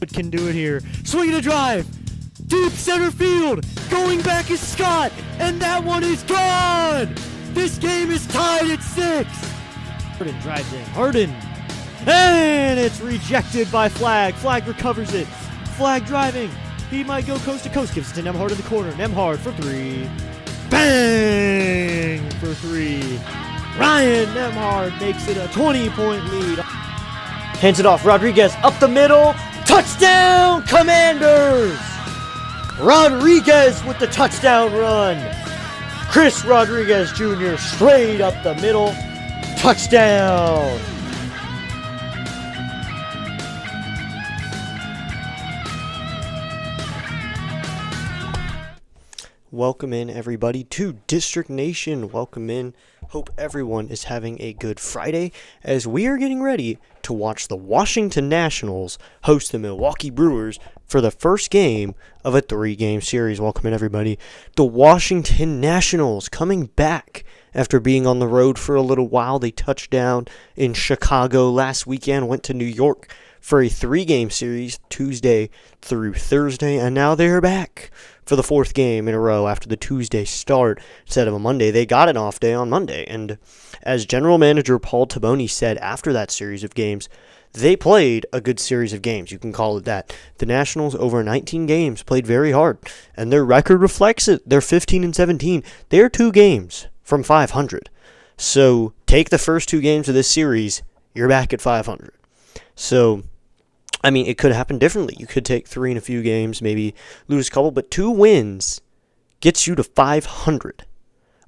but can do it here. Swinging a drive. Deep center field. Going back is Scott. And that one is gone. This game is tied at 6. Harden drives in. Harden. And it's rejected by Flag. Flag recovers it. Flag driving. He might go coast to coast. Gives it to Nembhard in the corner. Nembhard for 3. Bang! For 3. Ryan Nembhard makes it a 20-point lead. Hands it off. Rodriguez up the middle. Touchdown, Commanders! Rodriguez with the touchdown run. Chris Rodriguez Jr. straight up the middle. Touchdown! Welcome in, everybody, to District Nation. Welcome in. Hope everyone is having a good Friday as we are getting ready to watch the Washington Nationals host the Milwaukee Brewers for the first game of a 3-game series. Welcome in, everybody. The Washington Nationals coming back after being on the road for a little while. They touched down in Chicago last weekend, went to New York for a 3-game series, Tuesday through Thursday, and now they're back for the 4th game in a row after the Tuesday start instead of a Monday. They got an off day on Monday, and as general manager Paul Taboni said after that series of games, they played a good series of games. You can call it that. The Nationals, over 19 games, played very hard, and their record reflects it. They're 15-17. They're 2 games from 500. So take the first 2 games of this series, you're back at 500. So I mean, it could happen differently. You could take 3 in a few games, maybe lose a couple, but 2 wins gets you to 500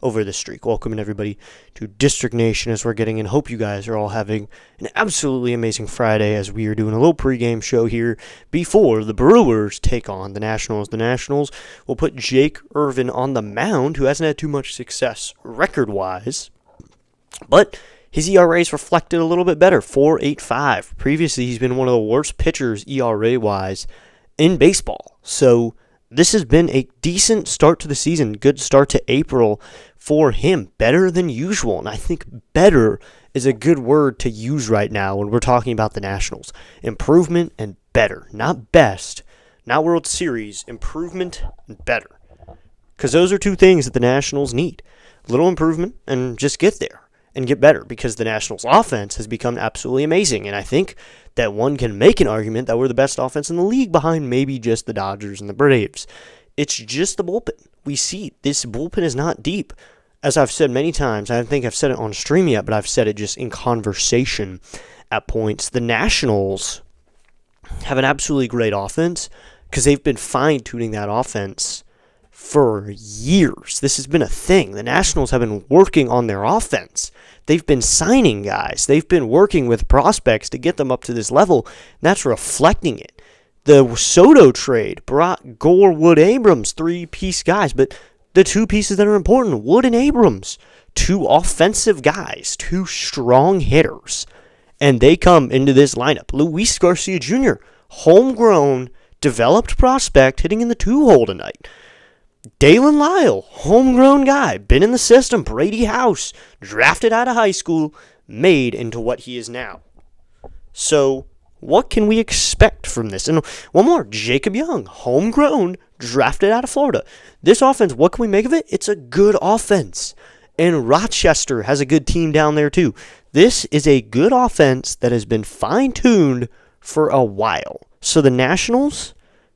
over the streak. Welcome in, everybody, to District Nation as we're getting in. Hope you guys are all having an absolutely amazing Friday as we are doing a little pregame show here before the Brewers take on the Nationals. The Nationals will put Jake Irvin on the mound, who hasn't had too much success record-wise, but his ERA is reflected a little bit better, 4.85. Previously, he's been one of the worst pitchers ERA-wise in baseball. So this has been a decent start to the season, good start to April for him, better than usual. And I think better is a good word to use right now when we're talking about the Nationals. Improvement and better, not best, not World Series, improvement and better. Because those are 2 things that the Nationals need. A little improvement and just get there and get better, because the Nationals' offense has become absolutely amazing. And I think that one can make an argument that we're the best offense in the league behind maybe just the Dodgers and the Braves. It's just the bullpen. We see this bullpen is not deep. As I've said many times, I don't think I've said it on stream yet, but I've said it just in conversation at points. The Nationals have an absolutely great offense because they've been fine-tuning that offense for years. This has been a thing. The Nationals have been working on their offense. They've been signing guys. They've been working with prospects to get them up to this level. That's reflecting it. The Soto trade brought Gore, Wood, Abrams, 3-piece guys, but the 2 pieces that are important, Wood and Abrams, 2 offensive guys, 2 strong hitters, and they come into this lineup. Luis Garcia Jr., homegrown, developed prospect, hitting in the 2-hole tonight. Dalen Lyle, homegrown guy, been in the system. Brady House, drafted out of high school, made into what he is now. So, what can we expect from this? And one more, Jacob Young, homegrown, drafted out of Florida. This offense, what can we make of it? It's a good offense. And Rochester has a good team down there too. This is a good offense that has been fine-tuned for a while. So the Nationals,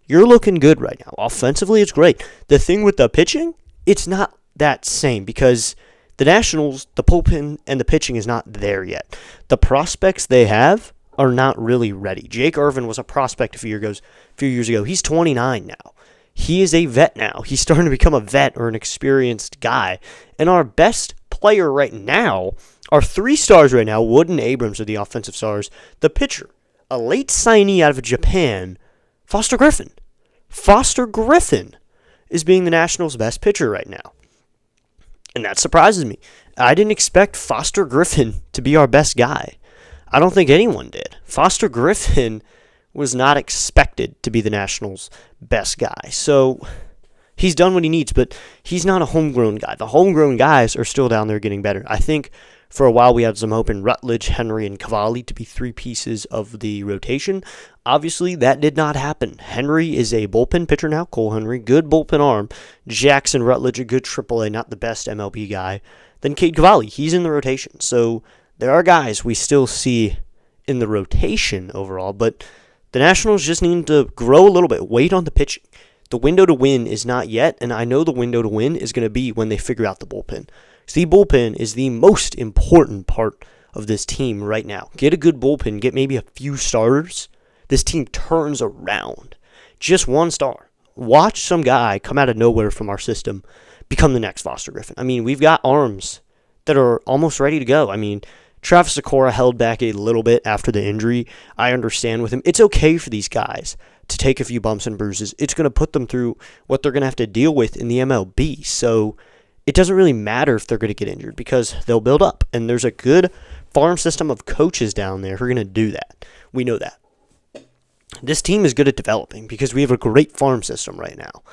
you're looking good right now. Offensively, it's great. The thing with the pitching, it's not that same because the Nationals, the bullpen, and the pitching is not there yet. The prospects they have are not really ready. Jake Irvin was a prospect a few years ago. He's 29 now. He is a vet now. He's starting to become a vet or an experienced guy. And our best player right now, our 3 stars right now, Wood and Abrams are the offensive stars. The pitcher, a late signee out of Japan, Foster Griffin. Foster Griffin is being the Nationals' best pitcher right now. And that surprises me. I didn't expect Foster Griffin to be our best guy. I don't think anyone did. Foster Griffin was not expected to be the Nationals' best guy. So he's done what he needs, but he's not a homegrown guy. The homegrown guys are still down there getting better. I think for a while we had some hope in Rutledge, Henry, and Cavalli to be 3 pieces of the rotation. Obviously, that did not happen. Henry is a bullpen pitcher now. Cole Henry, good bullpen arm. Jackson Rutledge, a good AAA, not the best MLB guy. Then Cade Cavalli, he's in the rotation. So there are guys we still see in the rotation overall, but the Nationals just need to grow a little bit, wait on the pitching. The window to win is not yet, and I know the window to win is going to be when they figure out the bullpen. So the bullpen is the most important part of this team right now. Get a good bullpen, get maybe a few starters. This team turns around. Just one star. Watch some guy come out of nowhere from our system become the next Foster Griffin. I mean, we've got arms that are almost ready to go. I mean, Travis Sakura held back a little bit after the injury. I understand with him. It's okay for these guys to take a few bumps and bruises. It's going to put them through what they're going to have to deal with in the MLB. So it doesn't really matter if they're going to get injured because they'll build up. And there's a good farm system of coaches down there who are going to do that. We know that. This team is good at developing because we have a great farm system right now.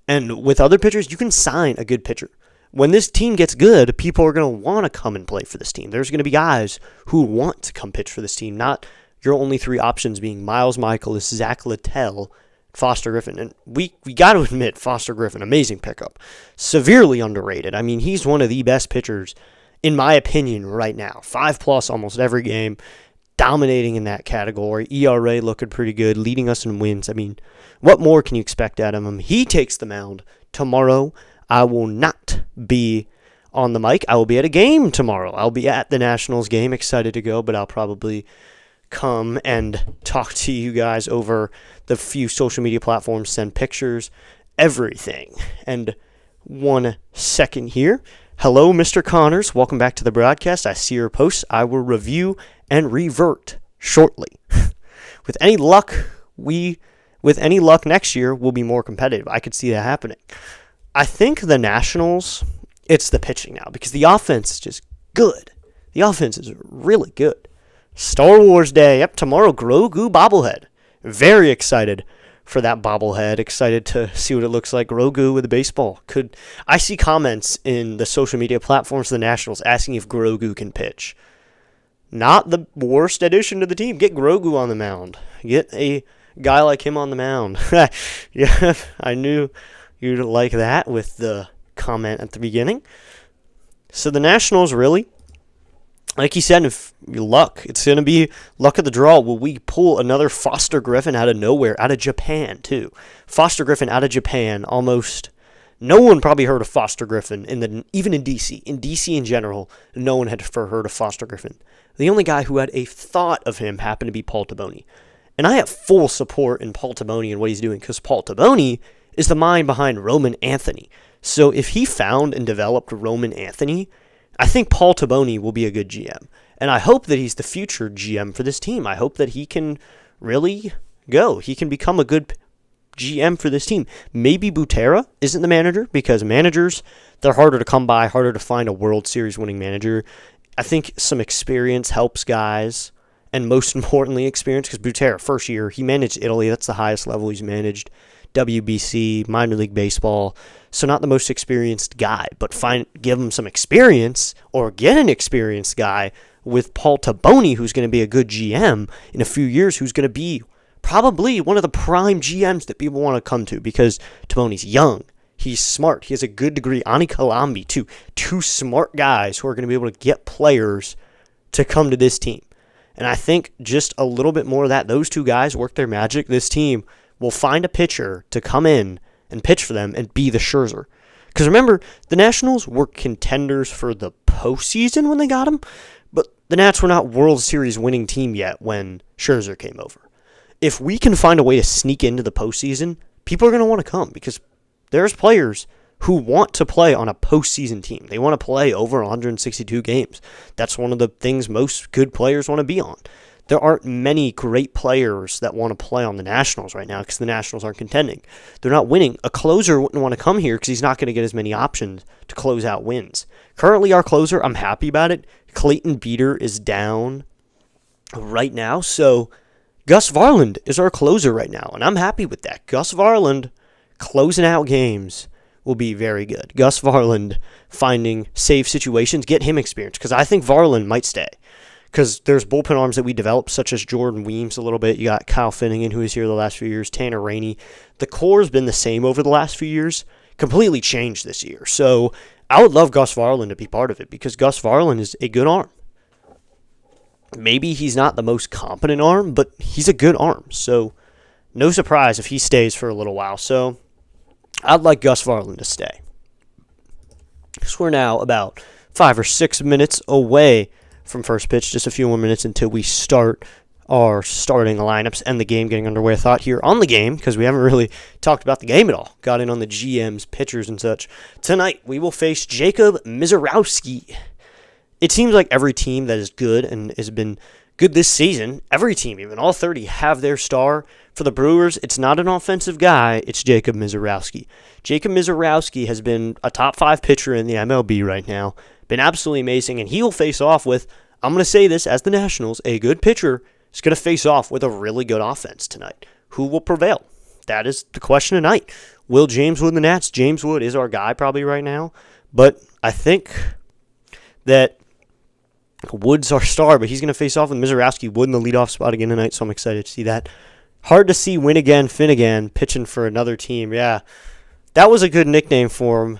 And with other pitchers, you can sign a good pitcher. When this team gets good, people are going to want to come and play for this team. There's going to be guys who want to come pitch for this team, not your only three options being Miles Michaelis, Zach Littell, Foster Griffin. And we got to admit, Foster Griffin, amazing pickup. Severely underrated. I mean, he's one of the best pitchers, in my opinion, right now. 5+ almost every game, dominating in that category. ERA looking pretty good, leading us in wins. I mean, what more can you expect out of him? He takes the mound tomorrow. I will not be on the mic. I will be at a game tomorrow. I'll be at the Nationals game, excited to go, but I'll probably come and talk to you guys over the few social media platforms, send pictures, everything. And 1 second here. Hello, Mr. Connors. Welcome back to the broadcast. I see your posts. I will review and revert shortly. With any luck next year, we'll be more competitive. I could see that happening. I think the Nationals, it's the pitching now because the offense is just good. The offense is really good. Star Wars Day. Yep, tomorrow, Grogu bobblehead. Very excited for that bobblehead. Excited to see what it looks like. Grogu with a baseball. I see comments in the social media platforms of the Nationals asking if Grogu can pitch. Not the worst addition to the team. Get Grogu on the mound. Get a guy like him on the mound. Yeah, I knew you'd like that with the comment at the beginning. So the Nationals really, like he said, if luck, it's going to be luck of the draw. Will we pull another Foster Griffin out of nowhere, out of Japan too? Foster Griffin out of Japan, almost no one probably heard of Foster Griffin, even in DC. In DC in general, no one had heard of Foster Griffin. The only guy who had a thought of him happened to be Paul Taboni. And I have full support in Paul Taboni and what he's doing because Paul Taboni is the mind behind Roman Anthony. So if he found and developed Roman Anthony, I think Paul Taboni will be a good GM. And I hope that he's the future GM for this team. I hope that he can really go. He can become a good GM for this team. Maybe Butera isn't the manager because managers, they're harder to come by, harder to find a World Series winning manager. I think some experience helps guys, and most importantly, experience, because Butera, first year, he managed Italy. That's the highest level he's managed. WBC, minor league baseball. So not the most experienced guy, but give him some experience or get an experienced guy with Paul Taboni, who's going to be a good GM in a few years, who's going to be probably one of the prime GMs that people want to come to because Taboni's young. He's smart. He has a good degree. Ani Kalambi, too. Two smart guys who are going to be able to get players to come to this team. And I think just a little bit more of that. Those two guys work their magic. This team will find a pitcher to come in and pitch for them and be the Scherzer. Because remember, the Nationals were contenders for the postseason when they got him, but the Nats were not World Series winning team yet when Scherzer came over. If we can find a way to sneak into the postseason, people are going to want to come because there's players who want to play on a postseason team. They want to play over 162 games. That's one of the things most good players want to be on. There aren't many great players that want to play on the Nationals right now because the Nationals aren't contending. They're not winning. A closer wouldn't want to come here because he's not going to get as many options to close out wins. Currently, our closer, I'm happy about it. Clayton Beeter is down right now, so Gus Varland is our closer right now, and I'm happy with that. Gus Varland closing out games will be very good. Gus Varland finding save situations, get him experience, because I think Varland might stay. because there's bullpen arms that we developed, such as Jordan Weems a little bit. You got Kyle Finnegan, who was here the last few years, Tanner Rainey. The core has been the same over the last few years, completely changed this year. So I would love Gus Varland to be part of it because Gus Varland is a good arm. Maybe he's not the most competent arm, but he's a good arm. So no surprise if he stays for a little while. So I'd like Gus Varland to stay. So we're now about 5 or 6 minutes away from first pitch, just a few more minutes until we start our starting lineups and the game getting underway. A thought here on the game, because we haven't really talked about the game at all. Got in on the GMs, pitchers, and such. Tonight, we will face Jacob Misiorowski. It seems like every team that is good and has been good this season, every team, even all 30, have their star. For the Brewers, it's not an offensive guy, it's Jacob Misiorowski. Jacob Misiorowski has been a top 5 pitcher in the MLB right now. Been absolutely amazing, and he will face off with, I'm going to say this as the Nationals, a good pitcher is going to face off with a really good offense tonight. Who will prevail? That is the question tonight. Will James Wood and the Nats? James Wood is our guy probably right now, but I think that Wood's our star, but he's going to face off with Misiorowski. Wood in the leadoff spot again tonight, so I'm excited to see that. Hard to see Win Again, Finnegan pitching for another team. Yeah, that was a good nickname for him.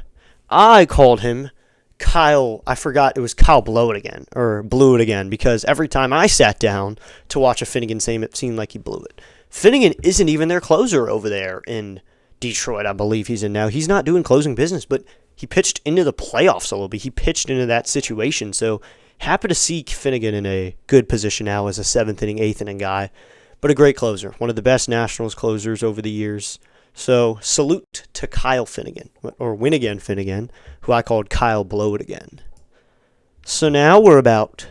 I called him Kyle, I forgot it was Kyle Blew It Again, because every time I sat down to watch a Finnegan game, it seemed like he blew it. Finnegan isn't even their closer over there in Detroit, I believe he's in now. He's not doing closing business, but he pitched into the playoffs a little bit. He pitched into that situation, so happy to see Finnegan in a good position now as a 7th inning, 8th inning guy, but a great closer, one of the best Nationals closers over the years. So, salute to Kyle Finnegan, or Win Again Finnegan, who I called Kyle Blow It Again. So now we're about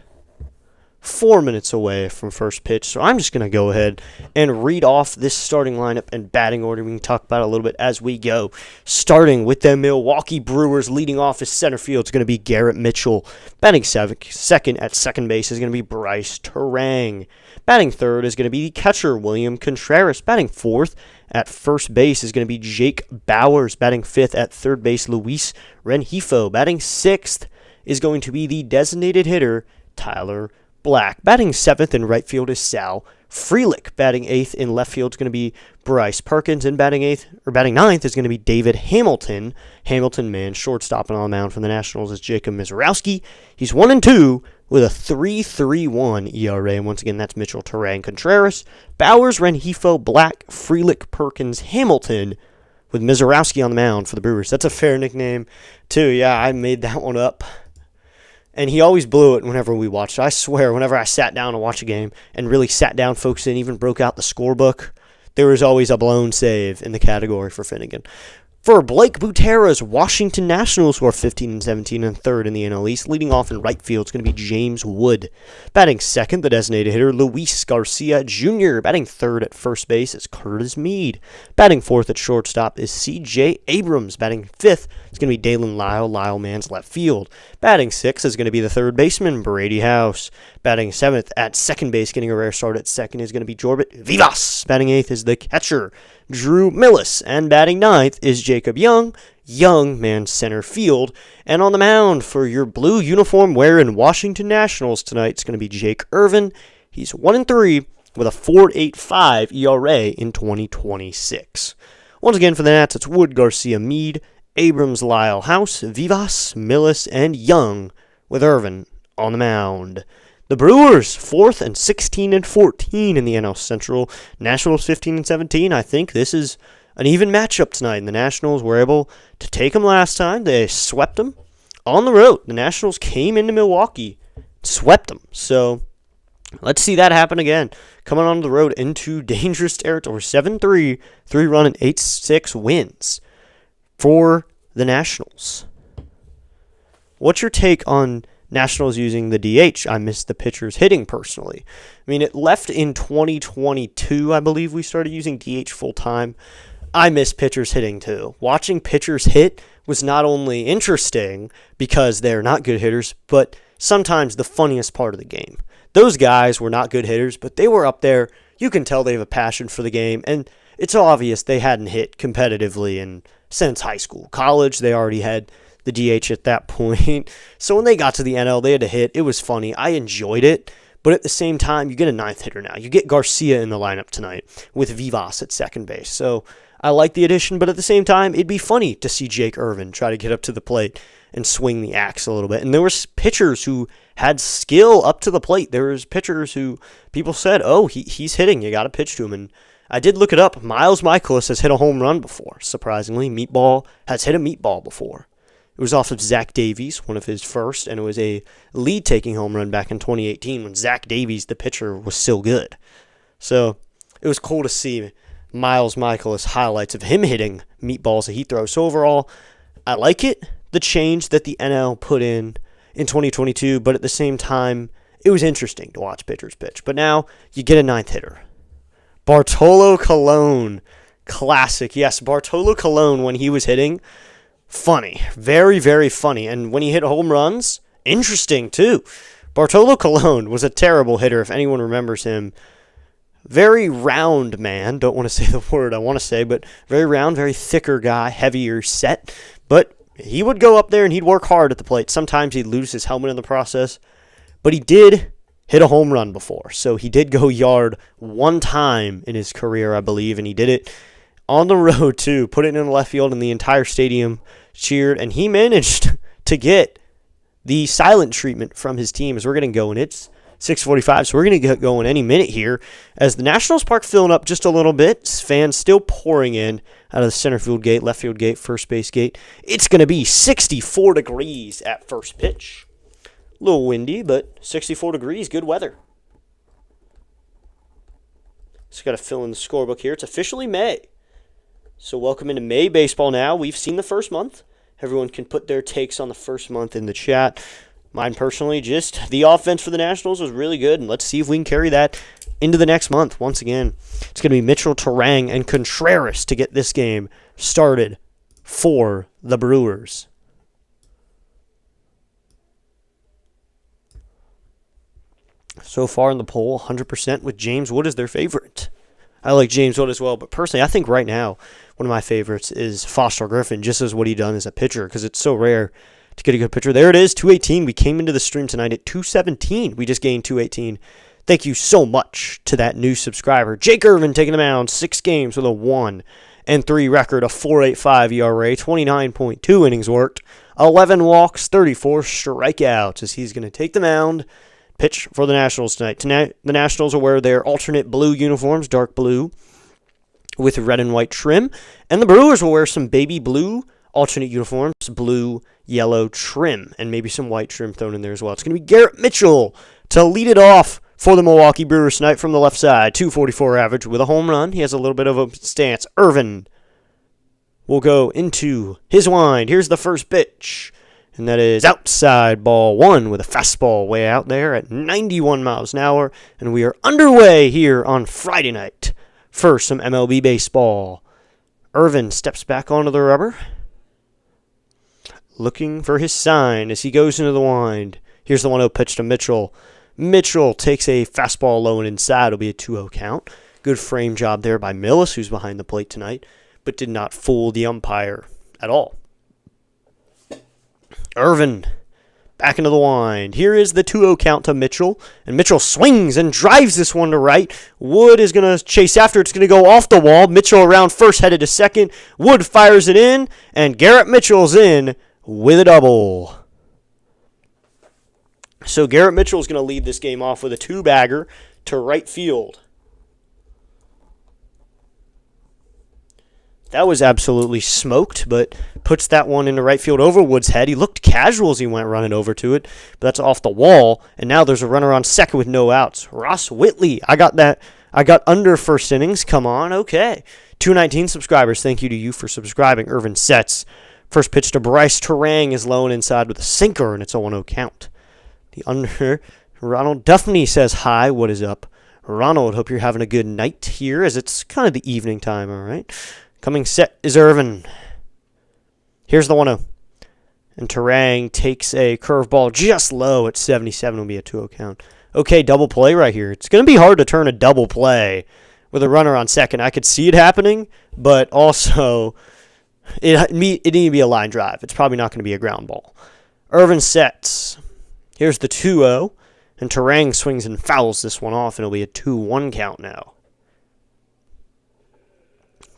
4 minutes away from first pitch, so I'm just going to go ahead and read off this starting lineup and batting order. We can talk about it a little bit as we go. Starting with the Milwaukee Brewers, leading off as center field is going to be Garrett Mitchell. Batting second at second base is going to be Bryce Turang. Batting third is going to be the catcher, William Contreras. Batting fourth at first base is going to be Jake Bowers. Batting fifth at third base, Luis Rengifo. Batting sixth is going to be the designated hitter, Tyler Black. Batting seventh in right field is Sal Frelick. Batting eighth in left field is going to be Bryce Perkins. And batting ninth is going to be David Hamilton. Hamilton, man, shortstop and on the mound for the Nationals is Jacob Misiorowski. He's 1-2 with a 3.31 ERA. And once again, that's Mitchell, Turang, Contreras, Bowers, Rengifo, Black, Frelick, Perkins, Hamilton, with Misiorowski on the mound for the Brewers. That's a fair nickname, too. Yeah, I made that one up. And he always blew it whenever we watched. I swear, whenever I sat down to watch a game and really sat down, focused in, even broke out the scorebook, there was always a blown save in the category for Finnegan. For Blake Butera's Washington Nationals, who are 15-17 and third in the NL East, leading off in right field is going to be James Wood. Batting second, the designated hitter, Luis Garcia Jr. Batting third at first base is Curtis Mead. Batting fourth at shortstop is C.J. Abrams. Batting fifth is going to be Dalen Lyle, Lyle Mann's left field. Batting sixth is going to be the third baseman, Brady House. Batting seventh at second base, getting a rare start at second, is going to be Jorbit Vivas. Batting eighth is the catcher, Drew Millis. And batting ninth is Jacob Young, man center field. And on the mound for your blue uniform wearing Washington Nationals tonight, it's going to be Jake Irvin. He's 1-3 with a 4.85 ERA in 2026. Once again for the Nats, it's Wood, Garcia, Mead, Abrams, Lyle, House, Vivas, Millis, and Young, with Irvin on the mound. The Brewers, 4th and 16-14 in the NL Central. Nationals 15-17. I think this is an even matchup tonight. And the Nationals were able to take them last time. They swept them on the road. The Nationals came into Milwaukee, swept them. So let's see that happen again. Coming on the road into dangerous territory. 7-3, 3-run, and 8-6 wins for the Nationals. What's your take on Nationals using the DH? I miss the pitchers hitting personally. I mean, it left in 2022, I believe we started using DH full-time. I miss pitchers hitting too. Watching pitchers hit was not only interesting because they're not good hitters, but sometimes the funniest part of the game. Those guys were not good hitters, but they were up there. You can tell they have a passion for the game, and it's obvious they hadn't hit competitively since high school. College, they already had the DH at that point. So when they got to the NL, they had to hit. It was funny. I enjoyed it. But at the same time, you get a ninth hitter now. You get Garcia in the lineup tonight with Vivas at second base. So I like the addition, but at the same time, it'd be funny to see Jake Irvin try to get up to the plate and swing the axe a little bit. And there was pitchers who had skill up to the plate. There was pitchers who people said, oh, he's hitting. You got to pitch to him. And I did look it up. Miles Michaelis has hit a home run before, surprisingly. Meatball has hit a meatball before. It was off of Zach Davies, one of his first, and it was a lead-taking home run back in 2018 when Zach Davies, the pitcher, was still good. So it was cool to see Miles Michaelis highlights of him hitting meatballs that he throws. So overall, I like it, the change that the NL put in 2022, but at the same time, it was interesting to watch pitchers pitch. But now you get a ninth hitter. Bartolo Colon, classic. Yes, Bartolo Colon, when he was hitting, funny. Very, very funny. And when he hit home runs, interesting too. Bartolo Colon was a terrible hitter, if anyone remembers him. Very round man. Don't want to say the word I want to say, but very round, very thicker guy, heavier set. But he would go up there and he'd work hard at the plate. Sometimes he'd lose his helmet in the process. But he did hit a home run before. So he did go yard one time in his career, I believe, and he did it on the road too. Put it in the left field and the entire stadium cheered. And he managed to get the silent treatment from his team as we're getting going. It's 6:45, so we're going to get going any minute here as the Nationals Park filling up just a little bit. Fans still pouring in out of the center field gate, left field gate, first base gate. It's going to be 64 degrees at first pitch. A little windy, but 64 degrees, good weather. Just got to fill in the scorebook here. It's officially May. So welcome into May baseball now. We've seen the first month. Everyone can put their takes on the first month in the chat. Mine personally, just the offense for the Nationals was really good, and let's see if we can carry that into the next month. Once again, it's going to be Mitchell, Turang, and Contreras to get this game started for the Brewers. So far in the poll, 100% with James Wood as their favorite. I like James Wood as well, but personally, I think right now, one of my favorites is Foster Griffin, just as what he done as a pitcher, because it's so rare to get a good pitcher. There it is, 218. We came into the stream tonight at 217. We just gained 218. Thank you so much to that new subscriber. Jake Irvin taking the mound, 6 games with a 1-3 record, a 4.85 ERA, 29.2 innings worked, 11 walks, 34 strikeouts as he's going to take the mound, pitch for the Nationals tonight. Tonight, the Nationals will wear their alternate blue uniforms, dark blue, with red and white trim, and the Brewers will wear some baby blue alternate uniforms, blue, yellow trim, and maybe some white trim thrown in there as well. It's going to be Garrett Mitchell to lead it off for the Milwaukee Brewers tonight from the left side. 244 average with a home run. He has a little bit of a stance. Irvin will go into his wind. Here's the first pitch, and that is outside ball 1 with a fastball way out there at 91 miles an hour, and we are underway here on Friday night for some MLB baseball. Irvin steps back onto the rubber, looking for his sign as he goes into the wind. Here's the 1-0 pitch to Mitchell. Mitchell takes a fastball low and inside. It'll be a 2-0 count. Good frame job there by Millis, who's behind the plate tonight, but did not fool the umpire at all. Irvin back into the wind. Here is the 2-0 count to Mitchell, and Mitchell swings and drives this one to right. Wood is going to chase after. It's going to go off the wall. Mitchell around first, headed to second. Wood fires it in, and Garrett Mitchell's in with a double. So Garrett Mitchell is going to lead this game off with a 2-bagger to right field. That was absolutely smoked, but puts that one into right field over Wood's head. He looked casual as he went running over to it, but that's off the wall, and now there's a runner on second with no outs. Ross Whitley, I got under first innings. Come on, okay. 219 subscribers. Thank you to you for subscribing. Irvin sets. First pitch to Bryce Turang is low and inside with a sinker, and it's a 1-0 count. The under, Ronald Duffney says hi, what is up? Ronald, hope you're having a good night here as it's kind of the evening time, all right? Coming set is Irvin. Here's the 1-0. And Turang takes a curveball just low at 77. Will be a 2-0 count. Okay, double play right here. It's going to be hard to turn a double play with a runner on second. I could see it happening, but also it need to be a line drive. It's probably not going to be a ground ball. Irvin sets. Here's the 2-0. And Turang swings and fouls this one off, and it'll be a 2-1 count now.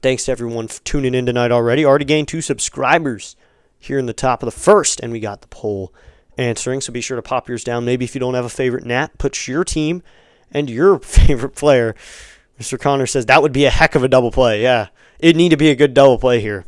Thanks to everyone for tuning in tonight already. Already gained 2 subscribers here in the top of the first, and we got the poll answering, so be sure to pop yours down. Maybe if you don't have a favorite Nat, put your team and your favorite player. Mr. Connor says that would be a heck of a double play. Yeah, it'd need to be a good double play here.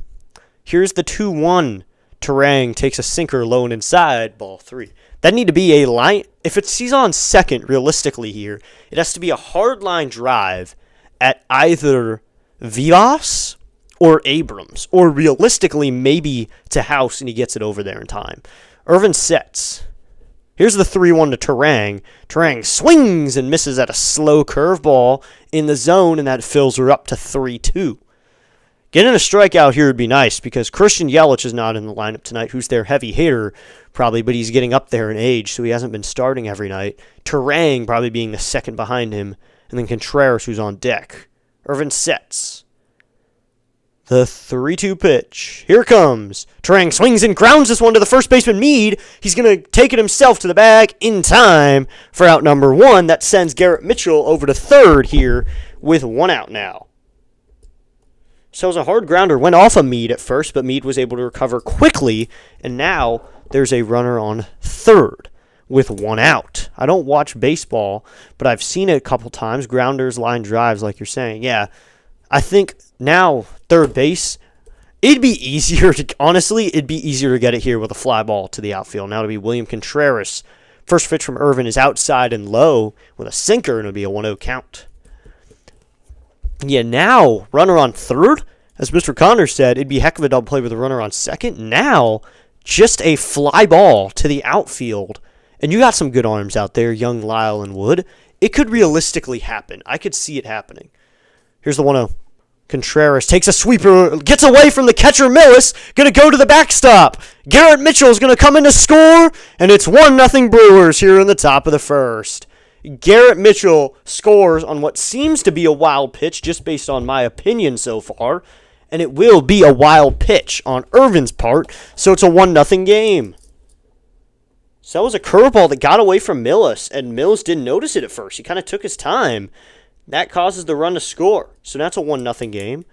Here's the 2-1. Turang takes a sinker low and inside, ball 3. That need to be a line. If he's on second, realistically here, it has to be a hard line drive at either Vivas or Abrams, or realistically maybe to House and he gets it over there in time. Irvin sets. Here's the 3-1 to Turang. Turang swings and misses at a slow curveball in the zone, and that fills her up to 3-2. Getting a strikeout here would be nice because Christian Yelich is not in the lineup tonight, who's their heavy hitter probably, but he's getting up there in age, so he hasn't been starting every night. Turang probably being the second behind him, and then Contreras, who's on deck. Irvin sets. The 3-2 pitch. Here it comes. Turang swings and grounds this one to the first baseman, Meade. He's going to take it himself to the bag in time for out number 1. That sends Garrett Mitchell over to third here with 1 out now. So it was a hard grounder. Went off of Meade at first, but Meade was able to recover quickly, and now there's a runner on third with 1 out. I don't watch baseball, but I've seen it a couple times. Grounders, line drives, like you're saying. Yeah, I think now third base, it'd be easier to, honestly, it'd be easier to get it here with a fly ball to the outfield. Now it'll be William Contreras. First pitch from Irvin is outside and low with a sinker, and it'll be a 1-0 count. Yeah, now runner on third, as Mr. Connor said, it'd be a heck of a double play with a runner on second. Now, just a fly ball to the outfield. And you got some good arms out there, Young, Lyle, and Wood. It could realistically happen. I could see it happening. Here's the 1-0. Contreras takes a sweeper, gets away from the catcher Millis, going to go to the backstop. Garrett Mitchell is going to come in to score, and it's 1-0 Brewers here in the top of the first. Garrett Mitchell scores on what seems to be a wild pitch, just based on my opinion so far, and it will be a wild pitch on Irvin's part, so it's a 1-0 game. So that was a curveball that got away from Millis, and Millis didn't notice it at first. He kind of took his time. That causes the run to score. So that's a 1-0 game.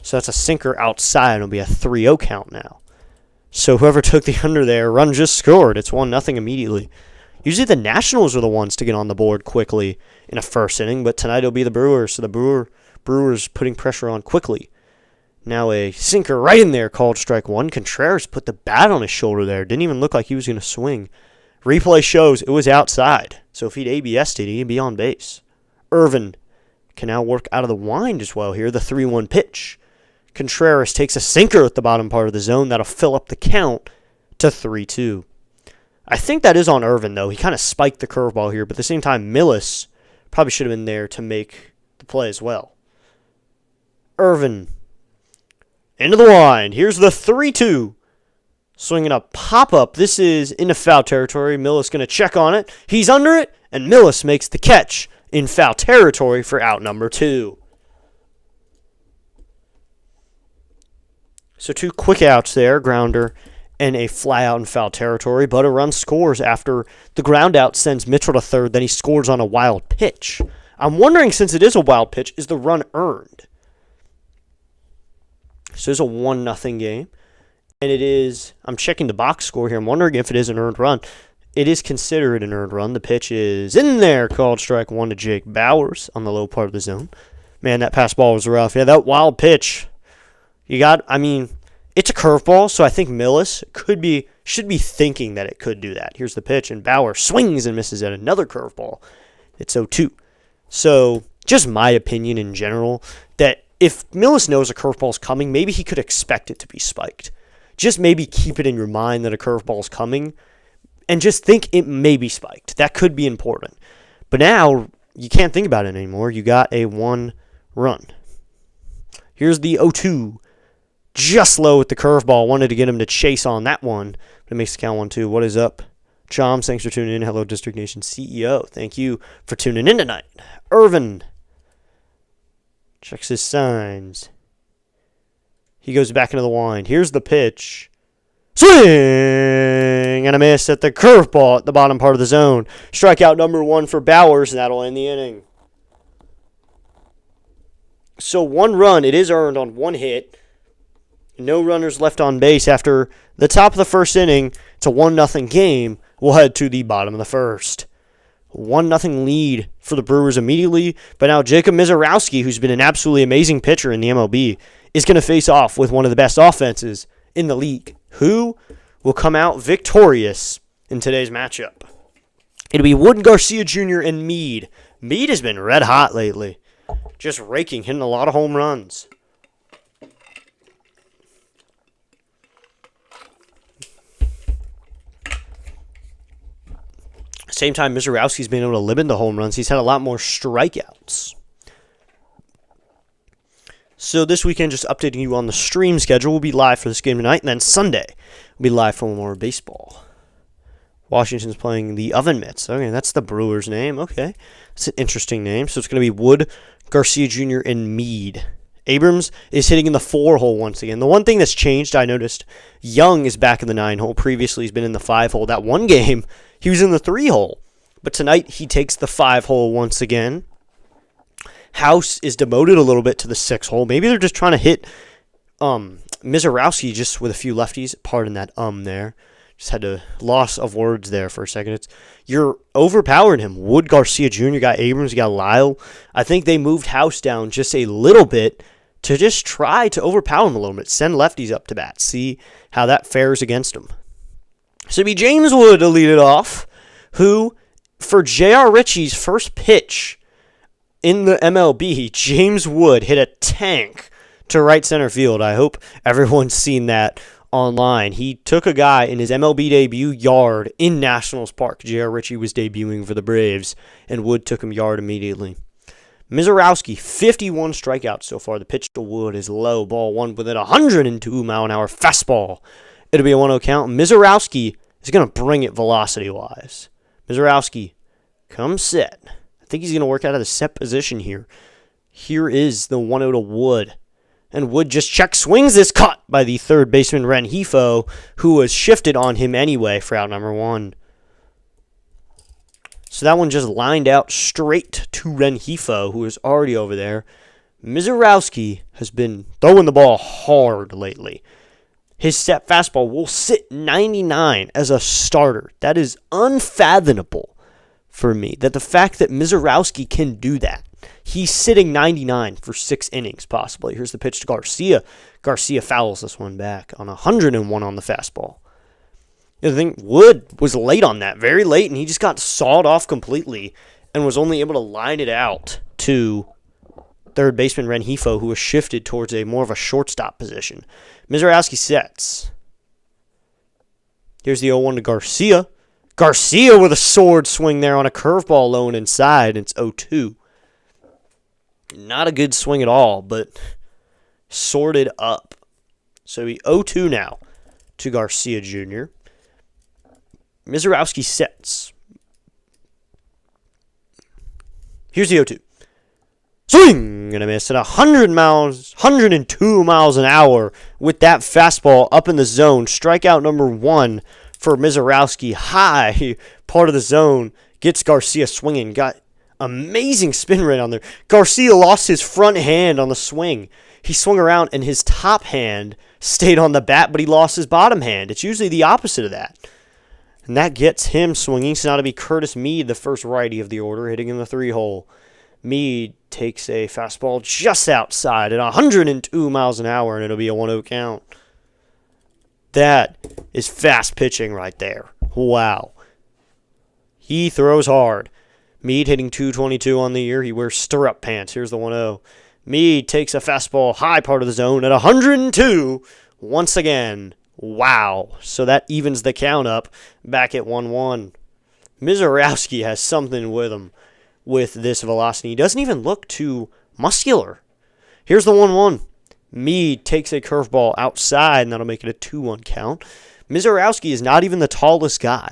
So that's a sinker outside. It'll be a 3-0 count now. So whoever took the under there, run just scored. It's 1-0 immediately. Usually the Nationals are the ones to get on the board quickly in a first inning, but tonight it'll be the Brewers. So the Brewers putting pressure on quickly. Now a sinker right in there called strike 1. Contreras put the bat on his shoulder there. Didn't even look like he was going to swing. Replay shows it was outside. So if he'd ABS'd it, he'd be on base. Irvin can now work out of the wind as well here. The 3-1 pitch. Contreras takes a sinker at the bottom part of the zone. That'll fill up the count to 3-2. I think that is on Irvin, though. He kind of spiked the curveball here, but at the same time, Millis probably should have been there to make the play as well. Irvin into the wind. Here's the 3-2. Swinging a pop-up. This is into foul territory. Millis going to check on it. He's under it, and Millis makes the catch in foul territory for out number 2. So 2 quick outs there, grounder and a fly out in foul territory, but a run scores after the ground out sends Mitchell to third, then he scores on a wild pitch. I'm wondering, since it is a wild pitch, is the run earned? So it's a 1-0 game, and it is, I'm checking the box score here, I'm wondering if it is an earned run. It is considered an earned run. The pitch is in there, called strike 1 to Jake Bowers on the low part of the zone. Man, that pass ball was rough. Yeah, that wild pitch, it's a curveball, so I think Millis should be thinking that it could do that. Here's the pitch, and Bauer swings and misses at another curveball. It's 0-2. So, just my opinion in general, that if Millis knows a curveball's coming, maybe he could expect it to be spiked. Just maybe keep it in your mind that a curveball's coming, and just think it may be spiked. That could be important. But now, you can't think about it anymore. You got a 1 run. Here's the 0-2. Just low with the curveball. Wanted to get him to chase on that one. But it makes the count 1-2. What is up? Choms, thanks for tuning in. Hello, District Nation CEO. Thank you for tuning in tonight. Irvin checks his signs. He goes back into the wind. Here's the pitch. Swing and a miss at the curveball at the bottom part of the zone. Strikeout number 1 for Bowers, and that'll end the inning. So 1 run, it is earned on 1 hit. No runners left on base after the top of the first inning. It's a 1-0 game. We'll head to the bottom of the first. 1-0 lead for the Brewers immediately, but now Jacob Misiorowski, who's been an absolutely amazing pitcher in the MLB, is going to face off with one of the best offenses in the league, who will come out victorious in today's matchup. It'll be Wood, Garcia Jr., and Meade. Meade has been red hot lately, just raking, hitting a lot of home runs. Same time, Misiorowski's been able to limit the home runs. He's had a lot more strikeouts. So this weekend, just updating you on the stream schedule. We'll be live for this game tonight, and then Sunday, we'll be live for more baseball. Washington's playing the Oven Mitts. Okay, that's the Brewers' name. Okay, that's an interesting name. So it's going to be Wood, Garcia Jr., and Meade. Abrams is hitting in the 4-hole once again. The one thing that's changed, I noticed, Young is back in the 9-hole. Previously, he's been in the 5-hole. That one game, he was in the 3-hole. But tonight, he takes the 5-hole once again. House is demoted a little bit to the 6-hole. Maybe they're just trying to hit Misiorowski just with a few lefties. Pardon that there. Just had a loss of words there for a second. You're overpowering him. Wood, Garcia Jr., you got Abrams, you got Lyle. I think they moved House down just a little bit to just try to overpower him a little bit. Send lefties up to bat. See how that fares against him. So it'd be James Wood to lead it off, who, for J.R. Ritchie's first pitch in the MLB, James Wood hit a tank to right center field. I hope everyone's seen that online. He took a guy in his MLB debut yard in Nationals Park. J.R. Ritchie was debuting for the Braves, and Wood took him yard immediately. Misiorowski, 51 strikeouts so far. The pitch to Wood is low. Ball 1 with a 102-mile-an-hour fastball. It'll be a 1-0 count. Misiorowski is going to bring it velocity-wise. Misiorowski, come set. I think he's going to work out of the set position here. Here is the 1-0 to Wood. And Wood just check swings this cut by the third baseman, Rengifo, who was shifted on him anyway for out number 1. So that one just lined out straight to Rengifo, who is already over there. Misiorowski has been throwing the ball hard lately. His set fastball will sit 99 as a starter. That is unfathomable for me, that the fact that Misiorowski can do that. He's sitting 99 for 6 innings, possibly. Here's the pitch to Garcia. Garcia fouls this one back on 101 on the fastball. I think Wood was late on that, very late, and he just got sawed off completely and was only able to line it out to third baseman Rengifo, who was shifted towards a more of a shortstop position. Misiorowski sets. Here's the 0-1 to Garcia. Garcia with a sword swing there on a curveball low and inside. It's 0-2. Not a good swing at all, but sorted up. So we 0-2 now to Garcia Jr. Misiorowski sets. Here's the 0-2. Swing and a miss at 102 miles an hour with that fastball up in the zone. Strikeout number 1 for Misiorowski. High part of the zone gets Garcia swinging. Got amazing spin rate on there. Garcia lost his front hand on the swing. He swung around and his top hand stayed on the bat, but he lost his bottom hand. It's usually the opposite of that. And that gets him swinging. So now to be Curtis Meade, the first righty of the order, hitting in the 3-hole. Meade takes a fastball just outside at 102 miles an hour, and it'll be a 1-0 count. That is fast pitching right there. Wow. He throws hard. Meade hitting 222 on the year. He wears stirrup pants. Here's the 1-0. Meade takes a fastball high part of the zone at 102 once again. Wow. So that evens the count up back at 1-1. Misiorowski has something with him with this velocity. He doesn't even look too muscular. Here's the 1-1. Meade takes a curveball outside, and that'll make it a 2-1 count. Misiorowski is not even the tallest guy.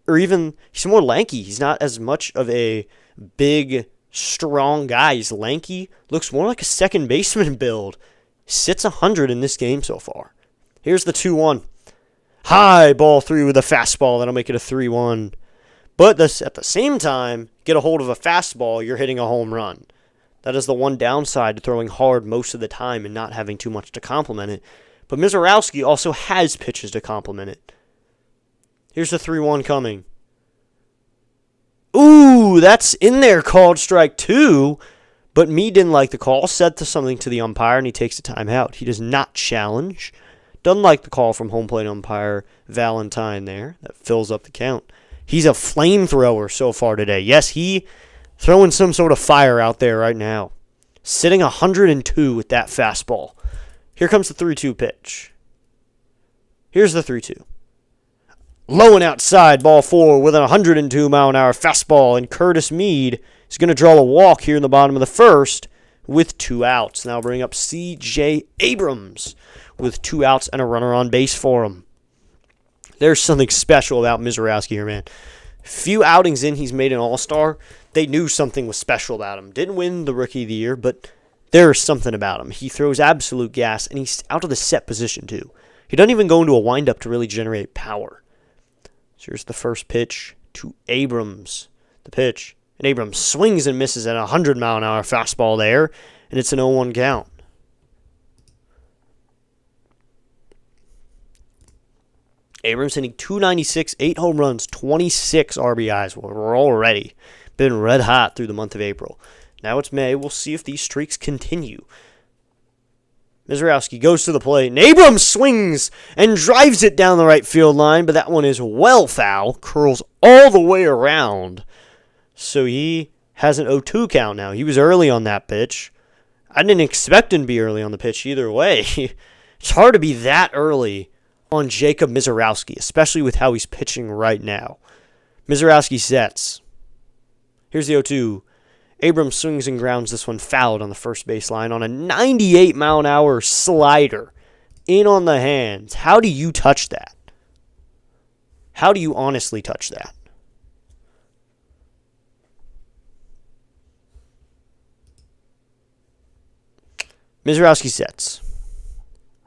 Or even, he's more lanky. He's not as much of a big, strong guy. He's lanky. Looks more like a second baseman build. Sits 100 in this game so far. Here's the 2-1. High ball 3 with a fastball. That'll make it a 3-1. But at the same time, get a hold of a fastball, you're hitting a home run. That is the one downside to throwing hard most of the time and not having too much to complement it. But Mizorowski also has pitches to complement it. Here's the 3-1 coming. Ooh, that's in there, called strike 2. But me didn't like the call, said something to the umpire, and he takes a timeout. He does not challenge. Doesn't like the call from home plate umpire Valentine there. That fills up the count. He's a flamethrower so far today. Yes, he throwing some sort of fire out there right now. Sitting 102 with that fastball. Here comes the 3-2 pitch. Here's the 3-2. Low and outside, ball 4 with an 102-mile-an-hour fastball. And Curtis Mead is going to draw a walk here in the bottom of the first with 2 outs. Now bring up C.J. Abrams with 2 outs and a runner on base for him. There's something special about Mizorowski here, man. Few outings in, he's made an all-star. They knew something was special about him. Didn't win the Rookie of the Year, but there's something about him. He throws absolute gas, and he's out of the set position, too. He doesn't even go into a windup to really generate power. So here's the first pitch to Abrams. The pitch. And Abrams swings and misses at a 100-mile-an-hour fastball there, and it's an 0-1 count. Abrams hitting .296, 8 home runs, 26 RBIs. We're already been red hot through the month of April. Now it's May. We'll see if these streaks continue. Mizorowski goes to the plate, and Abrams swings and drives it down the right field line, but that one is well foul. Curls all the way around. So he has an 0-2 count now. He was early on that pitch. I didn't expect him to be early on the pitch either way. It's hard to be that early on Jacob Mizorowski, especially with how he's pitching right now. Mizorowski sets. Here's the 0-2. Abrams swings and grounds this one fouled on the first base line on a 98-mile-an-hour slider. In on the hands. How do you touch that? How do you honestly touch that? Mizorowski sets.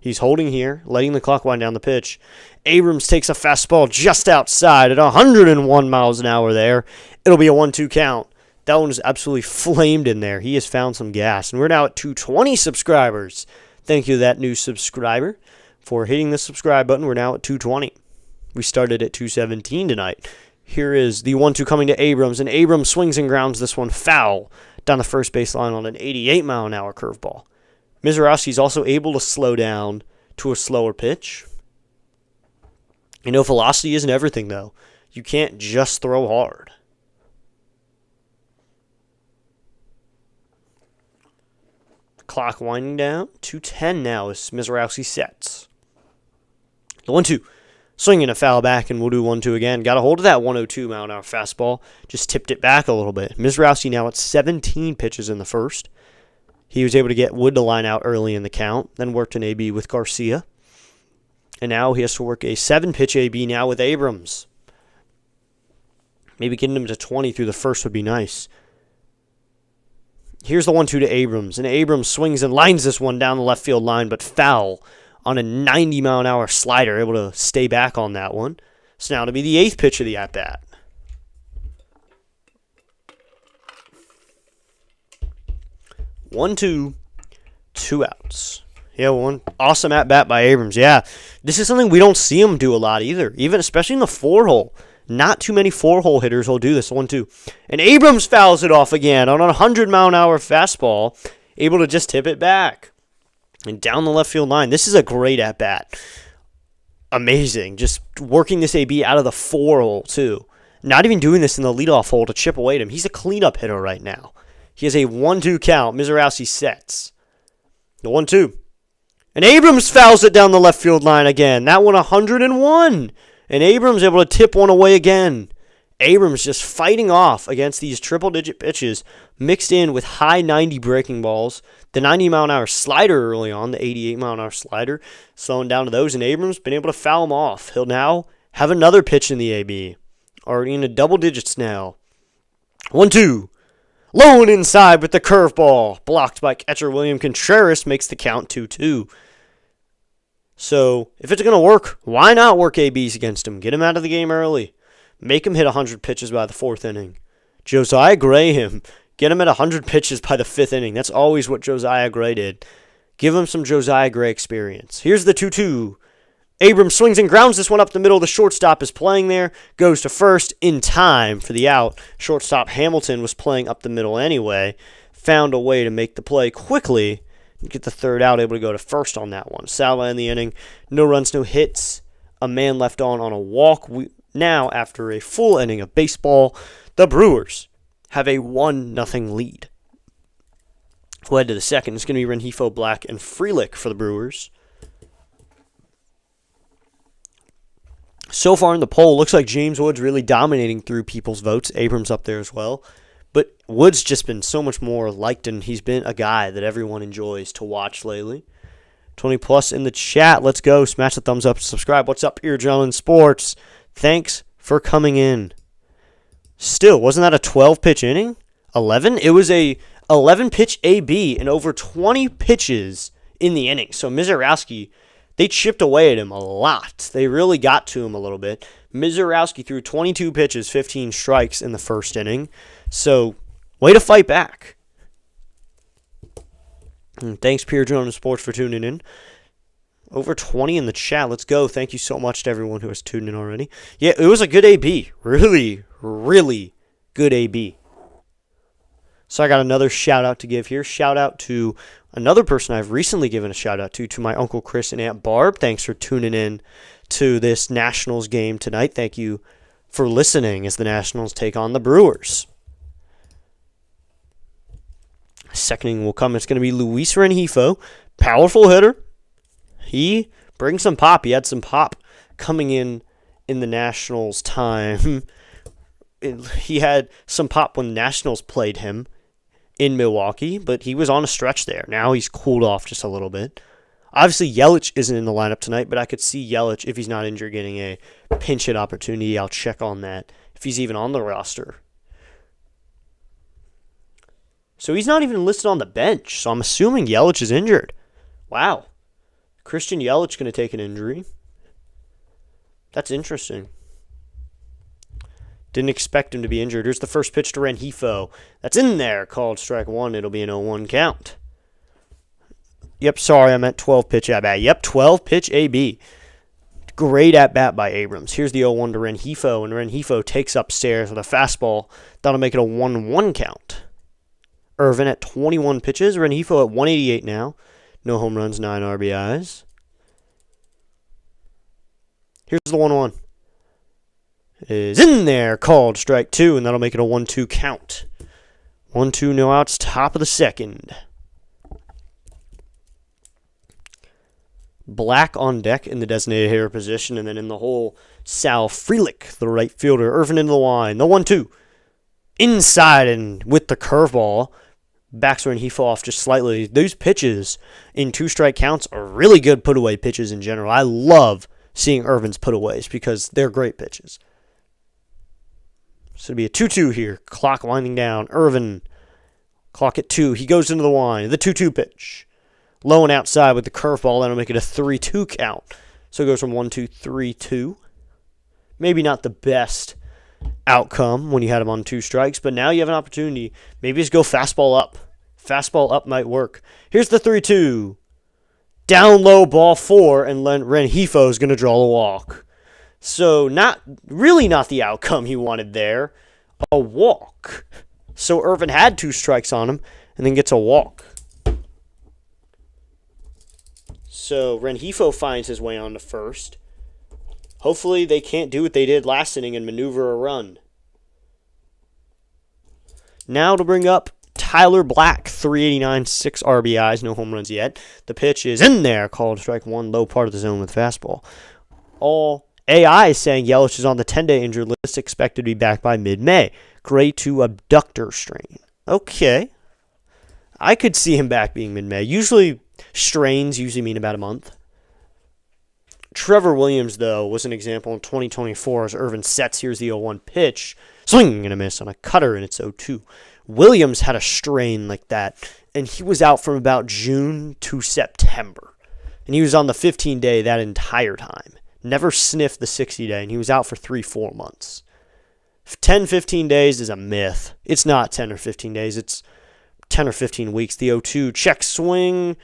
He's holding here, letting the clock wind down the pitch. Abrams takes a fastball just outside at 101 miles an hour there. It'll be a 1-2 count. That one is absolutely flamed in there. He has found some gas. And we're now at 220 subscribers. Thank you to that new subscriber for hitting the subscribe button. We're now at 220. We started at 217 tonight. Here is the 1-2 coming to Abrams. And Abrams swings and grounds this one foul down the first base line on an 88-mile-an-hour curveball. Mizorowski's also able to slow down to a slower pitch. You know, velocity isn't everything, though. You can't just throw hard. Clock winding down. 2:10 now as Mizorowski sets. The 1-2. Swinging a foul back, and we'll do 1-2 again. Got a hold of that 102-mile-an-hour fastball. Just tipped it back a little bit. Mizorowski now at 17 pitches in the first. He was able to get Wood to line out early in the count, then worked an AB with Garcia. And now he has to work a 7-pitch AB now with Abrams. Maybe getting him to 20 through the first would be nice. Here's the 1-2 to Abrams, and Abrams swings and lines this one down the left field line, but foul on a 90-mile-an-hour slider, able to stay back on that one. So now to be the 8th pitch of the at-bat. One, 2, 2 outs. Yeah, one awesome at-bat by Abrams. Yeah, this is something we don't see him do a lot either, even especially in the 4-hole. Not too many 4-hole hitters will do this. 1-2. And Abrams fouls it off again on a 100-mile-an-hour fastball, able to just tip it back. And down the left field line. This is a great at-bat. Amazing. Just working this AB out of the 4-hole, too. Not even doing this in the leadoff hole to chip away at him. He's a cleanup hitter right now. He has a 1-2 count. Mizorowski sets. The 1-2. And Abrams fouls it down the left field line again. That one 101. And Abrams able to tip one away again. Abrams just fighting off against these triple-digit pitches mixed in with high 90 breaking balls. The 90-mile-an-hour slider early on, the 88-mile-an-hour slider, slowing down to those. And Abrams been able to foul him off. He'll now have another pitch in the AB. Already in the double digits now. 1-2. Low and inside with the curveball. Blocked by catcher William Contreras, makes the count 2-2. So if it's going to work, why not work ABs against him? Get him out of the game early. Make him hit 100 pitches by the 4th inning. Josiah Gray him. Get him at 100 pitches by the 5th inning. That's always what Josiah Gray did. Give him some Josiah Gray experience. Here's the 2-2. Abrams swings and grounds this one up the middle. The shortstop is playing there. Goes to first in time for the out. Shortstop Hamilton was playing up the middle anyway. Found a way to make the play quickly. Get the third out, able to go to first on that one. Sala in the inning. No runs, no hits. A man left on a walk. Now, after a full inning of baseball, the Brewers have a 1-0 lead. We'll head to the second. It's going to be Rengifo, Black, and Frelick for the Brewers. So far in the poll, looks like James Wood's really dominating through people's votes. Abrams up there as well. But Wood's just been so much more liked, and he's been a guy that everyone enjoys to watch lately. 20+ in the chat. Let's go. Smash the thumbs up. Subscribe. What's up, Earjellin Sports? Thanks for coming in. Still, wasn't that a 12-pitch inning? 11? It was a 11-pitch AB and over 20 pitches in the inning. So Mizorowski, they chipped away at him a lot. They really got to him a little bit. Mizorowski threw 22 pitches, 15 strikes in the first inning. So, way to fight back. And thanks, Pierre Jones Sports, for tuning in. Over 20 in the chat. Let's go. Thank you so much to everyone who has tuned in already. Yeah, it was a good AB. Really, really good AB. So I got another shout-out to give here. Shout-out to another person I've recently given a shout-out to my Uncle Chris and Aunt Barb. Thanks for tuning in to this Nationals game tonight. Thank you for listening as the Nationals take on the Brewers. Second inning will come. It's going to be Luis Rengifo. Powerful hitter. He brings some pop. He had some pop coming in the Nationals time. He had some pop when the Nationals played him in Milwaukee, but he was on a stretch there. Now he's cooled off just a little bit. Obviously, Yelich isn't in the lineup tonight, but I could see Yelich, if he's not injured, getting a pinch hit opportunity. I'll check on that, if he's even on the roster. So he's not even listed on the bench, so I'm assuming Yelich is injured. Wow. Christian Yelich going to take an injury. That's interesting. Didn't expect him to be injured. Here's the first pitch to Rengifo. That's in there. Called strike one. It'll be an 0-1 count. Yep, sorry, I meant 12-pitch at-bat. Yep, 12-pitch AB. Great at-bat by Abrams. Here's the 0-1 to Rengifo, and Rengifo takes upstairs with a fastball. That'll make it a 1-1 count. Irvin at 21 pitches. Rengifo at 188 now. No home runs, 9 RBIs. Here's the 1-1. It is in there. Called strike two, and that'll make it a 1-2 count. 1-2, no outs, top of the second. Black on deck in the designated hitter position, and then in the hole, Sal Frelick, the right fielder. Irvin into the line. The 1-2. Inside and with the curveball. Backs Rengifo off just slightly. Those pitches in 2-strike counts are really good put-away pitches in general. I love seeing Irvin's put-aways because they're great pitches. So it'll be a 2-2 here. Clock winding down. Irvin, clock at 2. He goes into the line. The 2-2 pitch. Low and outside with the curveball. That'll make it a 3-2 count. So it goes from 1-2, 3-2. Maybe not the best outcome when you had him on 2 strikes, but now you have an opportunity. Maybe just go fastball up. Fastball up might work. Here's the 3-2. Down low, ball 4, and Rengifo is going to draw the walk. So not the outcome he wanted there. A walk. So Irvin had 2 strikes on him and then gets a walk. So Rengifo finds his way on to first. Hopefully they can't do what they did last inning and maneuver a run. Now to bring up Tyler Black, 389, 6 RBIs, no home runs yet. The pitch is in there, called strike one, low part of the zone with fastball. All AI is saying Yelich is on the 10-day injured list, expected to be back by mid-May. Grade 2 abductor strain. Okay. I could see him back being mid-May. Usually, strains usually mean about a month. Trevor Williams, though, was an example in 2024 as Irvin sets. Here's the 0-1 pitch. Swing and a miss on a cutter, and it's 0-2. Williams had a strain like that, and he was out from about June to September. And he was on the 15-day that entire time. Never sniffed the 60-day, and he was out for 3-4 months. 10, 15 days is a myth. It's not 10 or 15 days. It's 10 or 15 weeks. The 0-2, check swing,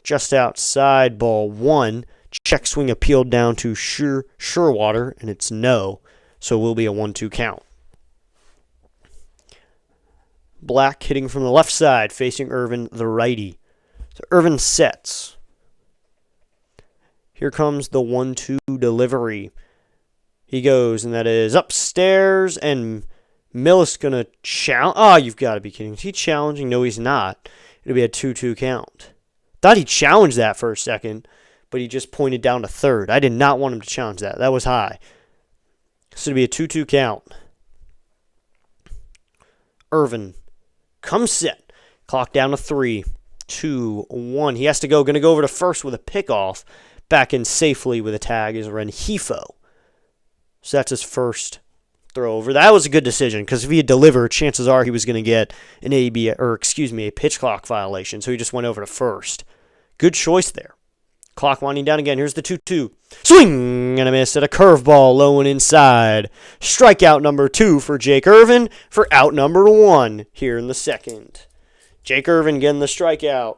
just outside, ball 1. Check swing appealed down to Surewater, and it's no. So it will be a 1-2 count. Black hitting from the left side, facing Irvin, the righty. So Irvin sets. Here comes the 1-2 delivery. He goes, and that is upstairs, and Millis going to challenge. Oh, you've got to be kidding. Is he challenging? No, he's not. It'll be a 2-2 count. Thought he challenged that for a second, but he just pointed down to third. I did not want him to challenge that. That was high. So it'll be a 2-2 count. Irvin comes set. Clock down to 3, 2, 1. He has to go. Going to go over to first with a pickoff. Back in safely with a tag is Rengifo. So that's his first throw over. That was a good decision because if he had delivered, chances are he was going to get an a pitch clock violation. So he just went over to first. Good choice there. Clock winding down again. Here's the 2-2. Swing and a miss at a curveball low and inside. Strikeout number 2 for Jake Irvin for out number 1 here in the second. Jake Irvin getting the strikeout.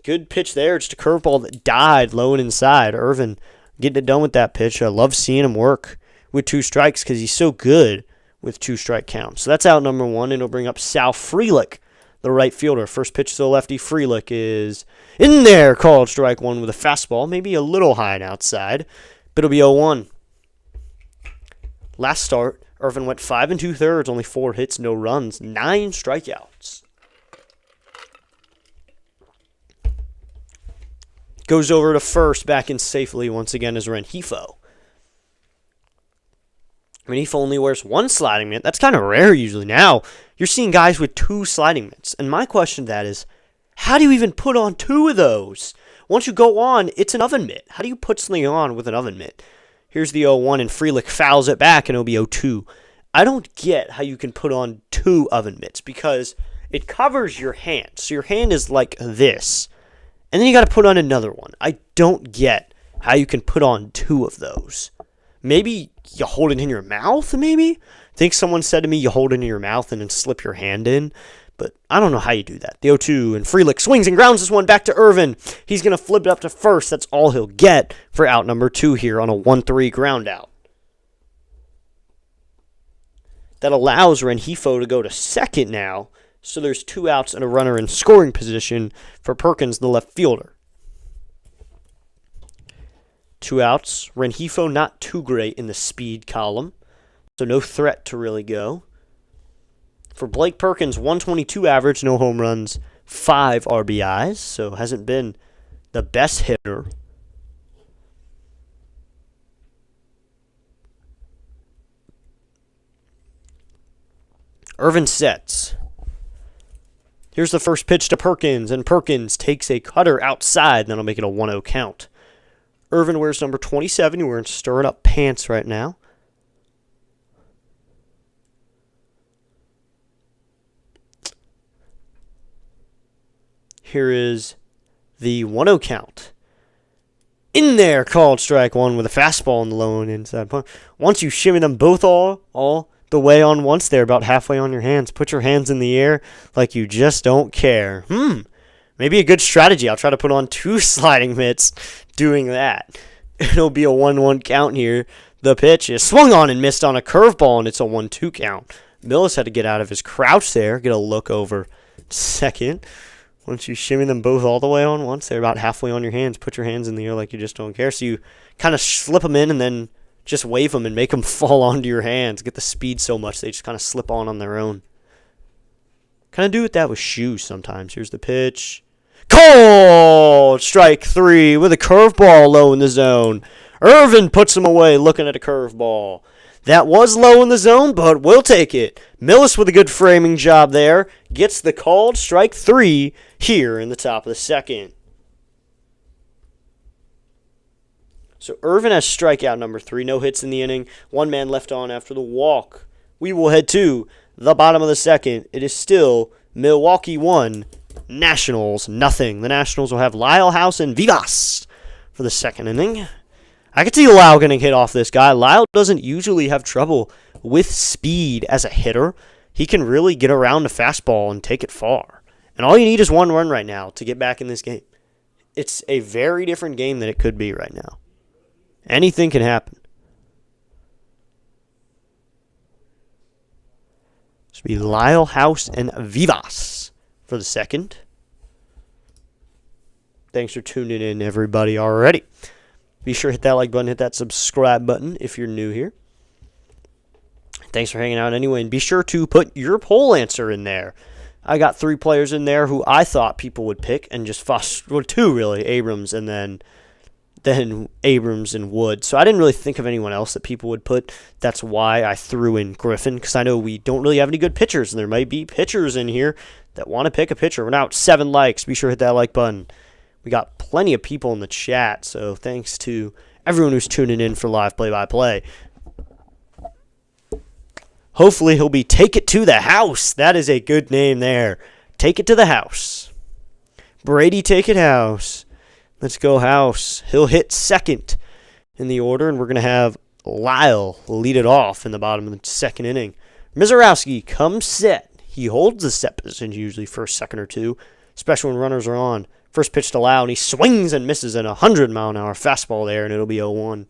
Good pitch there. Just a curveball that died low and inside. Irvin getting it done with that pitch. I love seeing him work with 2 strikes because he's so good with 2 strike counts. So that's out number 1, and it'll bring up Sal Frelick, the right fielder. First pitch to the lefty. Frelick is in there. Called strike 1 with a fastball. Maybe a little high and outside, but it'll be 0-1. Last start, Irvin went 5 2/3, only 4 hits, no runs, 9 strikeouts. Goes over to first, back in safely once again as Rengifo. Rengifo only wears 1 sliding mitt. That's kind of rare usually. Now, you're seeing guys with 2 sliding mitts. And my question to that is, how do you even put on 2 of those? Once you go on, it's an oven mitt. How do you put something on with an oven mitt? Here's the 0-1, and Frelick fouls it back, and it'll be 0-2. I don't get how you can put on 2 oven mitts because it covers your hand. So your hand is like this. And then you got to put on another one. I don't get how you can put on 2 of those. Maybe you hold it in your mouth, maybe? I think someone said to me you hold it in your mouth and then slip your hand in. But I don't know how you do that. The 0-2, and Frelick swings and grounds this one back to Irvin. He's going to flip it up to first. That's all he'll get for out number 2 here on a 1-3 ground out. That allows Rengifo to go to second now. So there's 2 outs and a runner in scoring position for Perkins, the left fielder. 2 outs. Rengifo not too great in the speed column, so no threat to really go. For Blake Perkins, 122 average, no home runs, 5 RBIs, so hasn't been the best hitter. Irvin sets. Here's the first pitch to Perkins, and Perkins takes a cutter outside, then I'll make it a 1-0 count. Irvin wears number 27. He's wearing stirring up pants right now. Here is the 1-0 count. In there, called strike 1 with a fastball on the low and inside point. Once you shimmy them both all the way on once, they're about halfway on your hands. Put your hands in the air like you just don't care. Maybe a good strategy. I'll try to put on 2 sliding mitts doing that. It'll be a 1-1 count here. The pitch is swung on and missed on a curveball, and it's a 1-2 count. Millis had to get out of his crouch there, get a look over second. Once you shimmy them both all the way on once, they're about halfway on your hands. Put your hands in the air like you just don't care. So you kind of slip them in and then just wave them and make them fall onto your hands. Get the speed so much they just kind of slip on their own. Kind of do that with shoes sometimes. Here's the pitch. Called strike 3 with a curveball low in the zone. Irvin puts him away looking at a curveball. That was low in the zone, but we'll take it. Millis with a good framing job there. Gets the called strike 3 here in the top of the second. So Irvin has strikeout number 3. No hits in the inning. 1 man left on after the walk. We will head to the bottom of the second. It is still Milwaukee 1, Nationals, nothing. The Nationals will have Lyle, House, and Vivas for the second inning. I could see Lyle getting hit off this guy. Lyle doesn't usually have trouble with speed as a hitter. He can really get around the fastball and take it far. And all you need is one run right now to get back in this game. It's a very different game than it could be right now. Anything can happen. This will be Lyle, House, and Vivas for the second. Thanks for tuning in, everybody, already. Be sure to hit that like button, hit that subscribe button if you're new here. Thanks for hanging out anyway, and be sure to put your poll answer in there. I got 3 players in there who I thought people would pick, and just 2 really, Abrams and then Abrams and Wood. So I didn't really think of anyone else that people would put. That's why I threw in Griffin, because I know we don't really have any good pitchers, and there might be pitchers in here that want to pick a pitcher. We're now at 7 likes. Be sure to hit that like button. We got plenty of people in the chat, so thanks to everyone who's tuning in for live play-by-play. Hopefully he'll be Take It to the House. That is a good name there. Take It to the House. Brady Take It House. Let's go House. He'll hit second in the order, and we're going to have Lyle lead it off in the bottom of the second inning. Mizorowski comes set. He holds the set position usually for a second or two, especially when runners are on. First pitch to Lyle, and he swings and misses at 100-mile-an-hour fastball there, and it'll be 0-1.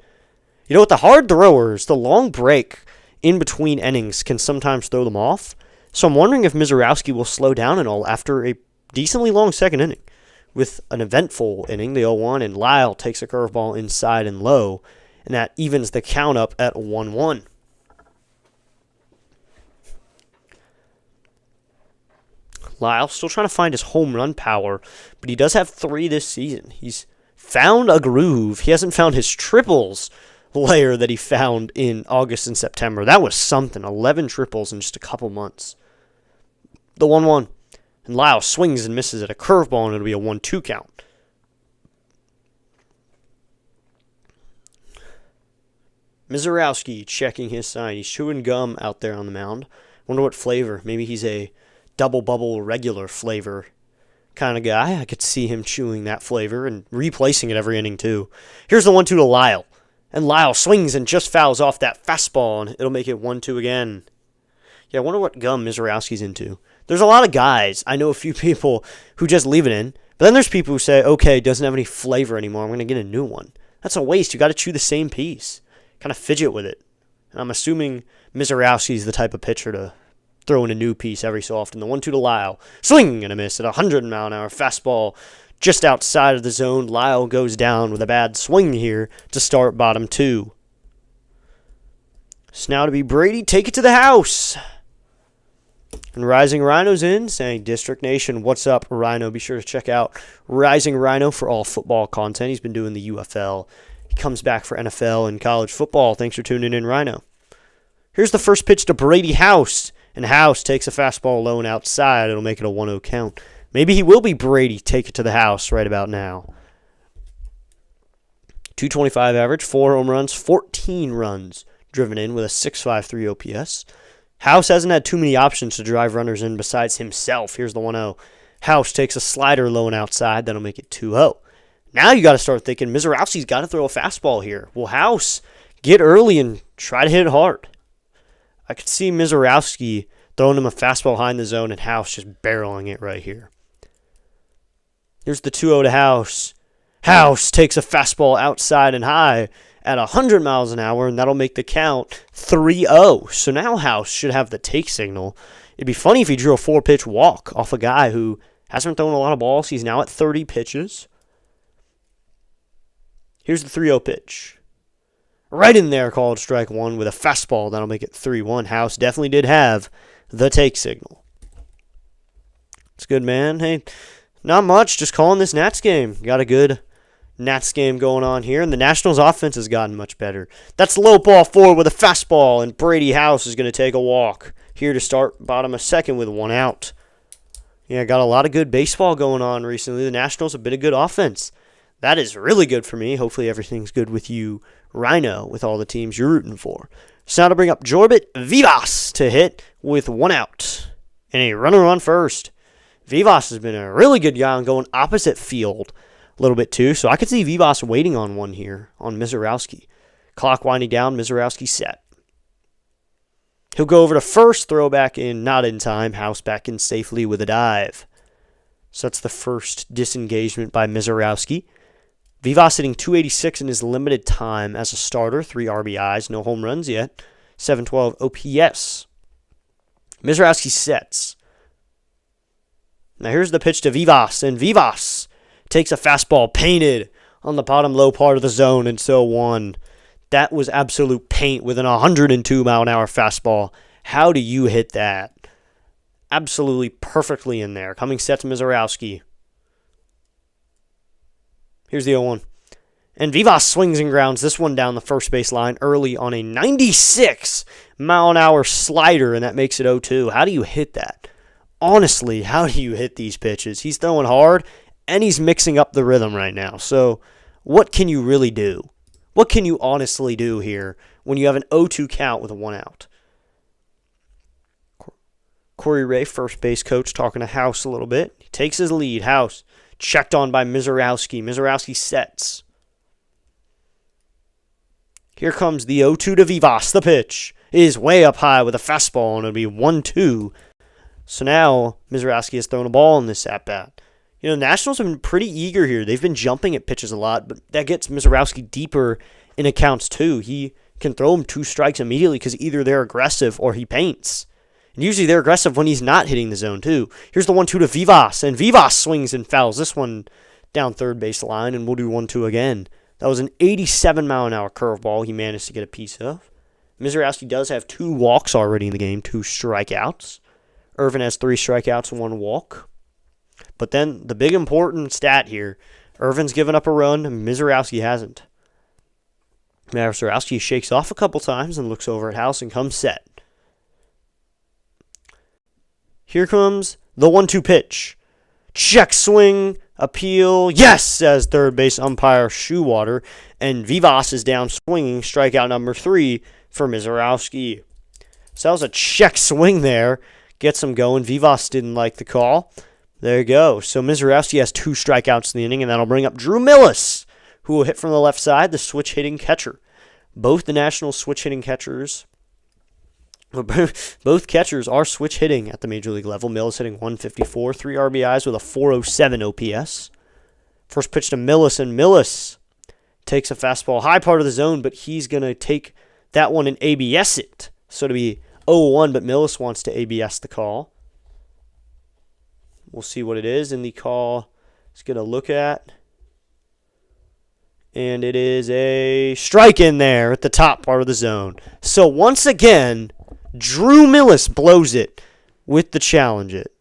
You know what? The hard throwers, the long break in between innings can sometimes throw them off. So I'm wondering if Mizorowski will slow down and all after a decently long second inning. With an eventful inning, the 0-1, and Lyle takes a curveball inside and low, and that evens the count up at 1-1. Lyle still trying to find his home run power, but he does have 3 this season. He's found a groove. He hasn't found his triples layer that he found in August and September. That was something. 11 triples in just a couple months. The 1-1. And Lyle swings and misses at a curveball, and it'll be a 1-2 count. Mizorowski checking his sign. He's chewing gum out there on the mound. Wonder what flavor. Maybe he's a double bubble regular flavor kind of guy. I could see him chewing that flavor and replacing it every inning too. Here's the 1-2 to Lyle. And Lyle swings and just fouls off that fastball, and it'll make it 1-2 again. Yeah, I wonder what gum Mizorowski's into. There's a lot of guys. I know a few people who just leave it in, but then there's people who say, okay, it doesn't have any flavor anymore. I'm going to get a new one. That's a waste. You got to chew the same piece. Kind of fidget with it. And I'm assuming Mizorowski's the type of pitcher to throw in a new piece every so often. The 1-2 to Lyle. Swing and a miss at 100-mile-an-hour fastball just outside of the zone. Lyle goes down with a bad swing here to start bottom 2. So now to be Brady, take it to the house. And Rising Rhino's in, saying, District Nation, what's up, Rhino? Be sure to check out Rising Rhino for all football content. He's been doing the UFL. He comes back for NFL and college football. Thanks for tuning in, Rhino. Here's the first pitch to Brady House. And House takes a fastball low and outside. It'll make it a 1-0 count. Maybe he will be Brady, take it to the house right about now. 225 average, 4 home runs, 14 runs driven in with a 6.53 OPS. House hasn't had too many options to drive runners in besides himself. Here's the 1-0. House takes a slider low and outside. That'll make it 2-0. Now you got to start thinking Mizorowski's got to throw a fastball here. Will House get early and try to hit it hard? I could see Mizorowski throwing him a fastball high in the zone and House just barreling it right here. Here's the 2-0 to House. House takes a fastball outside and high at 100 miles an hour, and that'll make the count 3-0. So now House should have the take signal. It'd be funny if he drew a 4-pitch walk off a guy who hasn't thrown a lot of balls. He's now at 30 pitches. Here's the 3-0 pitch. Right in there, called strike 1 with a fastball. That'll make it 3-1. House definitely did have the take signal. It's good, man. Hey, not much. Just calling this Nats game. Got a good Nats game going on here, and the Nationals offense has gotten much better. That's low ball forward with a fastball, and Brady House is going to take a walk here to start bottom of second with 1 out. Yeah, got a lot of good baseball going on recently. The Nationals have been a good offense. That is really good for me. Hopefully everything's good with you, Rhino, with all the teams you're rooting for. So now to bring up Jorbit Vivas to hit with 1 out. And a runner on first. Vivas has been a really good guy on going opposite field a little bit too, so I could see Vivas waiting on one here on Mizorowski. Clock winding down, Mizorowski set. He'll go over to first, throw back in, not in time, House back in safely with a dive. So that's the first disengagement by Mizorowski. Vivas hitting 286 in his limited time as a starter, 3 RBIs, no home runs yet, 712 OPS. Mizorowski sets. Now here's the pitch to Vivas, and Vivas takes a fastball painted on the bottom low part of the zone, and so won. That was absolute paint with an 102-mile-an-hour fastball. How do you hit that? Absolutely perfectly in there. Coming set to Mizorowski. Here's the 0-1. And Vivas swings and grounds this one down the first base line early on a 96-mile-an-hour slider, and that makes it 0-2. How do you hit that? Honestly, how do you hit these pitches? He's throwing hard, and he's mixing up the rhythm right now. So what can you really do? What can you honestly do here when you have an 0-2 count with a 1 out? Corey Ray, first base coach, talking to House a little bit. He takes his lead. House checked on by Mizorowski. Mizorowski sets. Here comes the 0-2 to Vivas. The pitch is way up high with a fastball, and it'll be 1-2. So now Mizorowski has thrown a ball in this at-bat. You know, Nationals have been pretty eager here. They've been jumping at pitches a lot, but that gets Mizorowski deeper in accounts too. He can throw him 2 strikes immediately because either they're aggressive or he paints. And usually they're aggressive when he's not hitting the zone too. Here's the 1-2 to Vivas, and Vivas swings and fouls this one down third base line, and we'll do 1-2 again. That was an 87-mile-an-hour curveball he managed to get a piece of. Mizorowski does have 2 walks already in the game, 2 strikeouts. Irvin has 3 strikeouts and 1 walk. But then the big important stat here, Irvin's given up a run, and Mizorowski hasn't. Mizorowski shakes off a couple times and looks over at House and comes set. Here comes the 1-2 pitch. Check swing, appeal, yes, says third base umpire Shoewater, and Vivas is down swinging, strikeout number 3 for Mizorowski. So that was a check swing there, gets him going. Vivas didn't like the call. There you go. So Mizorowski has 2 strikeouts in the inning, and that'll bring up Drew Millis, who will hit from the left side, the switch-hitting catcher. Both the Nationals switch-hitting catchers, both catchers are switch-hitting at the Major League level. Millis hitting 154, 3 RBIs with a 407 OPS. First pitch to Millis, and Millis takes a fastball high part of the zone, but he's going to take that one and ABS it. So to be 0-1, but Millis wants to ABS the call. We'll see what it is, and the call is going to look at. And it is a strike in there at the top part of the zone. So once again, Drew Millis blows it with the challenge it.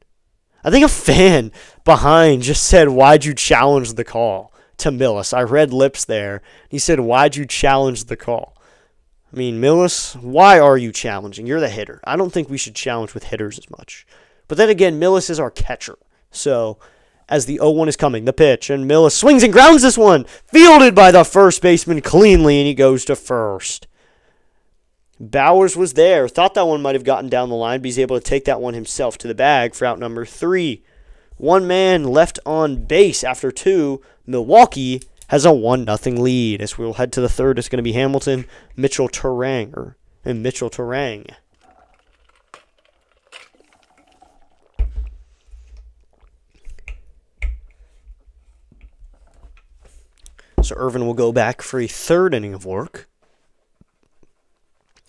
I think a fan behind just said, "Why'd you challenge the call?" to Millis. I read lips there. He said, "Why'd you challenge the call?" I mean, Millis, why are you challenging? You're the hitter. I don't think we should challenge with hitters as much. But then again, Millis is our catcher. So as the 0-1 is coming, the pitch, and Millis swings and grounds this one. Fielded by the first baseman cleanly, and he goes to first. Bowers was there. Thought that one might have gotten down the line, but he's able to take that one himself to the bag for out number 3. 1 man left on base after 2. Milwaukee has a 1-0 lead. As we'll head to the third, it's going to be Hamilton, Mitchell Turang. So Irvin will go back for a 3rd inning of work.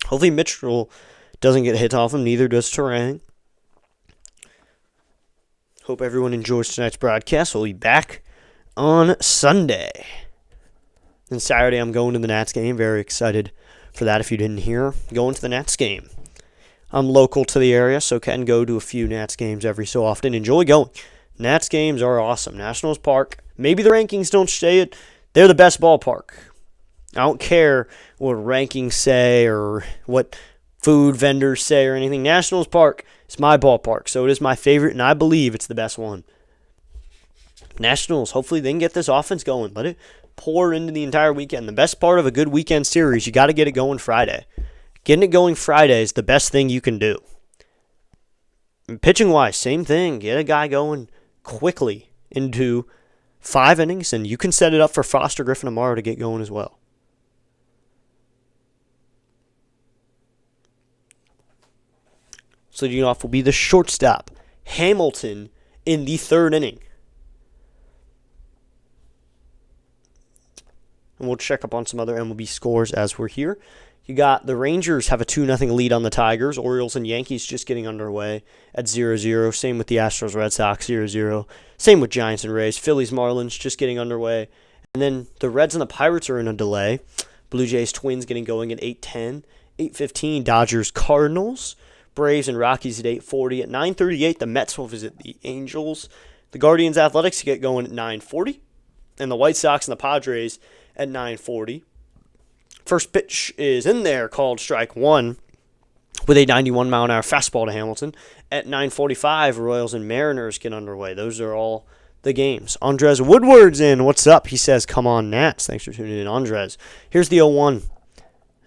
Hopefully Mitchell doesn't get hit off him, neither does Turang. Hope everyone enjoys tonight's broadcast. We'll be back on Sunday. And Saturday I'm going to the Nats game. Very excited for that if you didn't hear. Going to the Nats game. I'm local to the area, so can go to a few Nats games every so often. Enjoy going. Nats games are awesome. Nationals Park. Maybe the rankings don't say it. They're the best ballpark. I don't care what rankings say or what food vendors say or anything. Nationals Park is my ballpark, so it is my favorite, and I believe it's the best one. Nationals, hopefully they can get this offense going. Let it pour into the entire weekend. The best part of a good weekend series, you got to get it going Friday. Getting it going Friday is the best thing you can do. Pitching-wise, same thing. Get a guy going quickly into 5 innings, and you can set it up for Foster Griffin tomorrow to get going as well. So leading off will be the shortstop, Hamilton, in the 3rd inning. And we'll check up on some other MLB scores as we're here. You got the Rangers have a 2-0 lead on the Tigers. Orioles and Yankees just getting underway at 0-0. Same with the Astros, Red Sox, 0-0. Same with Giants and Rays. Phillies, Marlins just getting underway. And then the Reds and the Pirates are in a delay. Blue Jays, Twins getting going at 8:10. 8:15, Dodgers, Cardinals. Braves and Rockies at 8:40. At 9:38, the Mets will visit the Angels. The Guardians, Athletics get going at 9:40. And the White Sox and the Padres at 9:40. First pitch is in there, called strike 1 with a 91-mile-an-hour fastball to Hamilton. At 9:45, Royals and Mariners get underway. Those are all the games. Andres Woodward's in. What's up? He says, come on, Nats. Thanks for tuning in, Andres. Here's the 0-1.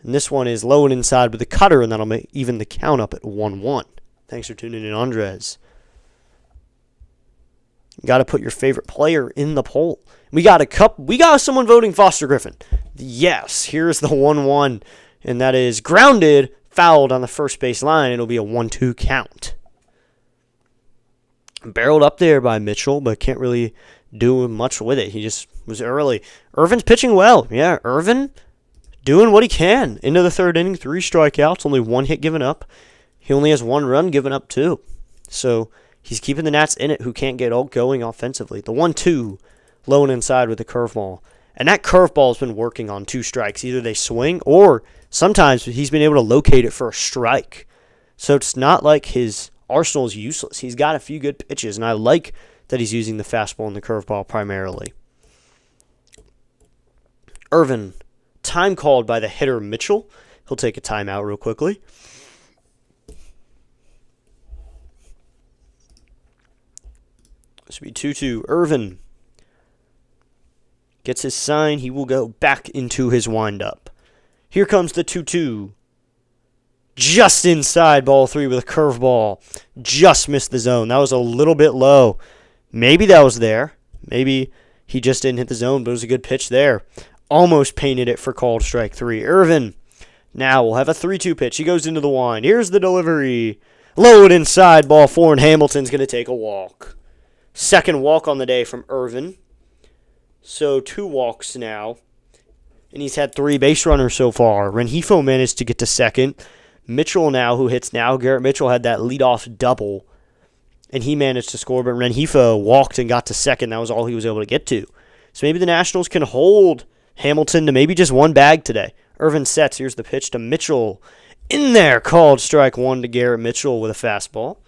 And this one is low and inside with the cutter, and that'll make even the count up at 1-1. Thanks for tuning in, Andres. You got to put your favorite player in the poll. We got someone voting Foster Griffin. Yes, here's the 1-1, and that is grounded, fouled on the first base line. It'll be a 1-2 count. Barreled up there by Mitchell, but can't really do much with it. He just was early. Irvin's pitching well. Yeah, Irvin doing what he can. Into the 3rd inning, 3 strikeouts, only 1 hit given up. He only has 1 run given up, too. So he's keeping the Nats in it who can't get going offensively. The 1-2, low and inside with the curveball. And that curveball has been working on 2 strikes. Either they swing or sometimes he's been able to locate it for a strike. So it's not like his arsenal is useless. He's got a few good pitches, and I like that he's using the fastball and the curveball primarily. Irvin, time called by the hitter Mitchell. He'll take a timeout real quickly. This will be 2-2. Irvin gets his sign. He will go back into his windup. Here comes the 2-2. Just inside, ball 3 with a curveball. Just missed the zone. That was a little bit low. Maybe that was there. Maybe he just didn't hit the zone, but it was a good pitch there. Almost painted it for called strike 3. Irvin now will have a 3-2 pitch. He goes into the wind. Here's the delivery. Low and inside, ball 4, and Hamilton's going to take a walk. Second walk on the day from Irvin. So 2 walks now. And he's had 3 base runners so far. Rengifo managed to get to second. Mitchell now, who hits now. Garrett Mitchell had that leadoff double. And he managed to score, but Rengifo walked and got to second. That was all he was able to get to. So maybe the Nationals can hold Hamilton to maybe just 1 bag today. Irvin sets. Here's the pitch to Mitchell. In there, called strike 1 to Garrett Mitchell with a fastball.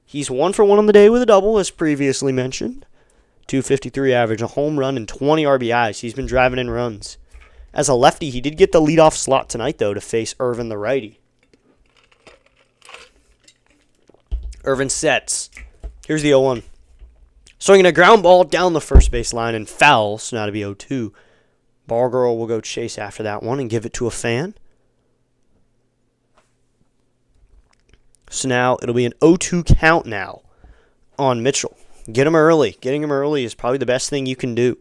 He's 1 for 1 on the day with a double, as previously mentioned. 253 average, a home run, and 20 RBIs. He's been driving in runs. As a lefty, he did get the leadoff slot tonight, though, to face Irvin, the righty. Irvin sets. Here's the 0-1. Swinging a ground ball down the first base line and foul, so now to be 0-2. Ballgirl will go chase after that one and give it to a fan. So now it'll be an 0-2 count now on Mitchell. Get him early. Getting him early is probably the best thing you can do.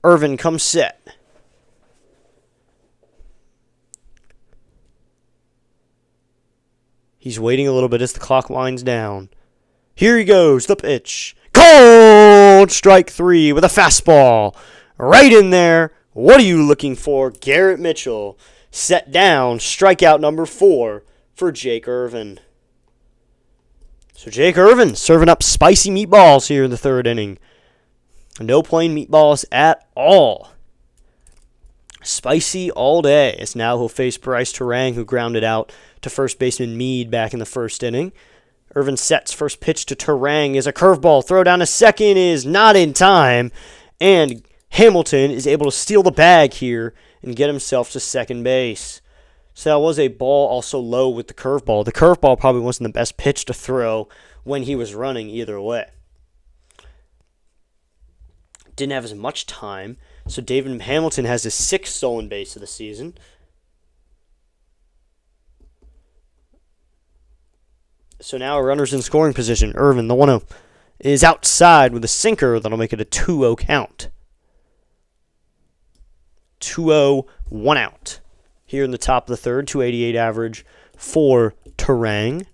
Irvin comes set. He's waiting a little bit as the clock winds down. Here he goes, the pitch. Cold strike 3 with a fastball. Right in there. What are you looking for? Garrett Mitchell set down. Strikeout number 4 for Jake Irvin. So Jake Irvin serving up spicy meatballs here in the 3rd inning. No plain meatballs at all. Spicy all day. As now he'll face Bryce Turang, who grounded out to first baseman Meade back in the 1st inning. Irvin sets. First pitch to Turang is a curveball. Throw down to second is not in time. And Hamilton is able to steal the bag here and get himself to second base. So that was a ball also low with the curveball. The curveball probably wasn't the best pitch to throw when he was running either way. Didn't have as much time. So David Hamilton has his 6th stolen base of the season. So now runner's in scoring position. Irvin, the 1-0, is outside with a sinker. That'll make it a 2-0 count. 2-0, 1 out. Here in the top of the third, 288 average for Turang.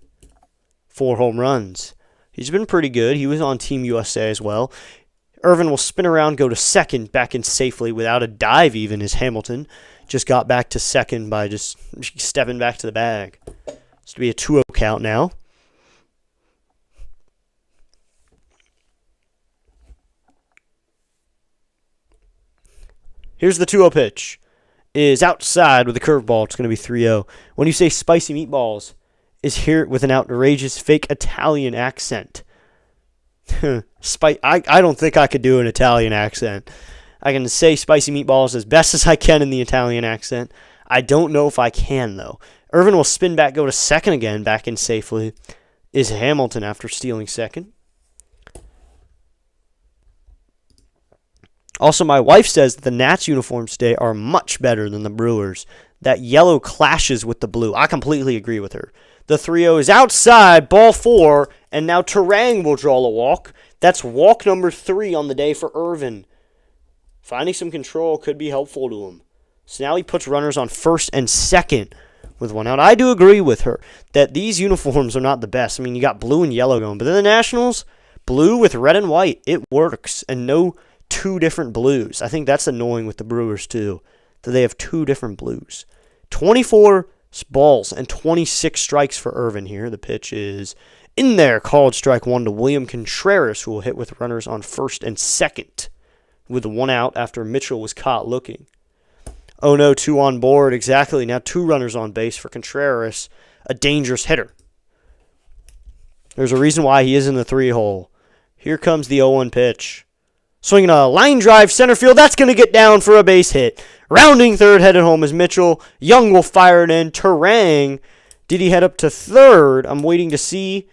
4 home runs. He's been pretty good. He was on Team USA as well. Irvin will spin around, go to second, back in safely without a dive even, as Hamilton just got back to second by just stepping back to the bag. It's to be a 2-0 count now. Here's the 2-0 pitch. Is outside with a curveball. It's going to be 3-0. When you say spicy meatballs, is here with an outrageous fake Italian accent. I don't think I could do an Italian accent. I can say spicy meatballs as best as I can in the Italian accent. I don't know if I can, though. Irvin will spin back, go to second again, back in safely. Is Hamilton after stealing second. Also, my wife says that the Nats uniforms today are much better than the Brewers. That yellow clashes with the blue. I completely agree with her. The 3-0 is outside, ball 4, and now Turang will draw a walk. That's walk number 3 on the day for Irvin. Finding some control could be helpful to him. So now he puts runners on first and second with 1 out. I do agree with her that these uniforms are not the best. I mean, you got blue and yellow going, but then the Nationals, blue with red and white, it works, and no 2 different blues. I think that's annoying with the Brewers, too, that they have 2 different blues. 24 balls and 26 strikes for Irvin here. The pitch is in there, called strike 1 to William Contreras, who will hit with runners on first and second with 1 out after Mitchell was caught looking. Oh no, 2 on board. Exactly. Now 2 runners on base for Contreras, a dangerous hitter. There's a reason why he is in the 3 hole. Here comes the 0-1 pitch. Swinging a line drive center field. That's going to get down for a base hit. Rounding third, headed home is Mitchell. Young will fire it in. Turang, did he head up to third? I'm waiting to see.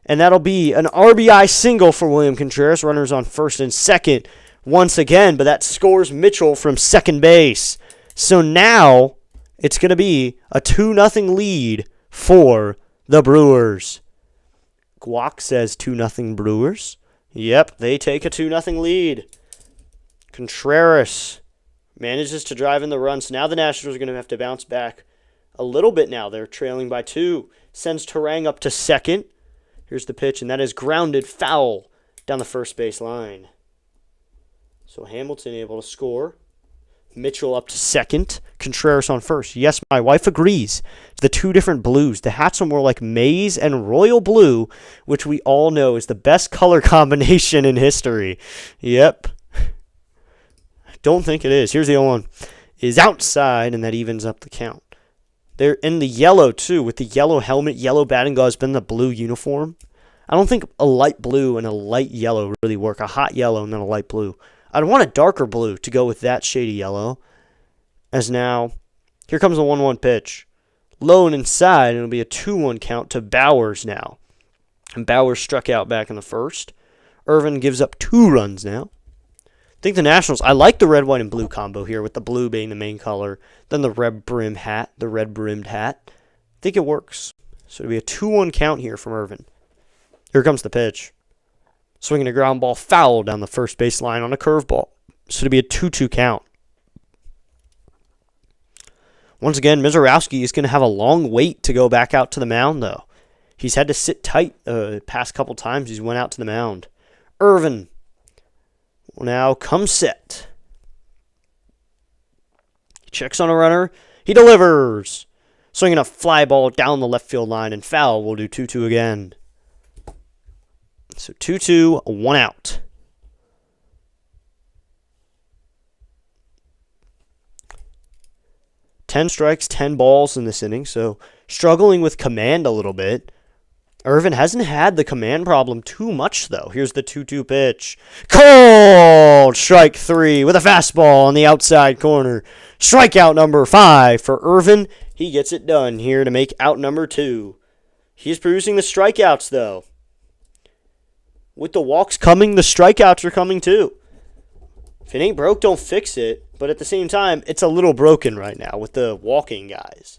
And that'll be an RBI single for William Contreras. Runners on first and second once again. But that scores Mitchell from second base. So now it's going to be a 2-0 lead for the Brewers. Guac says 2-0 Brewers. Yep, they take a 2-0 lead. Contreras manages to drive in the run. So now the Nationals are going to have to bounce back a little bit now. They're trailing by 2. Sends Turang up to second. Here's the pitch, and that is grounded foul down the first base line. So Hamilton able to score. Mitchell up to second. Contreras on first. Yes, my wife agrees. The 2 different blues. The hats are more like maize and royal blue, which we all know is the best color combination in history. Yep. Don't think it is. Here's the 0-1. Is outside, and that evens up the count. They're in the yellow, too, with the yellow helmet, yellow batting gloves, but in the blue uniform. I don't think a light blue and a light yellow really work. A hot yellow and then a light blue. I'd want a darker blue to go with that shady yellow. As now, here comes the 1-1 pitch. Low and inside, and it'll be a 2-1 count to Bowers now. And Bowers struck out back in the first. Irvin gives up 2 runs now. I think the Nationals, I like the red, white, and blue combo here, with the blue being the main color. Then the red brimmed hat. I think it works. So it'll be a 2-1 count here from Irvin. Here comes the pitch. Swinging a ground ball foul down the first base line on a curveball. So it'll be a 2-2 count. Once again, Mizorowski is going to have a long wait to go back out to the mound, though. He's had to sit tight past couple times he's went out to the mound. Irvin will now come set. He checks on a runner. He delivers. Swinging a fly ball down the left field line, and foul. We'll do 2-2 again. So 2-2, 1 out. Ten strikes, 10 balls in this inning, so struggling with command a little bit. Irvin hasn't had the command problem too much, though. Here's the 2-2 pitch. Called! Strike 3 with a fastball on the outside corner. Strikeout number 5 for Irvin. He gets it done here to make out number 2. He's producing the strikeouts, though. With the walks coming, the strikeouts are coming too. If it ain't broke, don't fix it. But at the same time, it's a little broken right now with the walking guys.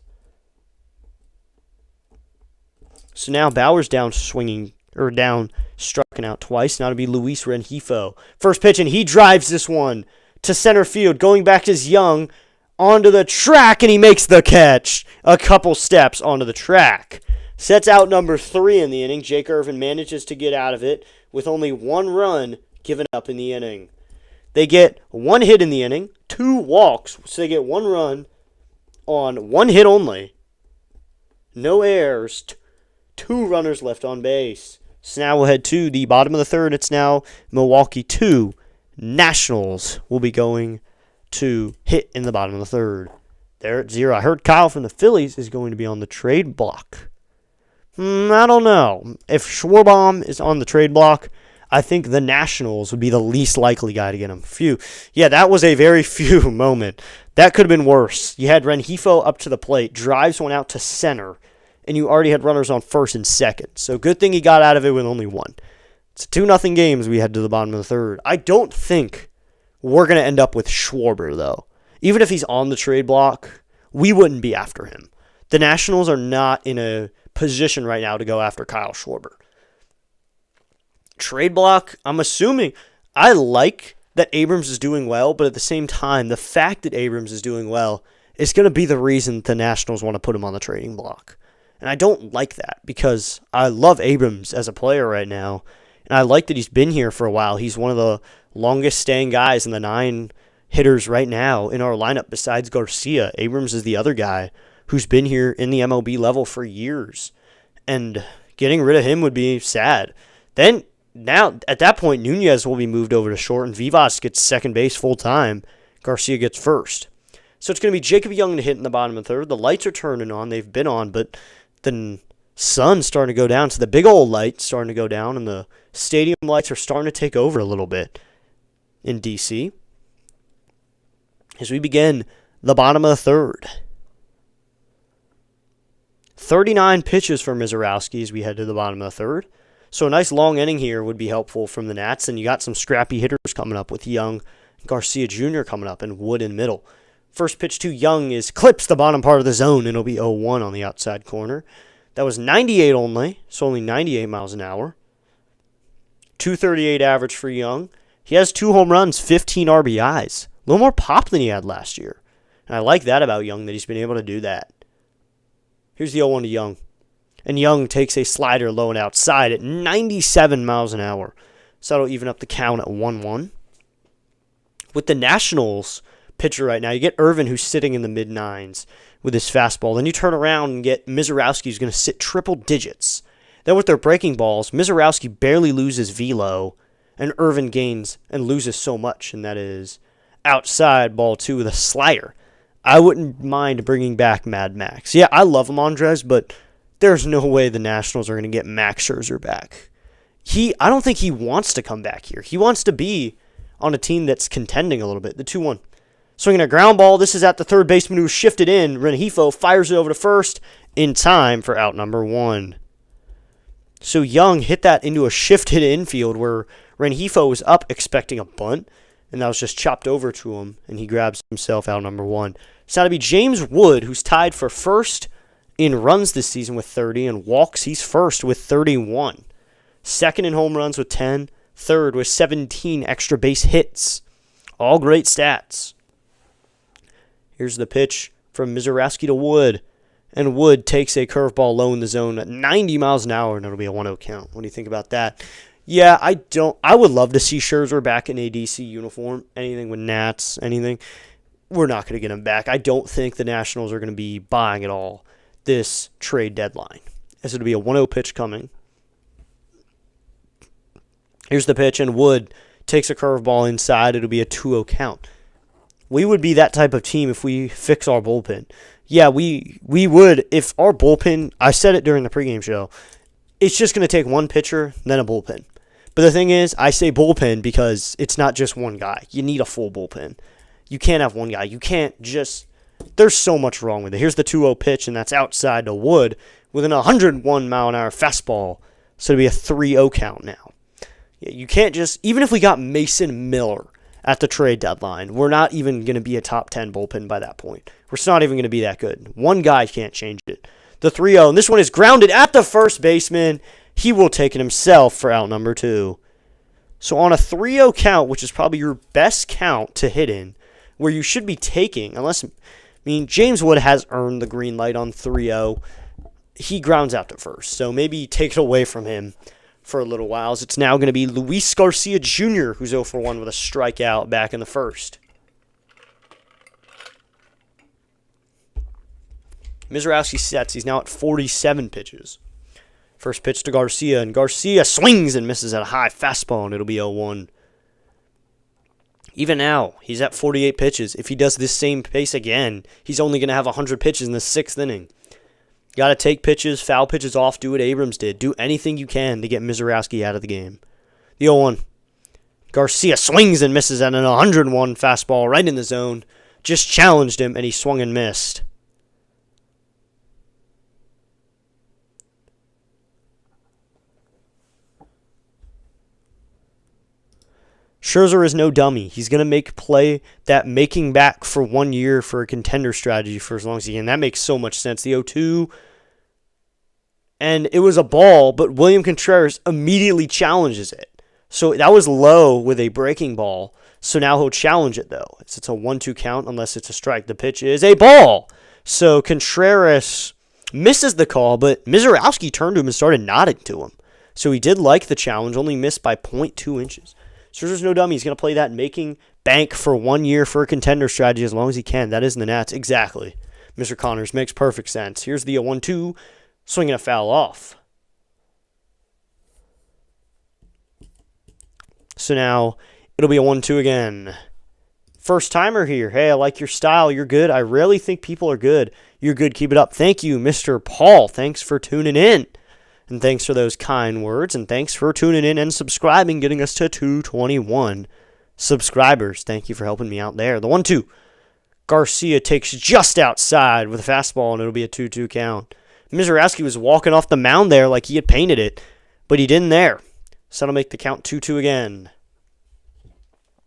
So now Bauer's down striking out twice. Now to be Luis Rengifo. First pitch, and he drives this one to center field. Going back is Young onto the track, and he makes the catch. A couple steps onto the track. Sets out number 3 in the inning. Jake Irvin manages to get out of it with only 1 run given up in the inning. They get 1 hit in the inning, 2 walks, so they get 1 run on 1 hit only. No errors, 2 runners left on base. So now we'll head to the bottom of the third. It's now Milwaukee 2. Nationals will be going to hit in the bottom of the third. They're at 0. I heard Kyle from the Phillies is going to be on the trade block. I don't know. If Schwarbaum is on the trade block, I think the Nationals would be the least likely guy to get him. Yeah, that was a very few moment. That could have been worse. You had Rengifo up to the plate, drives one out to center, and you already had runners on first and second. So good thing he got out of it with only 1. It's a 2-0 game as we head to the bottom of the third. I don't think we're going to end up with Schwarber, though. Even if he's on the trade block, we wouldn't be after him. The Nationals are not in a position right now to go after Kyle Schwarber. Trade block, I'm assuming. I like that Abrams is doing well, but at the same time, the fact that Abrams is doing well is going to be the reason the Nationals want to put him on the trading block. And I don't like that because I love Abrams as a player right now, and I like that he's been here for a while. He's one of the longest staying guys in the 9 hitters right now in our lineup besides Garcia. Abrams is the other guy who's been here in the MLB level for years, and getting rid of him would be sad. Then, now, at that point, Nunez will be moved over to short, and Vivas gets second base full-time. Garcia gets first. So it's going to be Jacob Young to hit in the bottom of the third. The lights are turning on. They've been on, but the sun's starting to go down. So the big old light's starting to go down, and the stadium lights are starting to take over a little bit in D.C. as we begin the bottom of the third. 39 pitches for Mizorowski as we head to the bottom of the third. So a nice long inning here would be helpful from the Nats, and you got some scrappy hitters coming up with Young, Garcia Jr. coming up, and Wood in middle. First pitch to Young is clips the bottom part of the zone, and it'll be 0-1 on the outside corner. That was 98 only, so only 98 miles an hour. 238 average for Young. He has 2 home runs, 15 RBIs. A little more pop than he had last year. And I like that about Young, that he's been able to do that. Here's the 0-1 to Young. And Young takes a slider low and outside at 97 miles an hour. So that'll even up the count at 1-1. With the Nationals pitcher right now, you get Irvin, who's sitting in the mid-9s with his fastball. Then you turn around and get Mizorowski, who's going to sit triple digits. Then with their breaking balls, Mizorowski barely loses velo, and Irvin gains and loses so much, and that is outside ball 2 with a slider. I wouldn't mind bringing back Mad Max. Yeah, I love him, Andres, but there's no way the Nationals are going to get Max Scherzer back. I don't think he wants to come back here. He wants to be on a team that's contending a little bit. The 2-1. Swinging a ground ball. This is at the third baseman who shifted in. Rengifo fires it over to first in time for out number 1. So Young hit that into a shifted infield where Rengifo was up expecting a bunt, and that was just chopped over to him, and he grabs himself out number 1. It's now to be James Wood, who's tied for first in runs this season with 30, and walks, he's first with 31. Second in home runs with 10. Third with 17 extra base hits. All great stats. Here's the pitch from Mizorowski to Wood. And Wood takes a curveball low in the zone at 90 miles an hour, and it'll be a 1-0 count. What do you think about that? Yeah, I would love to see Scherzer back in a DC uniform. Anything with Nats, anything. We're not going to get him back. I don't think the Nationals are going to be buying at all this trade deadline, as it'll be a 1-0 pitch coming. Here's the pitch, and Wood takes a curveball inside. It'll be a 2-0 count. We would be that type of team if we fix our bullpen. Yeah, we would if our bullpen, I said it during the pregame show, it's just going to take one pitcher, then a bullpen. But the thing is, I say bullpen because it's not just one guy. You need a full bullpen. You can't have one guy. You can't just... There's so much wrong with it. Here's the 2-0 pitch, and that's outside to Wood with an 101-mile-an-hour fastball. So it'll be a 3-0 count now. Yeah, you can't just... Even if we got Mason Miller at the trade deadline, we're not even going to be a top 10 bullpen by that point. We're not even going to be that good. One guy can't change it. The 3-0, and this one is grounded at the first baseman. He will take it himself for out number 2. So on a 3-0 count, which is probably your best count to hit in, where you should be taking, James Wood has earned the green light on 3-0. He grounds out to first, so maybe take it away from him for a little while. It's now going to be Luis Garcia Jr., who's 0 for 1 with a strikeout back in the first. Mizorowski sets. He's now at 47 pitches. First pitch to Garcia, and Garcia swings and misses at a high fastball, and it'll be 0-1. Even now, he's at 48 pitches. If he does this same pace again, he's only going to have 100 pitches in the 6th inning. Got to take pitches, foul pitches off, do what Abrams did. Do anything you can to get Mizorowski out of the game. The 0-1. Garcia swings and misses at an 101 fastball right in the zone. Just challenged him, and he swung and missed. Scherzer is no dummy. He's going to play that making back for 1 year for a contender strategy for as long as he can. That makes so much sense. The 0-2, and it was a ball, but William Contreras immediately challenges it. So that was low with a breaking ball. So now he'll challenge it, though. It's a 1-2 count unless it's a strike. The pitch is a ball. So Contreras misses the call, but Mizorowski turned to him and started nodding to him. So he did like the challenge, only missed by 0.2 inches. Scherzer's no dummy. He's going to play that making bank for 1 year for a contender strategy as long as he can. That is in the Nats. Exactly. Mr. Connors makes perfect sense. Here's the 1-2, swinging a foul off. So now it'll be a 1-2 again. First timer here. Hey, I like your style. You're good. I rarely think people are good. You're good. Keep it up. Thank you, Mr. Paul. Thanks for tuning in. And thanks for those kind words, and thanks for tuning in and subscribing, getting us to 221 subscribers. Thank you for helping me out there. The 1-2. Garcia takes just outside with a fastball, and it'll be a 2-2 count. Mizorowski was walking off the mound there like he had painted it, but he didn't there. So that'll make the count 2-2 again.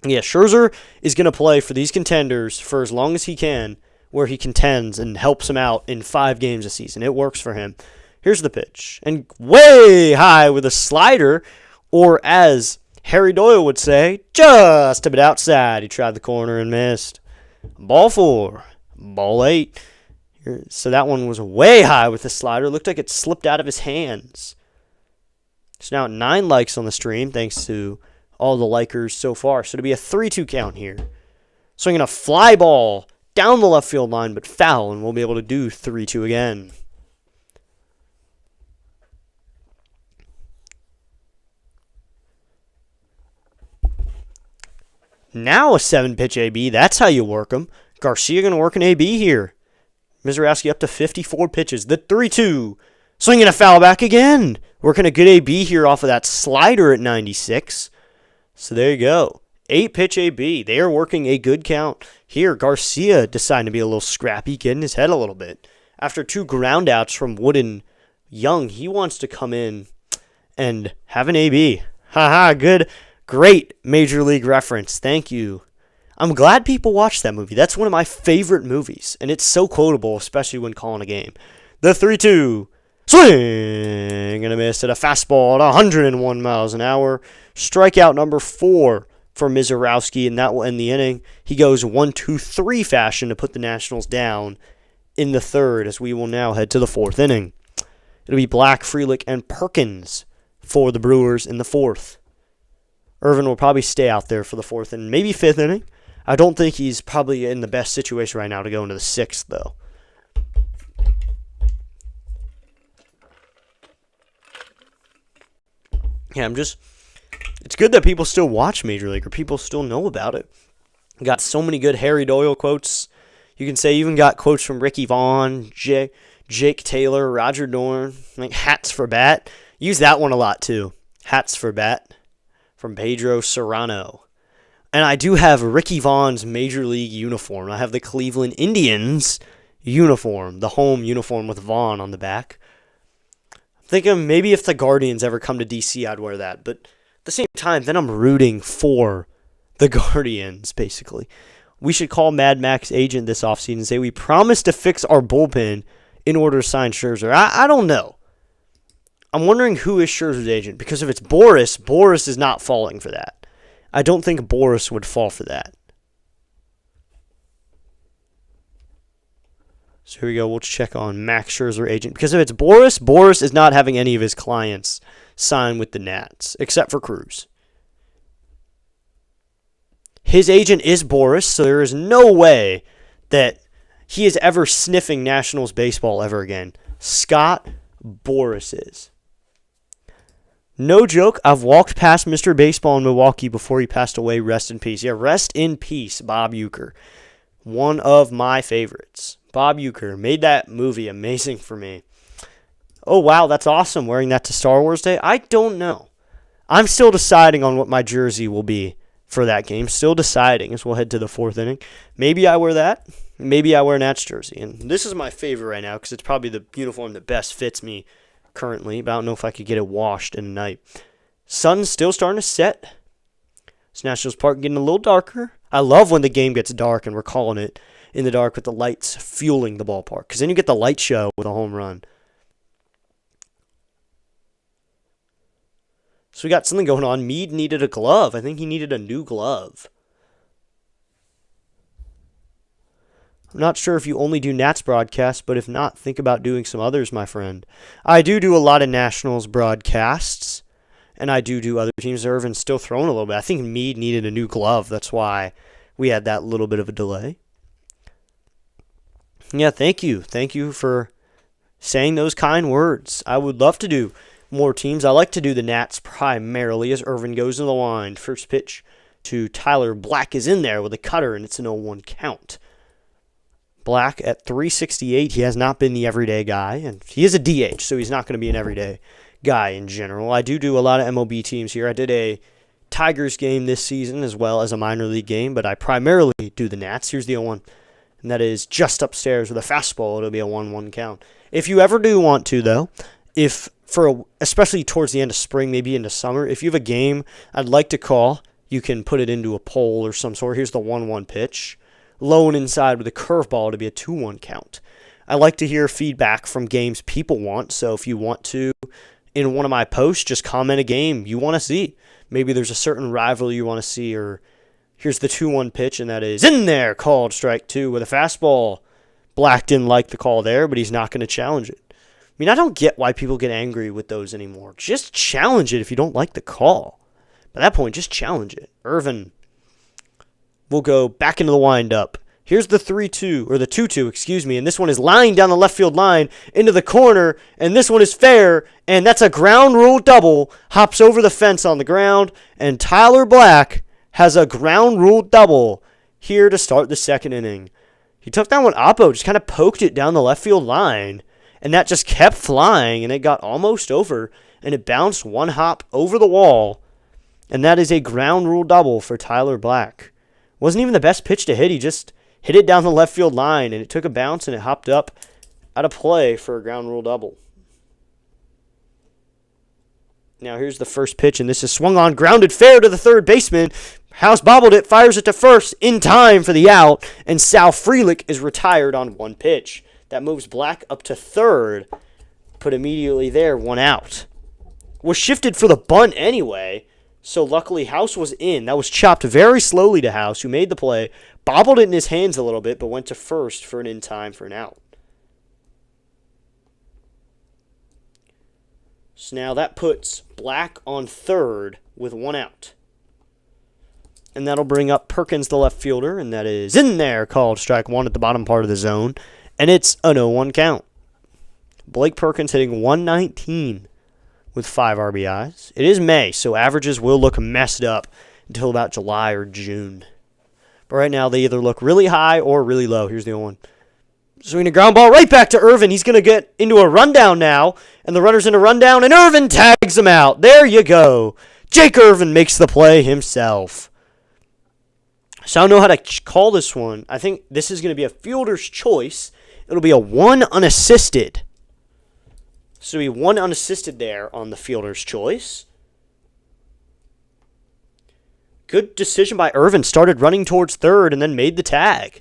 Yeah, Scherzer is going to play for these contenders for as long as he can, where he contends and helps him out in 5 games a season. It works for him. Here's the pitch. And way high with a slider, or as Harry Doyle would say, just a bit outside. He tried the corner and missed. Ball 4. Ball 8. So that one was way high with the slider. Looked like it slipped out of his hands. It's now at 9 likes on the stream, thanks to all the likers so far. So it'll be a 3-2 count here. Swinging a fly ball down the left field line, but foul, and we'll be able to do 3-2 again. Now a 7-pitch AB. That's how you work them. Garcia going to work an AB here. Mizorowski up to 54 pitches. The 3-2. Swinging a foul back again. Working a good AB here off of that slider at 96. So there you go. 8-pitch AB. They are working a good count. Here, Garcia deciding to be a little scrappy, getting his head a little bit. After 2 groundouts from Wood and Young, he wants to come in and have an AB. Haha, good. Great Major League reference. Thank you. I'm glad people watch that movie. That's one of my favorite movies, and it's so quotable, especially when calling a game. The 3-2. Swing and a miss at a fastball at 101 miles an hour. Strikeout number 4 for Mizorowski, and that will end the inning. He goes 1-2-3 fashion to put the Nationals down in the 3rd, as we will now head to the 4th inning. It'll be Black, Frelick, and Perkins for the Brewers in the 4th. Irvin will probably stay out there for the 4th and maybe 5th inning. I don't think he's probably in the best situation right now to go into the 6th, though. Yeah, it's good that people still watch Major League, or people still know about it. Got so many good Harry Doyle quotes. You can say even got quotes from Ricky Vaughn, Jake Taylor, Roger Dorn, like hats for bat. Use that one a lot, too. Hats for bat. From Pedro Serrano. And I do have Ricky Vaughn's Major League uniform. I have the Cleveland Indians uniform, the home uniform with Vaughn on the back. I'm thinking maybe if the Guardians ever come to DC, I'd wear that. But at the same time, then I'm rooting for the Guardians, basically. We should call Mad Mac's agent this offseason and say, we promise to fix our bullpen in order to sign Scherzer. I don't know. I'm wondering who is Scherzer's agent, because if it's Boris, Boris is not falling for that. I don't think Boris would fall for that. So here we go. We'll check on Max Scherzer agent. Because if it's Boris, Boris is not having any of his clients sign with the Nats, except for Cruz. His agent is Boris, so there is no way that he is ever sniffing Nationals baseball ever again. Scott Boris is. No joke, I've walked past Mr. Baseball in Milwaukee before he passed away. Rest in peace. Yeah, rest in peace, Bob Uecker. One of my favorites. Bob Uecker made that movie amazing for me. Oh, wow, that's awesome, wearing that to Star Wars Day. I don't know. I'm still deciding on what my jersey will be for that game. Still deciding as we'll head to the 4th inning. Maybe I wear that. Maybe I wear Nats jersey. And this is my favorite right now because it's probably the uniform that best fits me currently. But I don't know if I could get it washed in a night. Sun's still starting to set. It's Nationals Park getting a little darker. I love when the game gets dark and we're calling it in the dark with the lights fueling the ballpark. Because then you get the light show with a home run. So we got something going on. Meade needed a glove. I think he needed a new glove. I'm not sure if you only do Nats broadcasts, but if not, think about doing some others, my friend. I do a lot of Nationals broadcasts, and I do other teams. Irvin's still throwing a little bit. I think Meade needed a new glove. That's why we had that little bit of a delay. Yeah, thank you. Thank you for saying those kind words. I would love to do more teams. I like to do the Nats primarily as Irvin goes in the line. First pitch to Tyler Black is in there with a cutter, and it's an 0-1 count. Black at 368. He has not been the everyday guy, and he is a DH, so he's not going to be an everyday guy in general. I do a lot of MLB teams here. I did a Tigers game this season as well as a minor league game, but I primarily do the Nats. Here's the 0-1. And that is just upstairs with a fastball. It'll be a 1-1 count. If you ever do want to, though, especially towards the end of spring, maybe into summer, if you have a game I'd like to call, you can put it into a poll or some sort. Here's the 1-1 pitch. Low and inside with a curveball to be a 2-1 count. I like to hear feedback from games people want, so if you want to, in one of my posts, just comment a game you want to see. Maybe there's a certain rivalry you want to see, or here's the 2-1 pitch, and that is in there, called strike 2 with a fastball. Black didn't like the call there, but he's not going to challenge it. I mean, I don't get why people get angry with those anymore. Just challenge it if you don't like the call. By that point, just challenge it. Irvin will go back into the windup. Here's the 3-2, or the 2-2, and this one is lined down the left field line into the corner, and this one is fair, and that's a ground rule double. Hops over the fence on the ground, and Tyler Black has a ground rule double here to start the 2nd inning. He took that one oppo, just kind of poked it down the left field line, and that just kept flying, and it got almost over, and it bounced one hop over the wall, and that is a ground rule double for Tyler Black. Wasn't even the best pitch to hit. He just hit it down the left field line, and it took a bounce, and it hopped up out of play for a ground rule double. Now here's the first pitch, and this is swung on, grounded fair to the third baseman. House bobbled it, fires it to first in time for the out, and Sal Frelick is retired on one pitch. That moves Black up to third, put immediately there, 1 out. Was shifted for the bunt anyway, so luckily House was in. That was chopped very slowly to House, who made the play, bobbled it in his hands a little bit, but went to first for an in time for an out. So now that puts Black on third with 1 out. And that'll bring up Perkins, the left fielder, and that is in there, called strike 1 at the bottom part of the zone. And it's an 0-1 count. Blake Perkins hitting 119 with 5 RBIs. It is May, so averages will look messed up until about July or June. But right now, they either look really high or really low. Here's the 0-1. Swinging a ground ball right back to Irvin. He's going to get into a rundown now, and the runner's in a rundown, and Irvin tags him out. There you go. Jake Irvin makes the play himself. So I don't know how to call this one. I think this is going to be a fielder's choice. It'll be a 1 unassisted. So we 1 unassisted there on the fielder's choice. Good decision by Irvin. Started running towards third and then made the tag.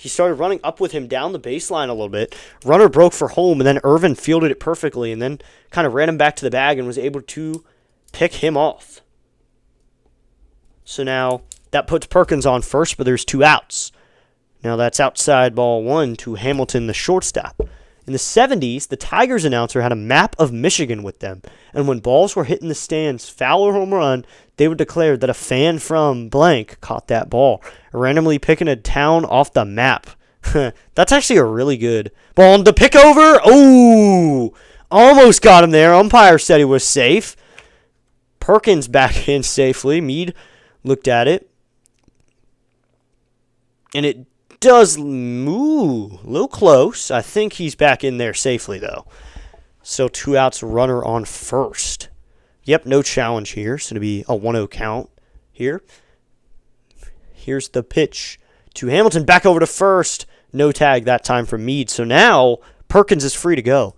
he started running up with him down the baseline a little bit. Runner broke for home, and then Irvin fielded it perfectly and then kind of ran him back to the bag and was able to pick him off. So now that puts Perkins on first, but there's 2 outs. Now that's outside ball 1 to Hamilton, the shortstop. In the 70s, the Tigers announcer had a map of Michigan with them, and when balls were hit in the stands, foul or home run, they would declare that a fan from blank caught that ball, randomly picking a town off the map. That's actually a really good ball to pick over. Oh, almost got him there. Umpire said he was safe. Perkins back in safely. Meade looked at it, and it does move a little close. I think he's back in there safely, though. So 2 outs, runner on first. Yep, no challenge here. So it'll be a 1-0 count here. Here's the pitch to Hamilton. Back over to first. No tag that time from Meade. So now Perkins is free to go.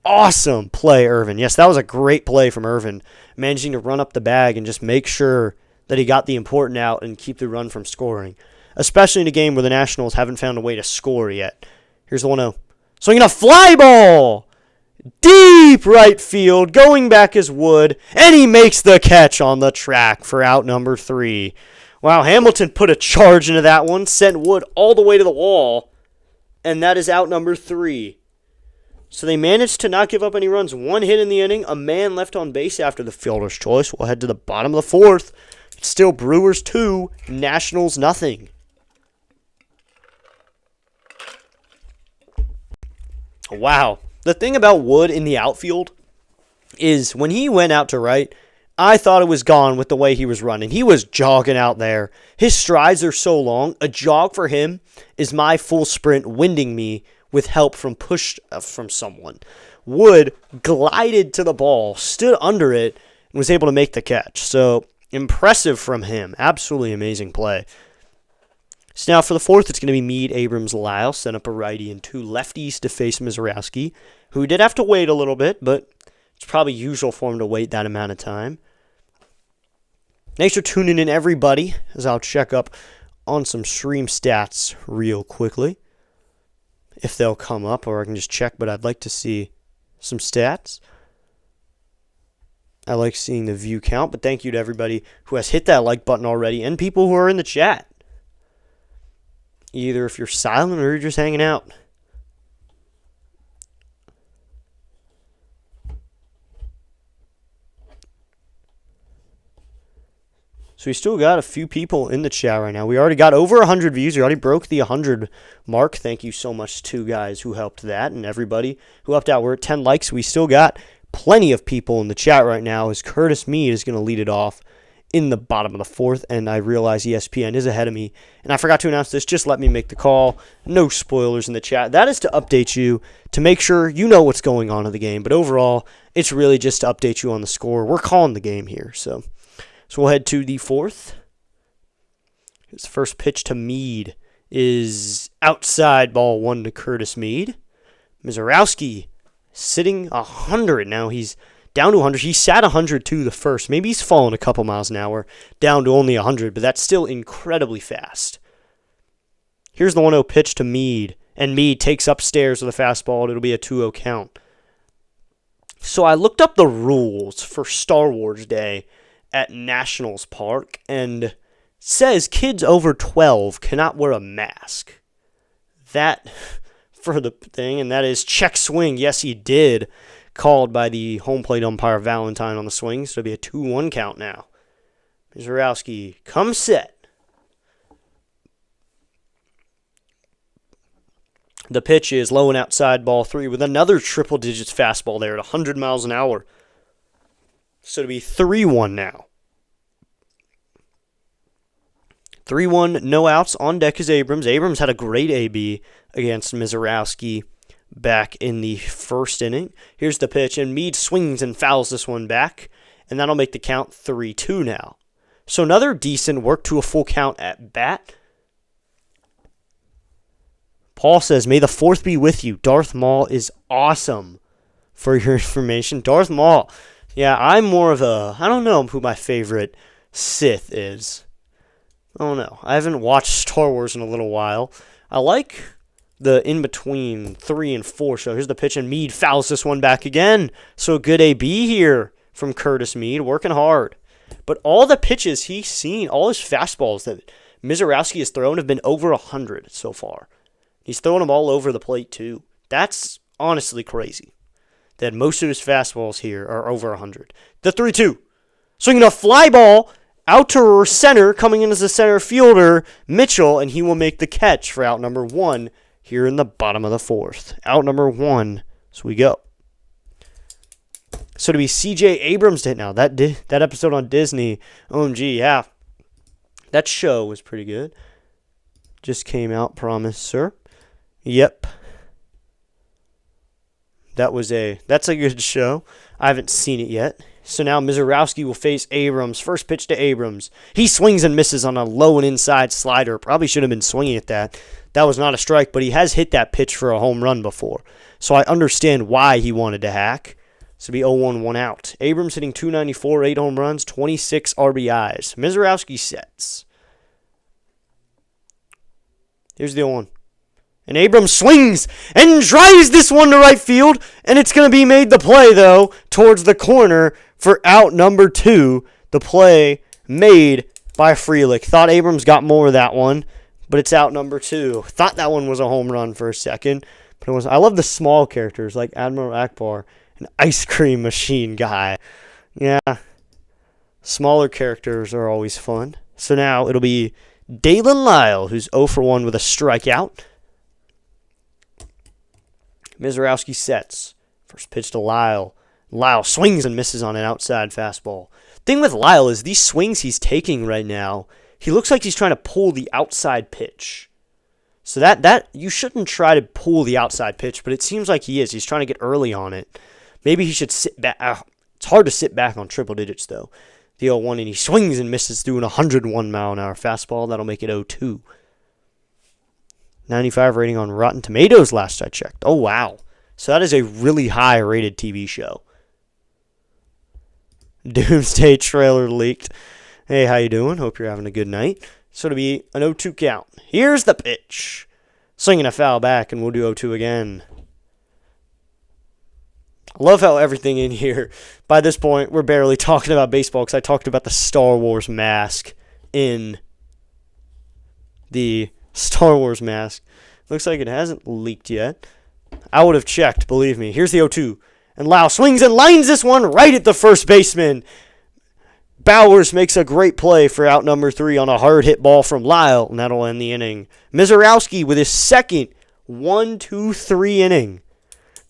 Awesome play, Irvin. Yes, that was a great play from Irvin. Managing to run up the bag and just make sure that he got the important out and keep the run from scoring. Especially in a game where the Nationals haven't found a way to score yet. Here's the 1-0. Swinging a fly ball. Deep right field. Going back is Wood. And he makes the catch on the track for out number 3. Wow, Hamilton put a charge into that one. Sent Wood all the way to the wall. And that is out number 3. So they managed to not give up any runs. 1 hit in the inning. A man left on base after the fielder's choice. We'll head to the bottom of the 4th. It's still Brewers 2, Nationals nothing. Wow. The thing about Wood in the outfield is when he went out to right, I thought it was gone with the way he was running. He was jogging out there. His strides are so long. A jog for him is my full sprint winding me with help from from someone. Wood glided to the ball, stood under it, and was able to make the catch. So impressive from him. Absolutely amazing play. So now for the 4th, it's going to be Meade, Abrams, Lyle. Sent up a righty and 2 lefties to face Mizorowski, who did have to wait a little bit, but it's probably usual for him to wait that amount of time. Thanks for tuning in, everybody, as I'll check up on some stream stats real quickly. If they'll come up, or I can just check, but I'd like to see some stats. I like seeing the view count, but thank you to everybody who has hit that like button already and people who are in the chat. Either if you're silent or you're just hanging out. So we still got a few people in the chat right now. We already got over 100 views. We already broke the 100 mark. Thank you so much to guys who helped that and everybody who helped out. We're at 10 likes. We still got plenty of people in the chat right now as Curtis Meade is going to lead it off in the bottom of the 4th, and I realize ESPN is ahead of me, and I forgot to announce this. Just let me make the call. No spoilers in the chat. That is to update you, to make sure you know what's going on in the game, but overall, it's really just to update you on the score. We're calling the game here, so we'll head to the 4th. His first pitch to Meade is outside ball 1 to Curtis Meade. Mizorowski sitting 100. Now he's down to 100. He sat 102 the first. Maybe he's fallen a couple miles an hour down to only 100, but that's still incredibly fast. Here's the 1-0 pitch to Meade, and Meade takes upstairs with a fastball, and it'll be a 2-0 count. So I looked up the rules for Star Wars Day at Nationals Park, and it says kids over 12 cannot wear a mask. That for the thing, and that is check swing. Yes, he did. Called by the home plate umpire Valentine on the swing, so it'll be a 2-1 count now. Mizorowski comes set. The pitch is low and outside ball 3 with another triple digits fastball there at 100 miles an hour. So it'll be 3-1 now. 3-1, no outs. On deck is Abrams. Abrams had a great AB against Mizorowski back in the first inning. Here's the pitch, and Meade swings and fouls this one back, and that'll make the count 3-2 now. So another decent work to a full count at bat. Paul says, may the 4th be with you. Darth Maul is awesome. For your information, Darth Maul. Yeah, I'm more of a, I don't know who my favorite Sith is. I don't know. I haven't watched Star Wars in a little while. I like the in-between 3 and 4. So here's the pitch, and Meade fouls this one back again. So good AB here from Curtis Meade, working hard. But all the pitches he's seen, all his fastballs that Mizorowski has thrown have been over 100 so far. He's throwing them all over the plate, too. That's honestly crazy that most of his fastballs here are over 100. The 3-2. Swinging a fly ball out to center, coming in as a center fielder, Mitchell, and he will make the catch for out number 1 here in the bottom of the 4th. Out number 1, so we go. So to be C.J. Abrams did now. That episode on Disney, OMG, yeah. That show was pretty good. Just came out, promise, sir. Yep. That's a good show. I haven't seen it yet. So now Mizorowski will face Abrams. First pitch to Abrams. He swings and misses on a low and inside slider. Probably should have been swinging at that. That was not a strike, but he has hit that pitch for a home run before. So I understand why he wanted to hack. So be 0-1, 1 out. Abrams hitting .294, 8 home runs, 26 RBIs. Mizorowski sets. Here's the 0-1. And Abrams swings and drives this one to right field. And it's going to be made the play, though, towards the corner for out number 2. The play made by Frelick. Thought Abrams got more of that one, but it's out number 2. Thought that one was a home run for a second, but it was. I love the small characters like Admiral Akbar, an ice cream machine guy. Yeah, smaller characters are always fun. So now it'll be Dalen Lyle, who's 0 for 1 with a strikeout. Mizorowski sets. First pitch to Lyle. Lyle swings and misses on an outside fastball. Thing with Lyle is these swings he's taking right now, he looks like he's trying to pull the outside pitch. So that you shouldn't try to pull the outside pitch, but it seems like he is. He's trying to get early on it. Maybe he should sit back. It's hard to sit back on triple digits, though. The 0-1, and he swings and misses through an 101-mile-an-hour fastball. That'll make it 0-2. 95 rating on Rotten Tomatoes last I checked. Oh, wow. So that is a really high-rated TV show. Doomsday trailer leaked. Hey, how you doing? Hope you're having a good night. So it'll be an 0-2 count. Here's the pitch. Swinging a foul back, and we'll do 0-2 again. I love how everything in here, by this point, we're barely talking about baseball because I talked about the Star Wars mask in the Star Wars mask. Looks like it hasn't leaked yet. I would have checked, believe me. Here's the 0-2. And Lau swings and lines this one right at the first baseman. Bowers makes a great play for out number 3 on a hard hit ball from Lyle, and that'll end the inning. Mizorowski with his second 1-2-3 inning.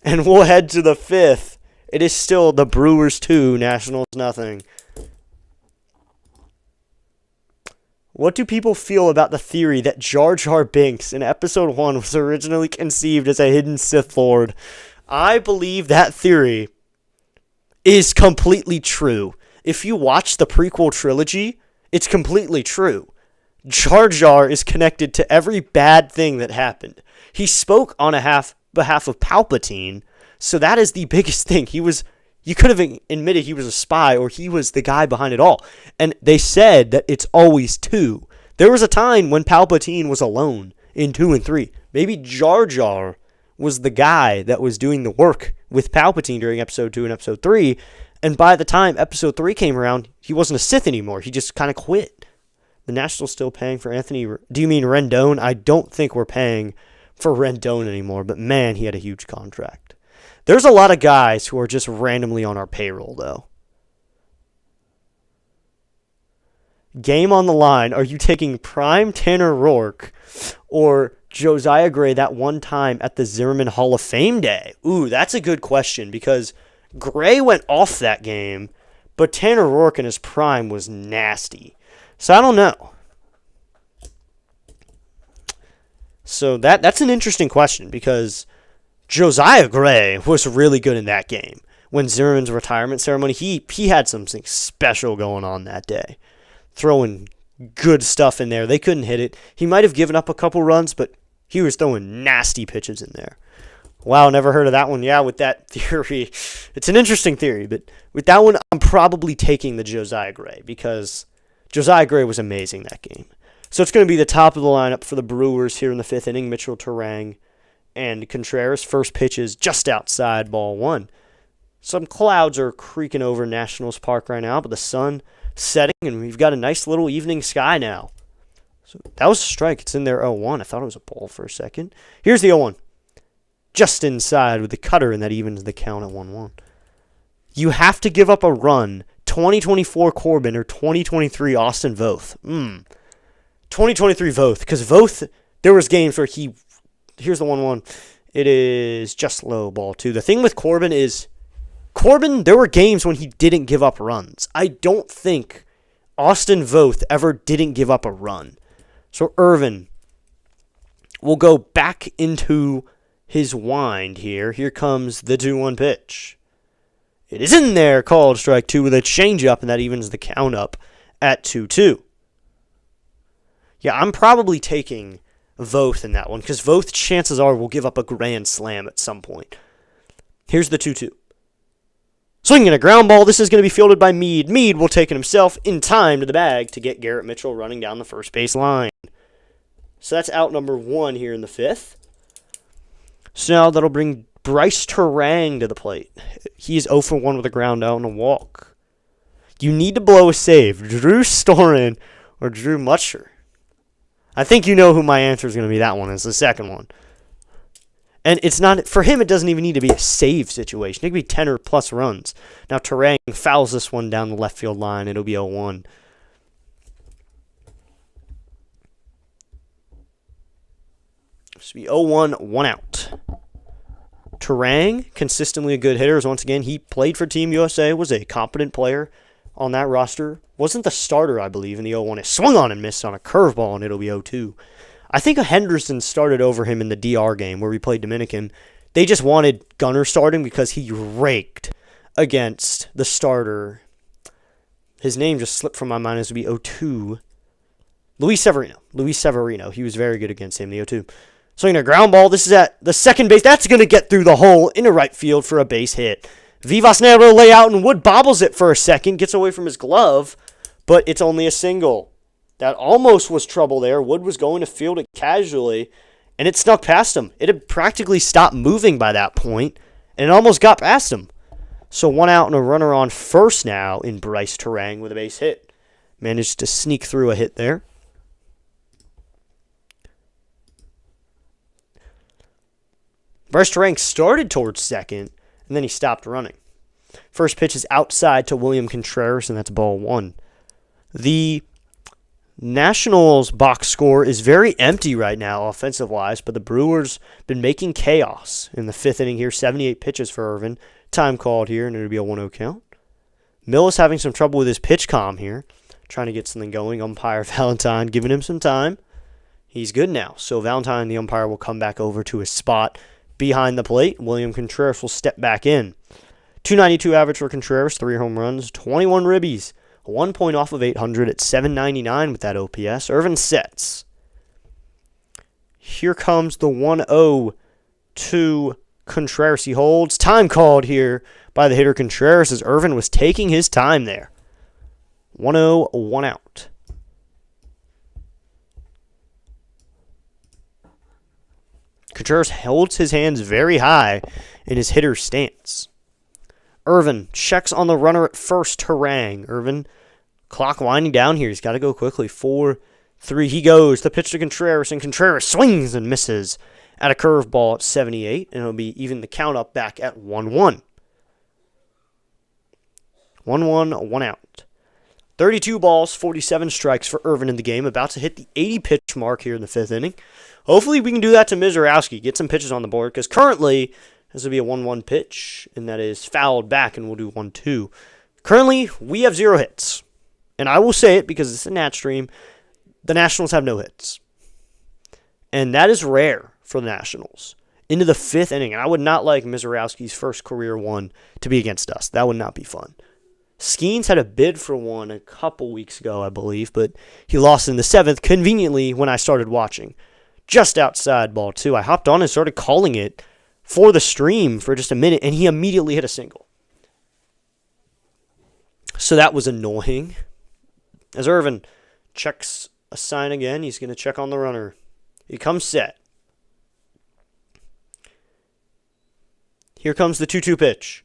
And we'll head to the 5th. It is still the Brewers 2, Nationals nothing. What do people feel about the theory that Jar Jar Binks in episode 1 was originally conceived as a hidden Sith Lord? I believe that theory is completely true. If you watch the prequel trilogy, it's completely true. Jar Jar is connected to every bad thing that happened. He spoke on behalf of Palpatine, so that is the biggest thing. You could have admitted he was a spy, or he was the guy behind it all. And they said that it's always 2. There was a time when Palpatine was alone in 2 and 3. Maybe Jar Jar was the guy that was doing the work with Palpatine during episode 2 and episode 3. And by the time episode 3 came around, he wasn't a Sith anymore. He just kind of quit. The Nationals still paying for Anthony. Do you mean Rendon? I don't think we're paying for Rendon anymore, but man, he had a huge contract. There's a lot of guys who are just randomly on our payroll, though. Game on the line. Are you taking prime Tanner Rourke or Josiah Gray that one time at the Zimmerman Hall of Fame day? Ooh, that's a good question because Gray went off that game, but Tanner Rourke in his prime was nasty. So I don't know. So that's an interesting question because Josiah Gray was really good in that game. When Zimmerman's retirement ceremony, he had something special going on that day. Throwing good stuff in there. They couldn't hit it. He might have given up a couple runs, but he was throwing nasty pitches in there. Wow, never heard of that one. Yeah, with that theory. It's an interesting theory, but with that one, I'm probably taking the Josiah Gray because Josiah Gray was amazing that game. So it's going to be the top of the lineup for the Brewers here in the 5th inning. Mitchell Turang and Contreras. First pitch is just outside, ball 1. Some clouds are creaking over Nationals Park right now, but the sun setting, and we've got a nice little evening sky now. So that was a strike. It's in there 0-1. I thought it was a ball for a second. Here's the 0-1. Just inside with the cutter, and that evens the count at 1-1. You have to give up a run. 2024 Corbin or 2023 Austin Voth. 2023 Voth, because Voth, there was games where here's the 1-1. It is just low, ball 2. The thing with Corbin is, there were games when he didn't give up runs. I don't think Austin Voth ever didn't give up a run. So Irvin will go back into his wind here. Here comes the 2-1 pitch. It is in there, called strike 2 with a changeup, and that evens the count up at 2-2. Yeah, I'm probably taking Voth in that one, because Voth, chances are, will give up a grand slam at some point. Here's the 2-2. Swinging a ground ball. This is going to be fielded by Meade. Meade will take it himself in time to the bag to get Garrett Mitchell running down the first base line. So that's out number 1 here in the 5th. So now that'll bring Bryce Turang to the plate. He's 0 for 1 with a ground out and a walk. You need to blow a save. Drew Storen or Drew Mutcher. I think you know who my answer is going to be. That one is the second one. And it's not, for him, it doesn't even need to be a save situation. It could be 10 or plus runs. Now Turang fouls this one down the left field line. It'll be 0-1. This will be 0-1, 1 out. Turang, consistently a good hitter. As once again, he played for Team USA, was a competent player on that roster. Wasn't the starter, I believe, in the 0-1. It swung on and missed on a curveball, and it'll be 0-2. I think Henderson started over him in the DR game where we played Dominican. They just wanted Gunnar starting because he raked against the starter. His name just slipped from my mind. This would be 0-2. Luis Severino. He was very good against him, the 0-2. Swinging a ground ball. This is at the second base. That's going to get through the hole into right field for a base hit. Vivas now to lay out, and Wood bobbles it for a second. Gets away from his glove, but it's only a single. That almost was trouble there. Wood was going to field it casually, and it snuck past him. It had practically stopped moving by that point, and it almost got past him. So 1 out and a runner on first now in Bryce Turang with a base hit. Managed to sneak through a hit there. Bryce Turang started towards second, and then he stopped running. First pitch is outside to William Contreras, and that's ball 1. The Nationals box score is very empty right now offensive-wise, but the Brewers been making chaos in the 5th inning here. 78 pitches for Irvin. Time called here, and it'll be a 1-0 count. Mill is having some trouble with his pitch comm here, trying to get something going. Umpire Valentine giving him some time. He's good now, so Valentine, the umpire, will come back over to his spot behind the plate. William Contreras will step back in. 292 average for Contreras, 3 home runs, 21 ribbies. 1 point off of 800 at 799 with that OPS. Irvin sets. Here comes the 1-0 to Contreras. He holds. Time called here by the hitter Contreras as Irvin was taking his time there. 1-0, 1 out. Contreras holds his hands very high in his hitter's stance. Irvin checks on the runner at first. Turang. Irvin, clock winding down here. He's got to go quickly. 4-3. He goes. The pitch to Contreras, and Contreras swings and misses at a curveball at 78, and it'll be even the count up back at 1-1. 1-1, 1 out. 32 balls, 47 strikes for Irvin in the game. About to hit the 80-pitch mark here in the 5th inning. Hopefully we can do that to Mizorowski. Get some pitches on the board, because currently this will be a 1-1 pitch, and that is fouled back, and we'll do 1-2. Currently, we have 0 hits. And I will say it because it's a Nat stream. The Nationals have no hits. And that is rare for the Nationals. Into the 5th inning, and I would not like Mizorowski's first career one to be against us. That would not be fun. Skeens had a bid for one a couple weeks ago, I believe, but he lost in the 7th conveniently when I started watching. Just outside ball 2. I hopped on and started calling it for the stream for just a minute, and he immediately hit a single. So that was annoying. As Irvin checks a sign again. He's going to check on the runner. He comes set. Here comes the 2-2 pitch.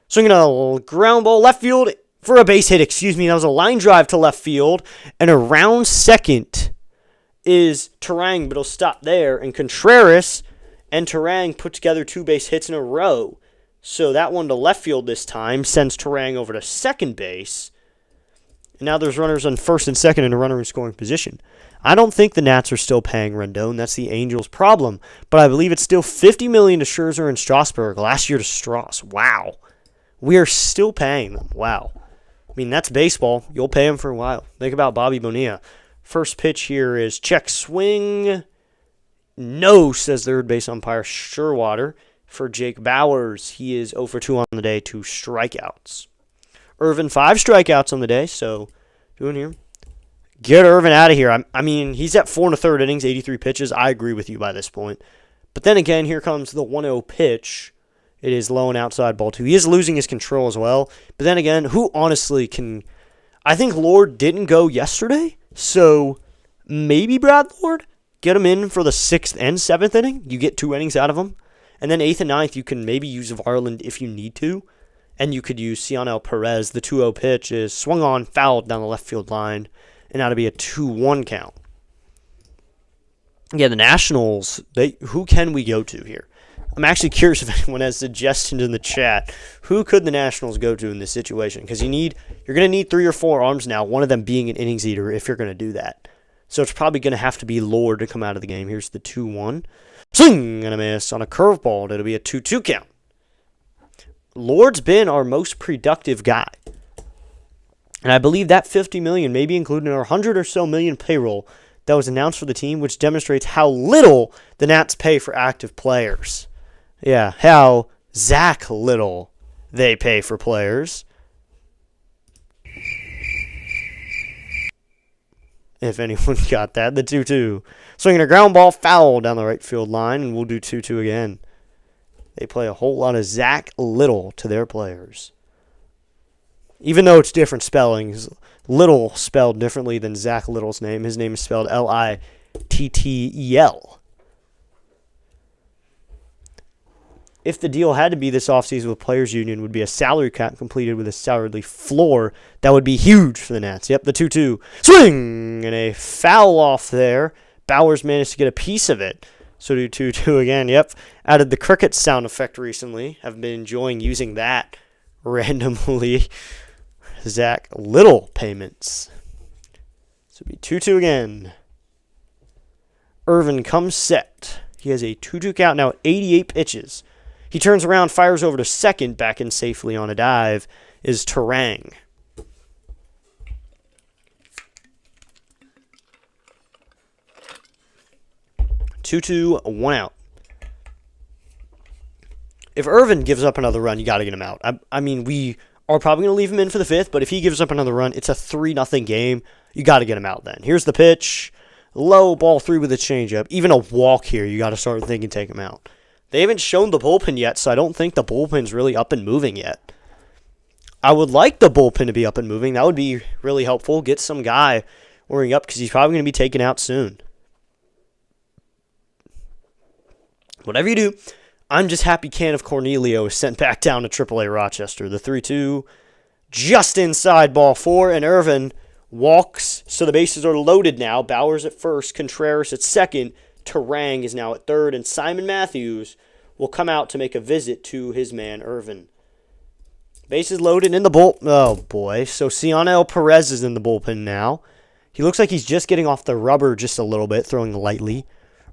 Swinging a ground ball left field for a base hit. That was a line drive to left field. And around second is Turang, but he'll stop there. And Contreras and Turang put together 2 base hits in a row. So that one to left field this time sends Turang over to second base. And now there's runners on first and second and a runner in scoring position. I don't think the Nats are still paying Rendon. That's the Angels' problem. But I believe it's still $50 million to Scherzer and Strasburg. Last year to Strauss. Wow. We are still paying them. Wow. I mean, that's baseball. You'll pay them for a while. Think about Bobby Bonilla. First pitch here is check swing. No, says third base umpire Sherwater. For Jake Bauers, he is 0 for 2 on the day, 2 strikeouts. Irvin, 5 strikeouts on the day, so doing here. Get Irvin out of here. I mean, he's at 4 1/3 innings, 83 pitches. I agree with you by this point. But then again, here comes the 1-0 pitch. It is low and outside ball 2. He is losing his control as well. But then again, who honestly can... I think Lord didn't go yesterday, so maybe Brad Lord. Get him in for the 6th and 7th inning. You get 2 innings out of him. And then 8th and 9th, you can maybe use Varland if you need to. And you could use Cionel Perez. The 2-0 pitch is swung on, fouled down the left field line. And that'll be a 2-1 count. Yeah, the Nationals, who can we go to here? I'm actually curious if anyone has suggestions in the chat. Who could the Nationals go to in this situation? Because you're going to need 3 or 4 arms now, one of them being an innings eater if you're going to do that. So it's probably going to have to be Lord to come out of the game. Here's the 2-1. Swing and a miss on a curveball. It'll be a 2-2 count. Lord's been our most productive guy. And I believe that $50 million may be included in our $100 or so million payroll that was announced for the team, which demonstrates how little the Nats pay for active players. Yeah, how Zach little they pay for players. If anyone got that, the 2-2. Swinging a ground ball foul down the right field line, and we'll do 2-2 again. They play a whole lot of Zach Little to their players. Even though it's different spellings, Little spelled differently than Zach Little's name. His name is spelled Littel. If the deal had to be this offseason with Players Union, would be a salary cap completed with a salary floor. That would be huge for the Nats. Yep, the 2-2. Swing! And a foul off there. Bauers managed to get a piece of it. So do 2-2 again. Yep, added the cricket sound effect recently. Have been enjoying using that randomly. Zach Little payments. So it'll be 2-2 again. Irvin comes set. He has a 2-2 count now at 88 pitches. He turns around, fires over to second, back in safely on a dive, is Turang. Two, 1 out. If Irvin gives up another run, you got to get him out. I mean, we are probably going to leave him in for the 5th, but if he gives up another run, it's a 3-0 game. You got to get him out then. Here's the pitch. Low ball 3 with a changeup. Even a walk here, you got to start thinking take him out. They haven't shown the bullpen yet, so I don't think the bullpen's really up and moving yet. I would like the bullpen to be up and moving. That would be really helpful. Get some guy warming up because he's probably going to be taken out soon. Whatever you do, I'm just happy Can of Cornelio is sent back down to AAA Rochester. The 3-2, just inside ball 4, and Irvin walks, so the bases are loaded now. Bauers at first, Contreras at second, Turang is now at third, and Simon Matthews will come out to make a visit to his man Irvin. Bases loaded in the bullpen. Oh, boy. So Cionel Perez is in the bullpen now. He looks like he's just getting off the rubber just a little bit, throwing lightly.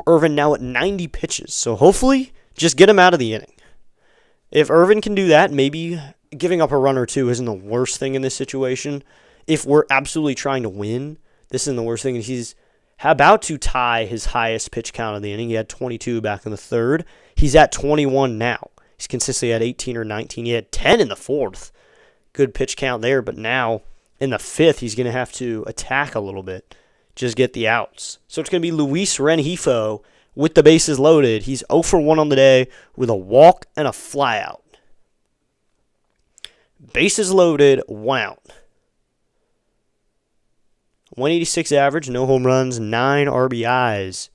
Irvin now at 90 pitches, so hopefully just get him out of the inning. If Irvin can do that, maybe giving up a run or two isn't the worst thing in this situation. If we're absolutely trying to win, this isn't the worst thing. He's about to tie his highest pitch count of the inning. He had 22 back in the 3rd. He's at 21 now. He's consistently at 18 or 19. He had 10 in the 4th. Good pitch count there, but now in the 5th, he's going to have to attack a little bit. Just get the outs. So it's going to be Luis Rengifo with the bases loaded. He's 0 for 1 on the day with a walk and a flyout. Bases loaded, 1 out. 186 average, no home runs, 9 RBIs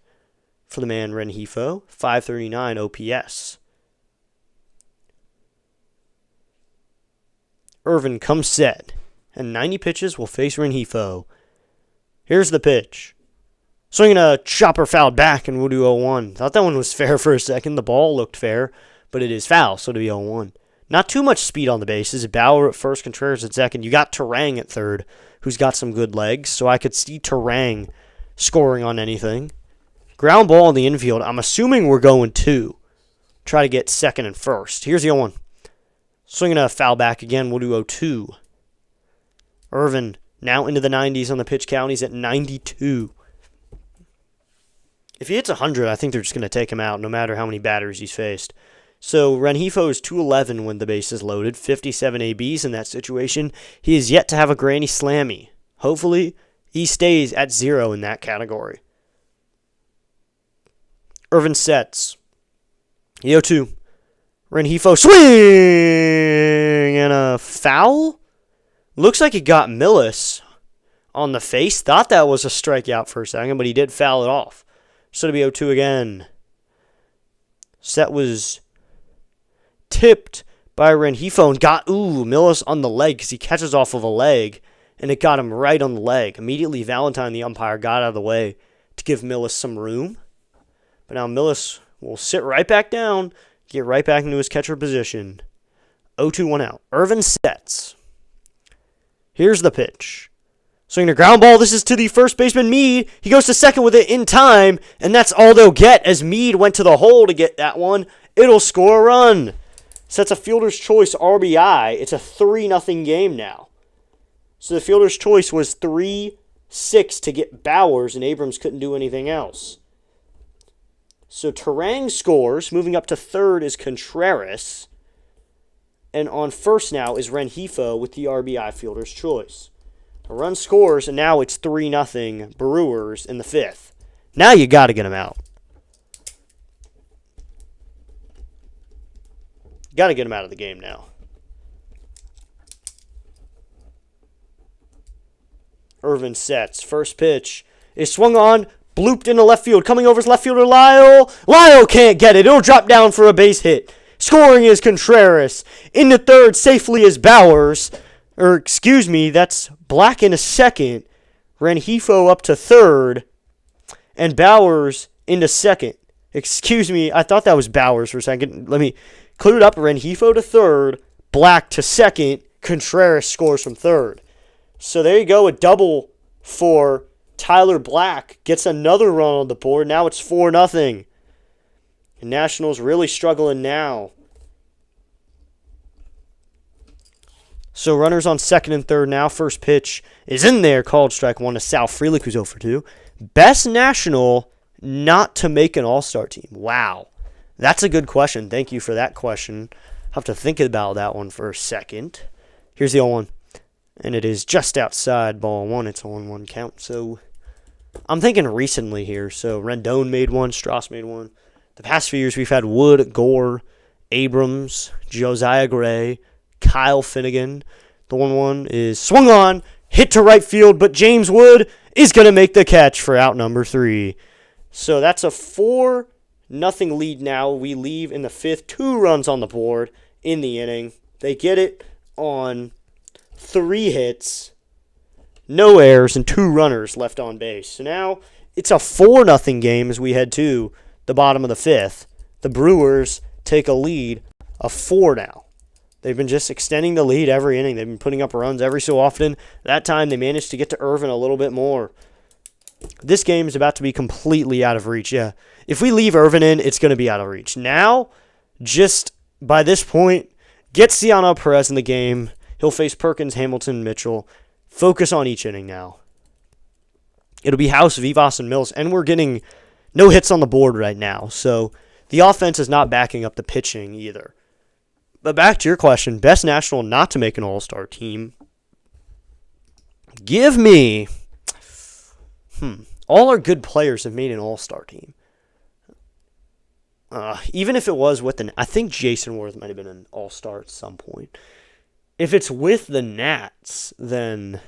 for the man Rengifo, 539 OPS. Irvin comes set, and 90 pitches will face Rengifo. Here's the pitch. Swinging a chopper fouled back, and we'll do 0-1. Thought that one was fair for a second. The ball looked fair, but it is foul, so it'll be 0-1. Not too much speed on the bases. Bauer at first, Contreras at second. You got Turang at third, who's got some good legs, so I could see Turang scoring on anything. Ground ball in the infield. I'm assuming we're going 2. Try to get second and first. Here's the 0-1. Swinging a foul back again. We'll do 0-2. Irvin now into the 90s on the pitch count. He's at 92. If he hits 100, I think they're just going to take him out no matter how many batters he's faced. So Rengifo is 211 when the base is loaded. 57 ABs in that situation. He is yet to have a granny slammy. Hopefully, he stays at 0 in that category. Irvin sets. 0-2. Rengifo swing and a foul. Looks like he got Millis on the face. Thought that was a strikeout for a second, but he did foul it off. So it'll be 0-2 again. Set was tipped by Rengifo and got, Millis on the leg because he catches off of a leg, and it got him right on the leg. Immediately, Valentine, the umpire, got out of the way to give Millis some room. But now Millis will sit right back down, get right back into his catcher position. 0-2, 1 out. Irvin sets. Here's the pitch. Swinging a ground ball. This is to the first baseman, Meade. He goes to second with it in time, and that's all they'll get as Meade went to the hole to get that one. It'll score a run. Sets a fielder's choice RBI. It's a 3-0 game now. So the fielder's choice was 3-6 to get Bowers, and Abrams couldn't do anything else. So Turang scores. Moving up to third is Contreras. And on first now is Rengifo with the RBI fielder's choice. A run scores, and now it's 3-0 Brewers in the 5th. Now you got to get him out. Got to get him out of the game now. Irvin sets. First pitch is swung on, blooped into left field. Coming over is left fielder Lyle. Lyle can't get it. It'll drop down for a base hit. Scoring is Contreras. Into third safely is Bowers. That's Black in a second. Rengifo up to third. And Bowers into second. I thought that was Bowers for a second. Let me clear it up. Rengifo to third. Black to second. Contreras scores from third. So there you go. A double for Tyler Black. Gets another run on the board. Now it's 4-0. The Nationals really struggling now. So runners on second and third now. First pitch is in there. Called strike 1 to Sal Frelick, who's 0 for 2. Best National not to make an all-star team. Wow. That's a good question. Thank you for that question. I'll have to think about that one for a second. Here's the 0-1. And it is just outside ball 1. It's a 1-1 count. So I'm thinking recently here. So Rendon made one. Strauss made one. The past few years we've had Wood, Gore, Abrams, Josiah Gray, Kyle Finnegan. The 1-1 is swung on, hit to right field, but James Wood is going to make the catch for out number 3. So that's a 4-0 lead now. We leave in the 5th. 2 runs on the board in the inning. They get it on 3 hits, no errors, and 2 runners left on base. So now it's a 4-0 game as we head to the bottom of the 5th. The Brewers take a lead of 4 now. They've been just extending the lead every inning. They've been putting up runs every so often. That time they managed to get to Irvin a little bit more. This game is about to be completely out of reach. Yeah, if we leave Irvin in, it's going to be out of reach. Now, just by this point, get Ciano Perez in the game. He'll face Perkins, Hamilton, Mitchell. Focus on each inning now. It'll be House, Vivas, and Mills, and we're getting no hits on the board right now. So the offense is not backing up the pitching either. But back to your question, best National not to make an all-star team. Give me... All our good players have made an all-star team. Even if it was with I think Jason Worth might have been an all-star at some point. If it's with the Nats, then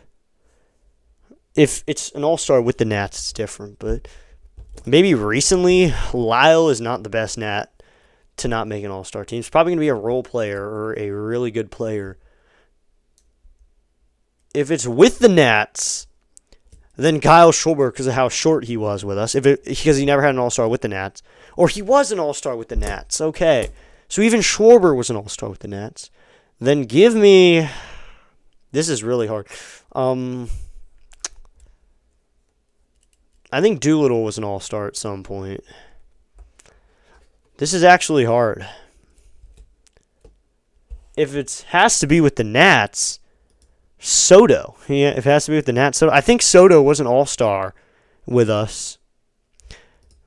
If it's an all-star with the Nats, it's different. But maybe recently, Lyle is not the best Nat to not make an all-star team. He's probably going to be a role player or a really good player. If it's with the Nats, then Kyle Schwarber, because of how short he was with us, because he never had an all-star with the Nats, or he was an all-star with the Nats. Okay, so even Schwarber was an all-star with the Nats. Then give me. This is really hard. I think Doolittle was an all-star at some point. This is actually hard. If it has to be with the Nats, Soto. Yeah, if it has to be with the Nats, Soto. I think Soto was an all-star with us.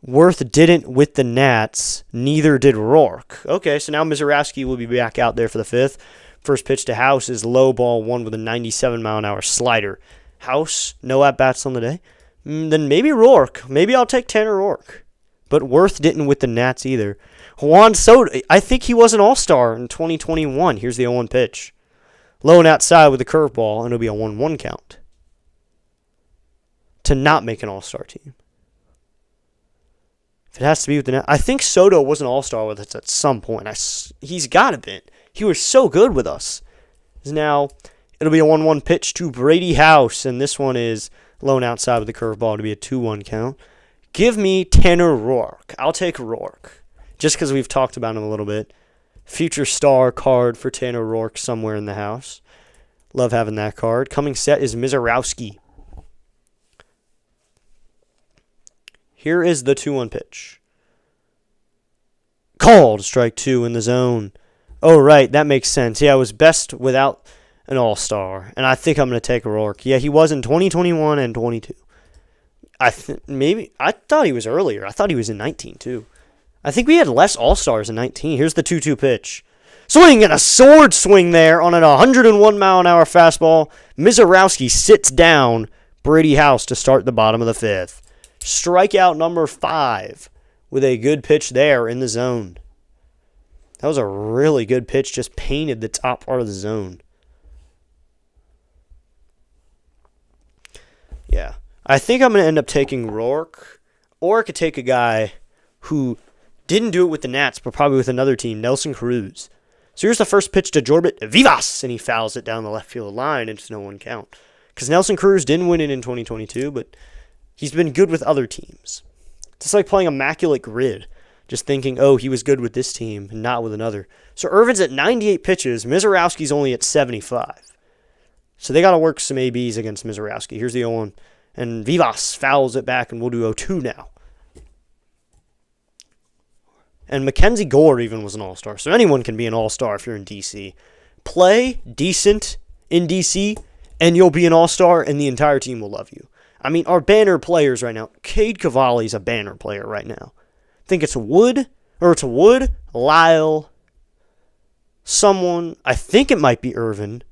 Worth didn't with the Nats. Neither did Rourke. Okay, so now Mizorowski will be back out there for the fifth. First pitch to House is low ball one with a 97-mile-an-hour slider. House, no at-bats on the day. Then maybe Rourke. Maybe I'll take Tanner Rourke. But Worth didn't with the Nats either. Juan Soto, I think he was an all-star in 2021. Here's the 0-1 pitch. Low and outside with a curveball, and it'll be a 1-1 count. To not make an all-star team. If it has to be with the Nats. I think Soto was an all-star with us at some point. He's got to be. He was so good with us. Now, it'll be a 1-1 pitch to Brady House, and this one is low and outside with the curveball to be a 2-1 count. Give me Tanner Rourke. I'll take Rourke, just because we've talked about him a little bit. Future star card for Tanner Rourke somewhere in the house. Love having that card. Coming set is Mizorowski. Here is the 2-1 pitch. Called strike two in the zone. Oh, right, that makes sense. Yeah, it was best without an all-star, and I think I'm going to take Rourke. Yeah, he was in 2021 and 22. I thought he was earlier. I thought he was in 19, too. I think we had less all-stars in 19. Here's the 2-2 pitch. Swing and a sword swing there on an 101-mile-an-hour fastball. Mizorowski sits down Brady House to start the bottom of the fifth. Strikeout number 5 with a good pitch there in the zone. That was a really good pitch, just painted the top part of the zone. Yeah. I think I'm going to end up taking Rourke, or I could take a guy who didn't do it with the Nats, but probably with another team, Nelson Cruz. So here's the first pitch to Jorbit Vivas, and he fouls it down the left field line into no one count. Because Nelson Cruz didn't win it in 2022, but he's been good with other teams. It's just like playing Immaculate Grid. Just thinking, oh, he was good with this team and not with another. So Irvin's at 98 pitches. Mizorowski's only at 75. So they got to work some ABs against Mizorowski. Here's the 0-1. And Vivas fouls it back, and we'll do 0-2 now. And Mackenzie Gore even was an all-star. So anyone can be an all-star if you're in D.C. Play decent in D.C., and you'll be an all-star, and the entire team will love you. I mean, our banner players right now, Cade Cavalli's a banner player right now. I think it's Wood, Lyle, someone. I think it might be Irvin.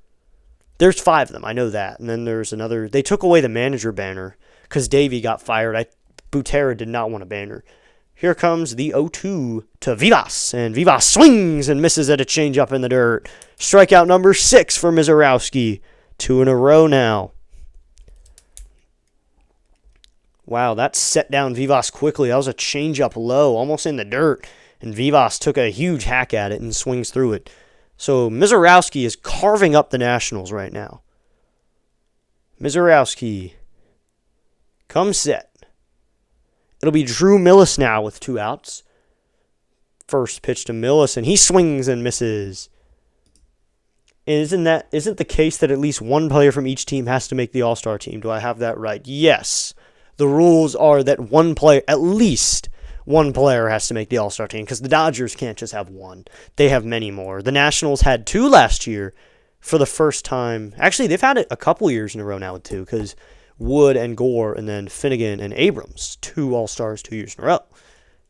There's 5 of them. I know that. And then there's another. They took away the manager banner because Davey got fired. Butera did not want a banner. Here comes the 0-2 to Vivas. And Vivas swings and misses at a changeup in the dirt. Strikeout number 6 for Mizorowski. 2 in a row now. Wow, that set down Vivas quickly. That was a changeup low, almost in the dirt. And Vivas took a huge hack at it and swings through it. So Mizorowski is carving up the Nationals right now. Mizorowski comes set. It'll be Drew Millis now with 2 outs. First pitch to Millis, and he swings and misses. Isn't the case that at least one player from each team has to make the All-Star team? Do I have that right? Yes. The rules are that at least one player has to make the All-Star team, because the Dodgers can't just have one. They have many more. The Nationals had 2 last year for the first time. Actually, they've had it a couple years in a row now with 2, because Wood and Gore and then Finnegan and Abrams, 2 All-Stars 2 years in a row.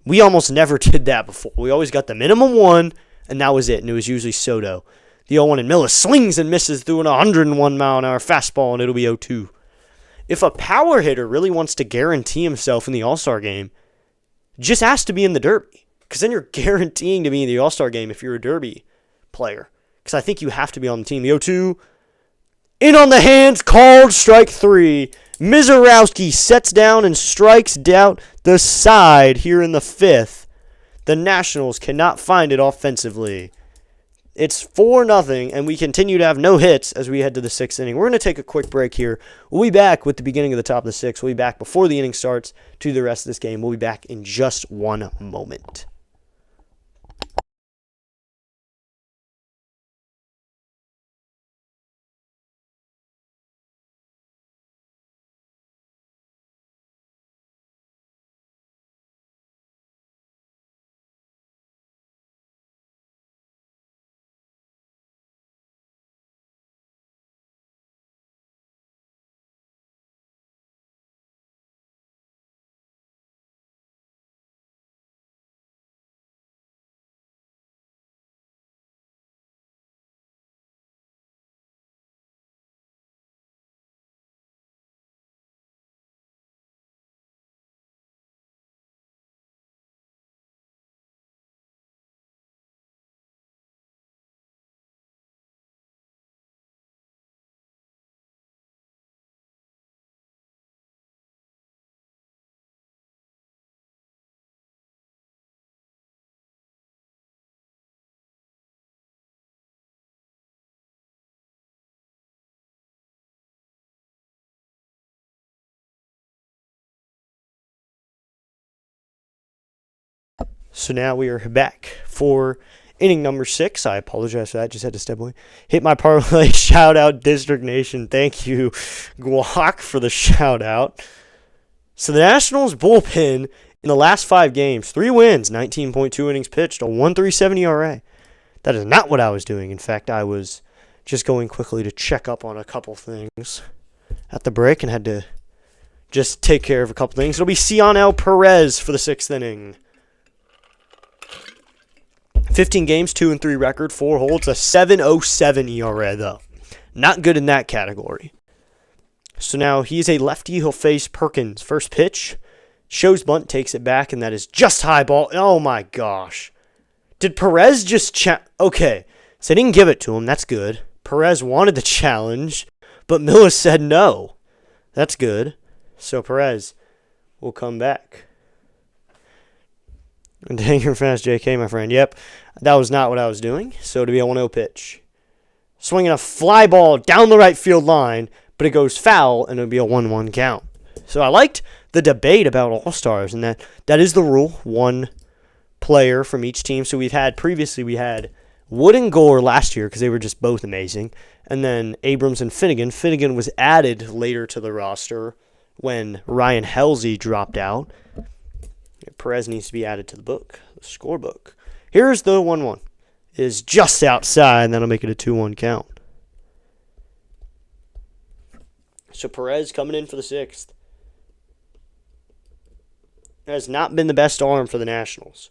We almost never did that before. We always got the minimum 1, and that was it, and it was usually Soto. The 0-1 and Millis swings and misses through an 101-mile-an-hour fastball, and it'll be 0-2. If a power hitter really wants to guarantee himself in the All-Star game, just has to be in the Derby. Because then you're guaranteeing to be in the All-Star game if you're a Derby player. Because I think you have to be on the team. The 0-2, in on the hands, called strike 3. Mizorowski sets down and strikes down the side here in the 5th. The Nationals cannot find it offensively. It's 4-0, and we continue to have no hits as we head to the 6th inning. We're going to take a quick break here. We'll be back with the beginning of the top of the 6th. We'll be back before the inning starts to the rest of this game. We'll be back in just one moment. So now we are back for inning number 6. I apologize for that. Just had to step away. Hit my parlay. Shout out District Nation. Thank you, Guac, for the shout out. So the Nationals bullpen in the last 5 games, 3 wins, 19.2 innings pitched, a 1.37 ERA. That is not what I was doing. In fact, I was just going quickly to check up on a couple things at the break and had to just take care of a couple things. It'll be Cionel Perez for the 6th inning. 15 games, 2-3 record, 4 holds, a 7.07 ERA, though. Not good in that category. So now he's a lefty. He'll face Perkins. First pitch, shows bunt, takes it back, and that is just high ball. Oh, my gosh. Did Perez just Okay, so they didn't give it to him. That's good. Perez wanted the challenge, but Miller said no. That's good. So Perez will come back. Dang, you're fast, JK, my friend. Yep, that was not what I was doing. So to be a 1-0 pitch. Swinging a fly ball down the right field line, but it goes foul, and it'll be a 1-1 count. So I liked the debate about All-Stars, and that is the rule. 1 player from each team. So we had Wood and Gore last year because they were just both amazing. And then Abrams and Finnegan. Finnegan was added later to the roster when Ryan Halsey dropped out. Perez needs to be added to the scorebook. Here's the 1-1. Is just outside, and that'll make it a 2-1 count. So Perez coming in for the 6th. Has not been the best arm for the Nationals.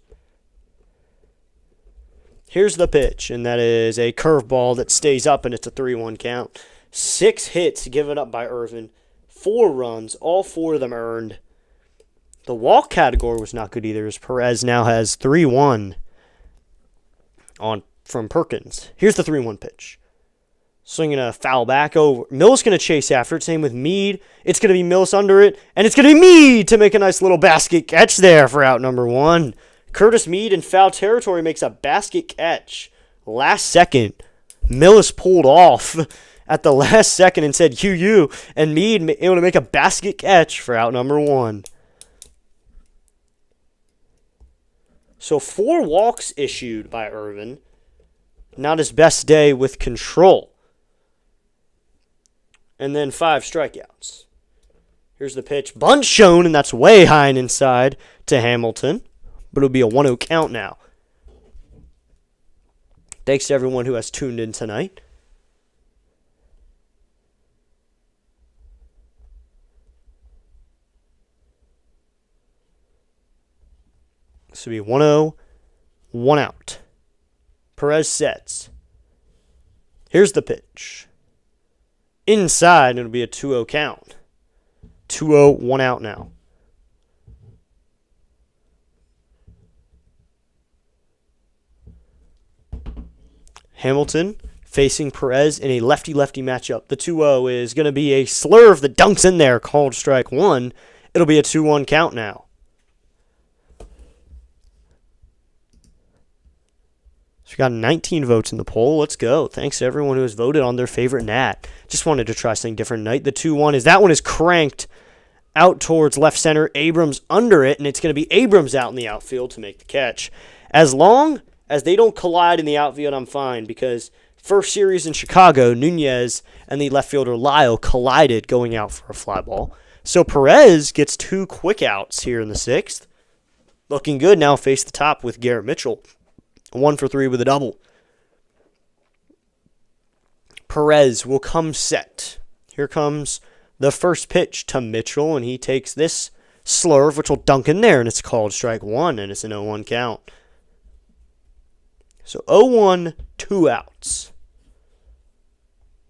Here's the pitch, and that is a curveball that stays up, and it's a 3-1 count. 6 hits given up by Irvin. 4 runs, all 4 of them earned. The walk category was not good either, as Perez now has 3-1 from Perkins. Here's the 3-1 pitch. Swinging a foul back over. Mills going to chase after it. Same with Meade. It's going to be Mills under it, and it's going to be Meade to make a nice little basket catch there for out number 1. Curtis Meade in foul territory makes a basket catch. Last second, Mills pulled off at the last second and said, you, and Meade able to make a basket catch for out number 1. So 4 walks issued by Irvin. Not his best day with control. And then 5 strikeouts. Here's the pitch. Bunt shown, and that's way high and inside to Hamilton. But it'll be a 1-0 count now. Thanks to everyone who has tuned in tonight. This will be 1-0, 1 out. Perez sets. Here's the pitch. Inside, and it'll be a 2-0 count. 2-0, 1 out now. Hamilton facing Perez in a lefty-lefty matchup. The 2-0 is going to be a slurve that dunks in there, called strike one. It'll be a 2-1 count now. So we got 19 votes in the poll. Let's go. Thanks to everyone who has voted on their favorite Nat. Just wanted to try something different tonight. The 2-1 is that one is cranked out towards left center. Abrams under it, and it's going to be Abrams out in the outfield to make the catch. As long as they don't collide in the outfield, I'm fine, because first series in Chicago, Nunez and the left fielder Lyle collided going out for a fly ball. So Perez gets 2 quick outs here in the 6th. Looking good now, face the top with Garrett Mitchell. 1 for 3 with a double. Perez will come set. Here comes the first pitch to Mitchell, and he takes this slurve, which will dunk in there, and it's called strike one, and it's an 0-1 count. So 0-1, 2 outs.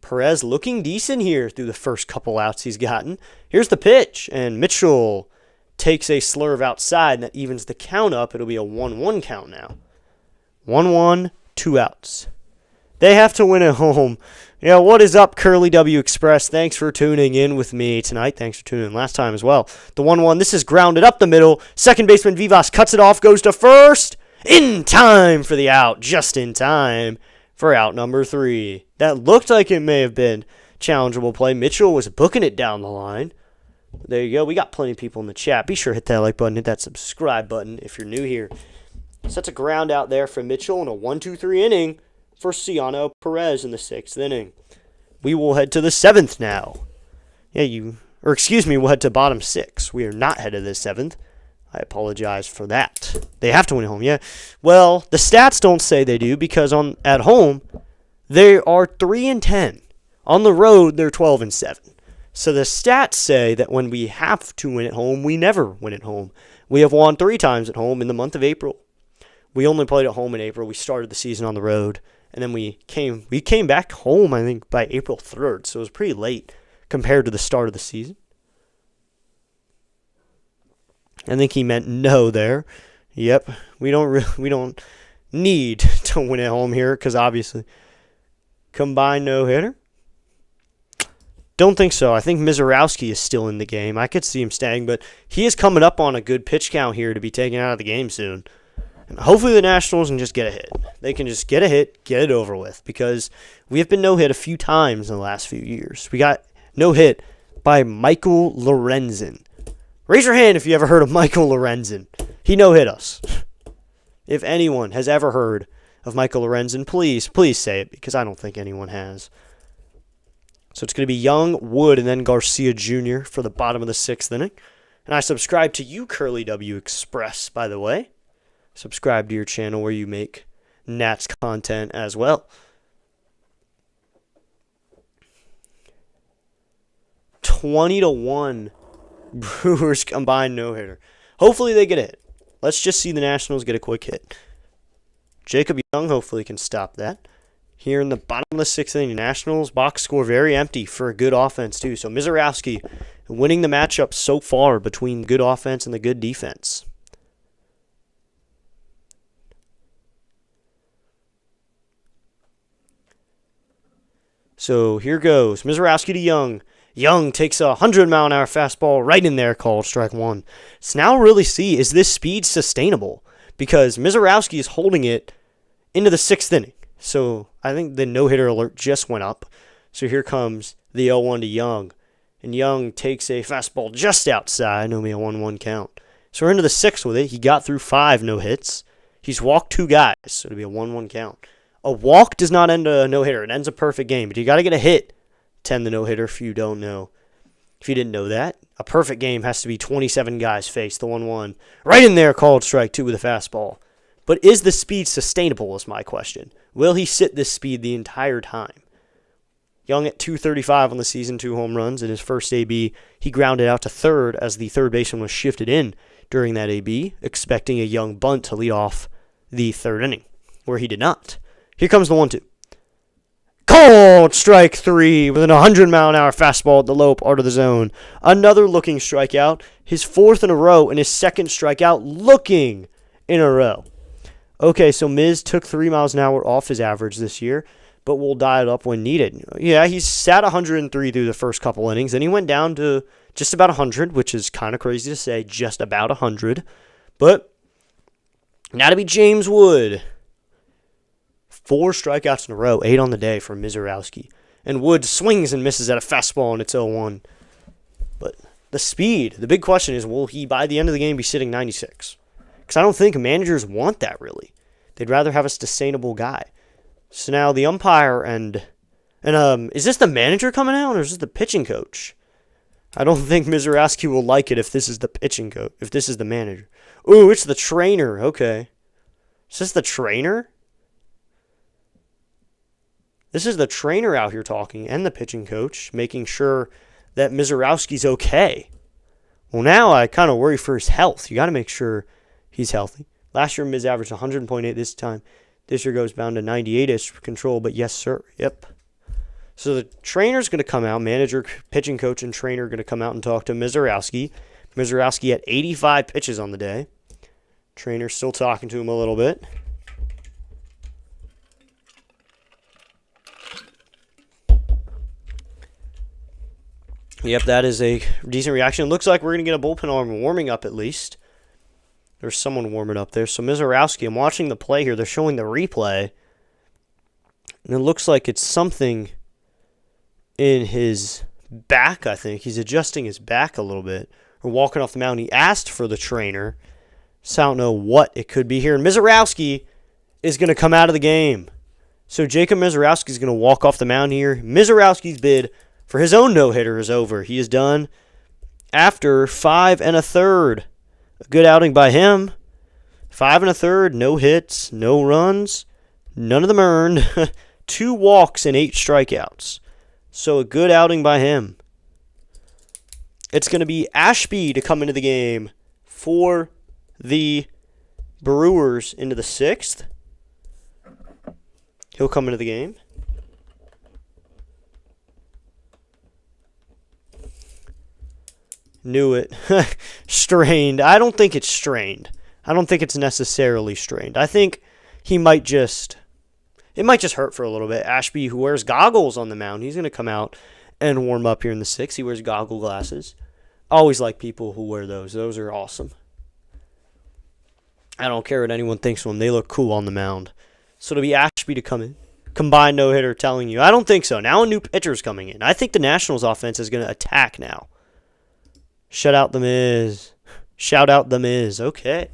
Perez looking decent here through the first couple outs he's gotten. Here's the pitch, and Mitchell takes a slurve outside, and that evens the count up. It'll be a 1-1 count now. 1-1, 2 outs. They have to win at home. Yeah, what is up, Curly W Express? Thanks for tuning in with me tonight. Thanks for tuning in last time as well. The 1-1, this is grounded up the middle. Second baseman Vivas cuts it off, goes to first. In time for the out. Just in time for out number 3. That looked like it may have been challengeable play. Mitchell was booking it down the line. There you go. We got plenty of people in the chat. Be sure to hit that like button, hit that subscribe button if you're new here. So that's a ground out there for Mitchell in a 1-2-3 inning for Ciano Perez in the 6th inning. We will head to the 7th now. We'll head to bottom 6. We are not headed to the 7th. I apologize for that. They have to win at home, yeah. Well, the stats don't say they do, because at home they are 3-10. On the road they're 12-7. So the stats say that when we have to win at home, we never win at home. We have won 3 times at home in the month of April. We only played at home in April. We started the season on the road, and then we came back home, I think, by April 3rd, so it was pretty late compared to the start of the season. I think he meant no there. Yep, we don't need to win at home here, because obviously combined no-hitter. Don't think so. I think Mizorowski is still in the game. I could see him staying, but he is coming up on a good pitch count here to be taken out of the game soon. And hopefully the Nationals can just get a hit. They can just get a hit, get it over with, because we have been no-hit a few times in the last few years. We got no-hit by Michael Lorenzen. Raise your hand if you ever heard of Michael Lorenzen. He no-hit us. If anyone has ever heard of Michael Lorenzen, please say it, because I don't think anyone has. So it's going to be Young, Wood, and then Garcia Jr. for the bottom of the 6th inning. And I subscribe to you, Curly W Express, by the way. Subscribe to your channel where you make Nats content as well. 20-1 Brewers combined no-hitter. Hopefully they get a hit. Let's just see the Nationals get a quick hit. Jacob Young hopefully can stop that. Here in the bottom of the 6th inning, Nationals box score very empty for a good offense too. So Mizorowski winning the matchup so far between good offense and the good defense. So here goes. Mizorowski to Young. Young takes a 100-mile-an-hour fastball right in there, called strike one. So now really see, is this speed sustainable? Because Mizorowski is holding it into the 6th inning. So I think the no-hitter alert just went up. So here comes the 0-1 to Young. And Young takes a fastball just outside. It'll be a 1-1 count. So we're into the 6th with it. He got through 5 no-hits. He's walked 2 guys. So it'll be a 1-1 count. A walk does not end a no-hitter. It ends a perfect game. But you got to get a hit to end the no-hitter if you don't know. If you didn't know that. A perfect game has to be 27 guys face the 1-1. Right in there, called strike 2 with a fastball. But is the speed sustainable is my question. Will he sit this speed the entire time? Young at 235 on the season, 2 home runs. In his first AB, he grounded out to third as the third baseman was shifted in during that AB, expecting a Young bunt to lead off the 3rd inning, where he did not. Here comes the 1-2. Called strike 3 with an 100-mile-an-hour fastball at the low part of the zone. Another looking strikeout. His 4th in a row and his 2nd strikeout looking in a row. Okay, so Miz took 3 miles an hour off his average this year, but we'll dial it up when needed. Yeah, he's sat 103 through the first couple innings, and he went down to just about 100, which is kind of crazy to say, just about 100. But now to be James Wood. 4 strikeouts in a row, 8 on the day for Mizorowski. And Wood swings and misses at a fastball, and it's 0-1. But the speed, the big question is, will he, by the end of the game, be sitting 96? Because I don't think managers want that, really. They'd rather have a sustainable guy. So now the umpire and is this the manager coming out, or is this the pitching coach? I don't think Mizorowski will like it if this is the pitching coach, if this is the manager. Ooh, it's the trainer. Okay. Is this the trainer? This is the trainer out here talking, and the pitching coach, making sure that Mizorowski's okay. Well, now I kind of worry for his health. You got to make sure he's healthy. Last year, Miz averaged 100.8 this time. This year goes down to 98-ish control, but yes, sir. Yep. So the trainer's going to come out, manager, pitching coach, and trainer are going to come out and talk to Mizorowski. Mizorowski had 85 pitches on the day. Trainer's still talking to him a little bit. Yep, that is a decent reaction. It looks like we're going to get a bullpen arm warming up at least. There's someone warming up there. So Mizorowski, I'm watching the play here. They're showing the replay. And it looks like it's something in his back, I think. He's adjusting his back a little bit. Or walking off the mound. He asked for the trainer. So I don't know what it could be here. And Mizorowski is going to come out of the game. So Jacob Mizorowski is going to walk off the mound here. Mizorowski's bid for his own no-hitter is over. He is done after 5 1/3. A good outing by him. 5 1/3, no hits, no runs, none of them earned. 2 walks and 8 strikeouts. So a good outing by him. It's going to be Ashby to come into the game for the Brewers into the 6th. He'll come into the game. Knew it. Strained. I don't think it's strained. I don't think it's necessarily strained. I think he might just... It might just hurt for a little bit. Ashby, who wears goggles on the mound, he's going to come out and warm up here in the 6th. He wears goggle glasses. I always like people who wear those. Those are awesome. I don't care what anyone thinks of them. They look cool on the mound. So it'll be Ashby to come in. Combined no-hitter telling you. I don't think so. Now a new pitcher's coming in. I think the Nationals offense is going to attack now. Shout out the Miz. Shout out the Miz. Okay.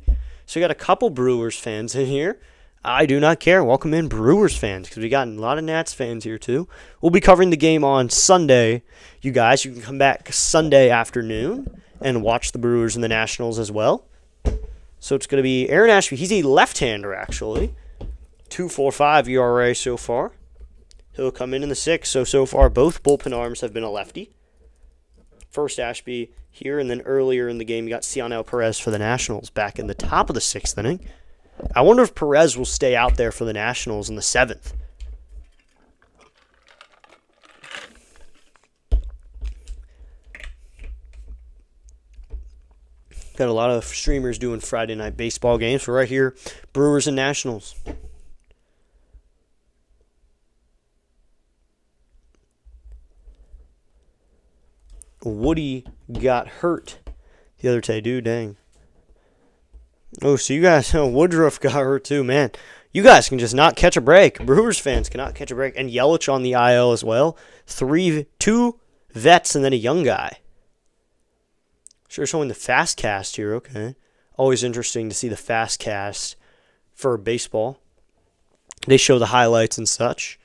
So we got a couple Brewers fans in here. I do not care. Welcome in Brewers fans, because we got a lot of Nats fans here too. We'll be covering the game on Sunday. You guys, you can come back Sunday afternoon and watch the Brewers and the Nationals as well. So it's going to be Aaron Ashby. He's a left-hander, actually. 2.45 ERA so far. He'll come in the 6th. So far, both bullpen arms have been a lefty. First Ashby here, and then earlier in the game, you got Cionel Perez for the Nationals back in the top of the 6th inning. I wonder if Perez will stay out there for the Nationals in the 7th. Got a lot of streamers doing Friday night baseball games. We're right here, Brewers and Nationals. Woody got hurt the other day, dude. Dang. Oh, so you guys, Woodruff got hurt too, man. You guys can just not catch a break. Brewers fans cannot catch a break. And Yelich on the IL as well. 2 vets and then a young guy. Sure, showing the fast cast here. Okay. Always interesting to see the fast cast for baseball. They show the highlights and such.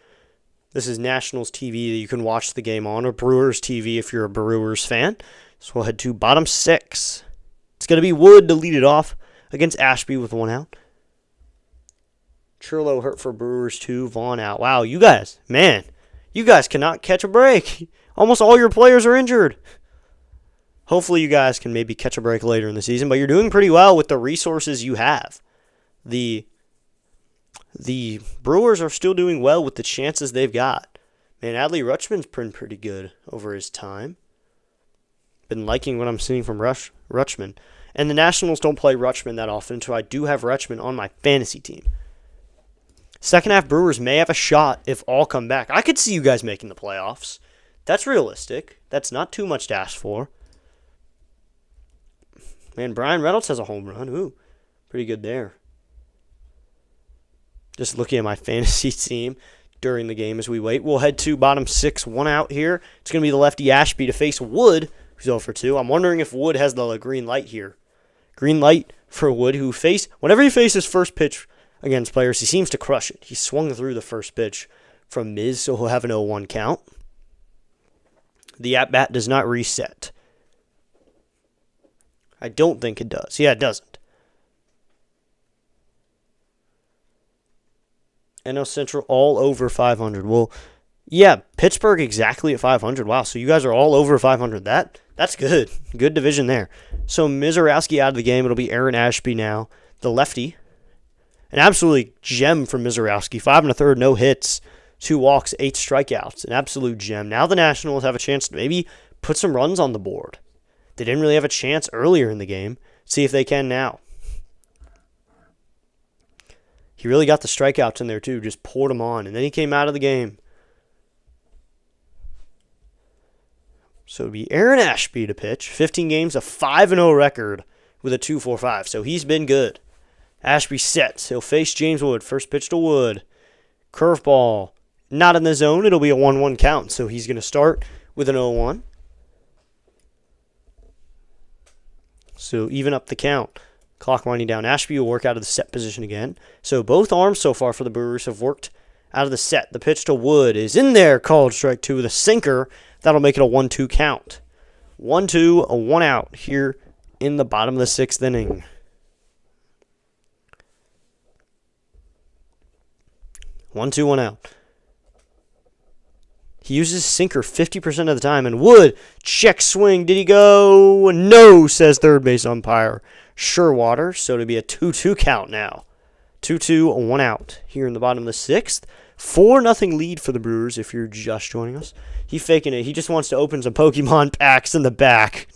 This is Nationals TV that you can watch the game on, or Brewers TV if you're a Brewers fan. So we'll head to bottom 6. It's going to be Wood to lead it off against Ashby with 1 out. Churlo hurt for Brewers too. Vaughn out. Wow, you guys, man, you guys cannot catch a break. Almost all your players are injured. Hopefully you guys can maybe catch a break later in the season, but you're doing pretty well with the resources you have. The Brewers are still doing well with the chances they've got. Man, Adley Rutschman's been pretty good over his time. Been liking what I'm seeing from Rutschman. And the Nationals don't play Rutschman that often, so I do have Rutschman on my fantasy team. Second half Brewers may have a shot if all come back. I could see you guys making the playoffs. That's realistic. That's not too much to ask for. Man, Brian Reynolds has a home run. Ooh, pretty good there. Just looking at my fantasy team during the game as we wait. We'll head to bottom 6, 1 out here. It's going to be the lefty Ashby to face Wood, who's 0 for 2. I'm wondering if Wood has the green light here. Green light for Wood, whenever he faces first pitch against players, he seems to crush it. He swung through the first pitch from Miz, so he'll have an 0-1 count. The at-bat does not reset. I don't think it does. Yeah, it doesn't. NL Central all over 500. Well, yeah, Pittsburgh exactly at 500. Wow, so you guys are all over 500. That's good. Good division there. So Mizorowski out of the game. It'll be Aaron Ashby now, the lefty. An absolutely gem from Mizorowski. 5 1/3, no hits, 2 walks, 8 strikeouts. An absolute gem. Now the Nationals have a chance to maybe put some runs on the board. They didn't really have a chance earlier in the game. See if they can now. He really got the strikeouts in there too, just poured them on, and then he came out of the game. So it'd be Aaron Ashby to pitch. 15 games, a 5-0 record with a 2.45, so he's been good. Ashby sets. He'll face James Wood. First pitch to Wood. Curveball. Not in the zone. It'll be a 1-1 count, so he's going to start with an 0-1. So even up the count. Clock winding down. Ashby will work out of the set position again. So both arms so far for the Brewers have worked out of the set. The pitch to Wood is in there. Called strike 2 with a sinker. That'll make it a 1-2 count. 1-2, a 1 out here in the bottom of the 6th inning. One, 1 out. He uses sinker 50% of the time. And Wood, check swing. Did he go? No, says third base umpire Sherwater. So it'll be a 2-2 count now. 2-2, a 1 out here in the bottom of the 6th. 4-0 lead for the Brewers if you're just joining us. He faking it. He just wants to open some Pokemon packs in the back.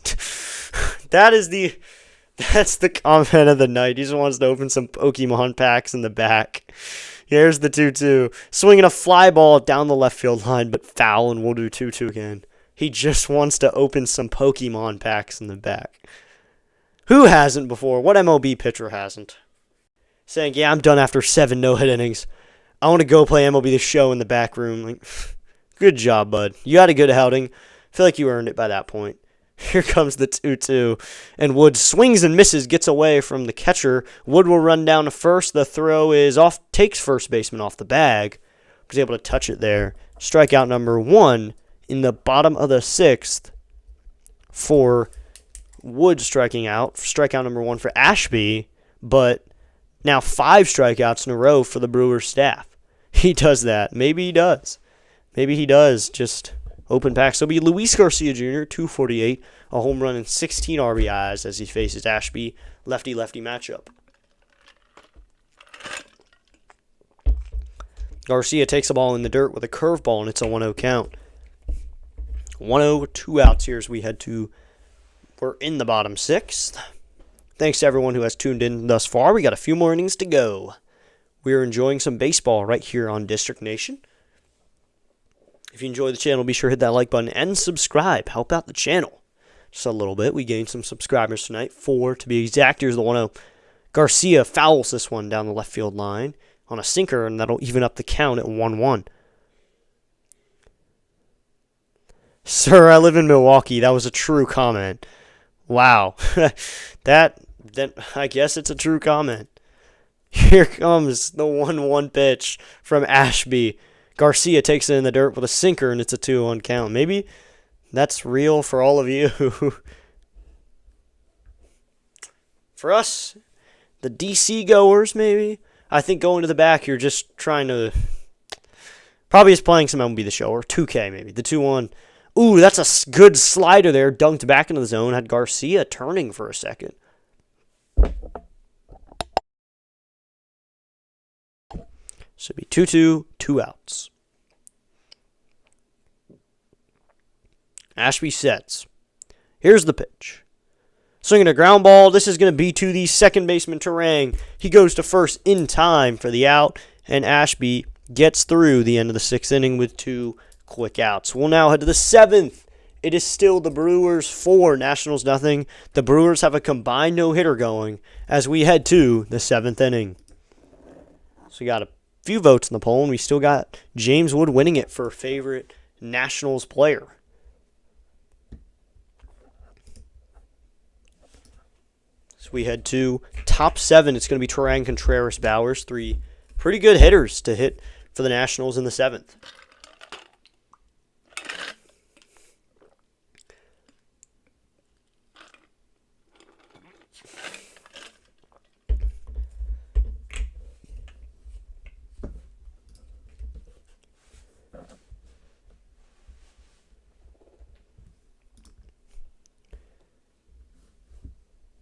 That's the comment of the night. He just wants to open some Pokemon packs in the back. Here's the 2-2. Swinging a fly ball down the left field line, but foul, and we'll do 2-2 again. He just wants to open some Pokemon packs in the back. Who hasn't before? What MLB pitcher hasn't? Saying, yeah, I'm done after 7 no-hit innings. I want to go play MLB The Show in the back room. Like, good job, bud. You had a good outing. I feel like you earned it by that point. Here comes the 2-2. And Wood swings and misses, gets away from the catcher. Wood will run down to first. The throw is off, takes first baseman off the bag. Was able to touch it there. Strikeout number 1 in the bottom of the 6th for Wood striking out. Strikeout number 1 for Ashby. But now 5 strikeouts in a row for the Brewers staff. He does that. Maybe he does. Maybe he does. Just open packs. So it'll be Luis Garcia Jr., 248, a home run and 16 RBIs as he faces Ashby, lefty-lefty matchup. Garcia takes the ball in the dirt with a curveball, and it's a 1-0 count. 1-0, 2 outs here as we're in the bottom 6th. Thanks to everyone who has tuned in thus far. We got a few more innings to go. We are enjoying some baseball right here on District Nation. If you enjoy the channel, be sure to hit that like button and subscribe. Help out the channel just a little bit. We gained some subscribers tonight, 4 to be exact. Here's the 1-0. Garcia fouls this one down the left field line on a sinker, and that'll even up the count at 1-1. Sir, I live in Milwaukee. That was a true comment. Wow. Then I guess it's a true comment. Here comes the 1-1 pitch from Ashby. Garcia takes it in the dirt with a sinker, and it's a 2-1 count. Maybe that's real for all of you. For us, the DC goers, maybe. I think going to the back, you're just trying to... Probably just playing some MLB The Show, or 2K maybe. The 2-1. Ooh, that's a good slider there. Dunked back into the zone. Had Garcia turning for a second. So it'd be 2-2, 2 outs. Ashby sets. Here's the pitch. Swinging a ground ball. This is going to be to the second baseman, Turang. He goes to first in time for the out, and Ashby gets through the end of the 6th inning with 2 quick outs. We'll now head to the 7th. It is still the Brewers 4, Nationals nothing. The Brewers have a combined no-hitter going as we head to the 7th inning. So we got a few votes in the poll, and we still got James Wood winning it for favorite Nationals player. So we head to top 7. It's going to be Turang, Contreras, Bowers. 3 pretty good hitters to hit for the Nationals in the 7th.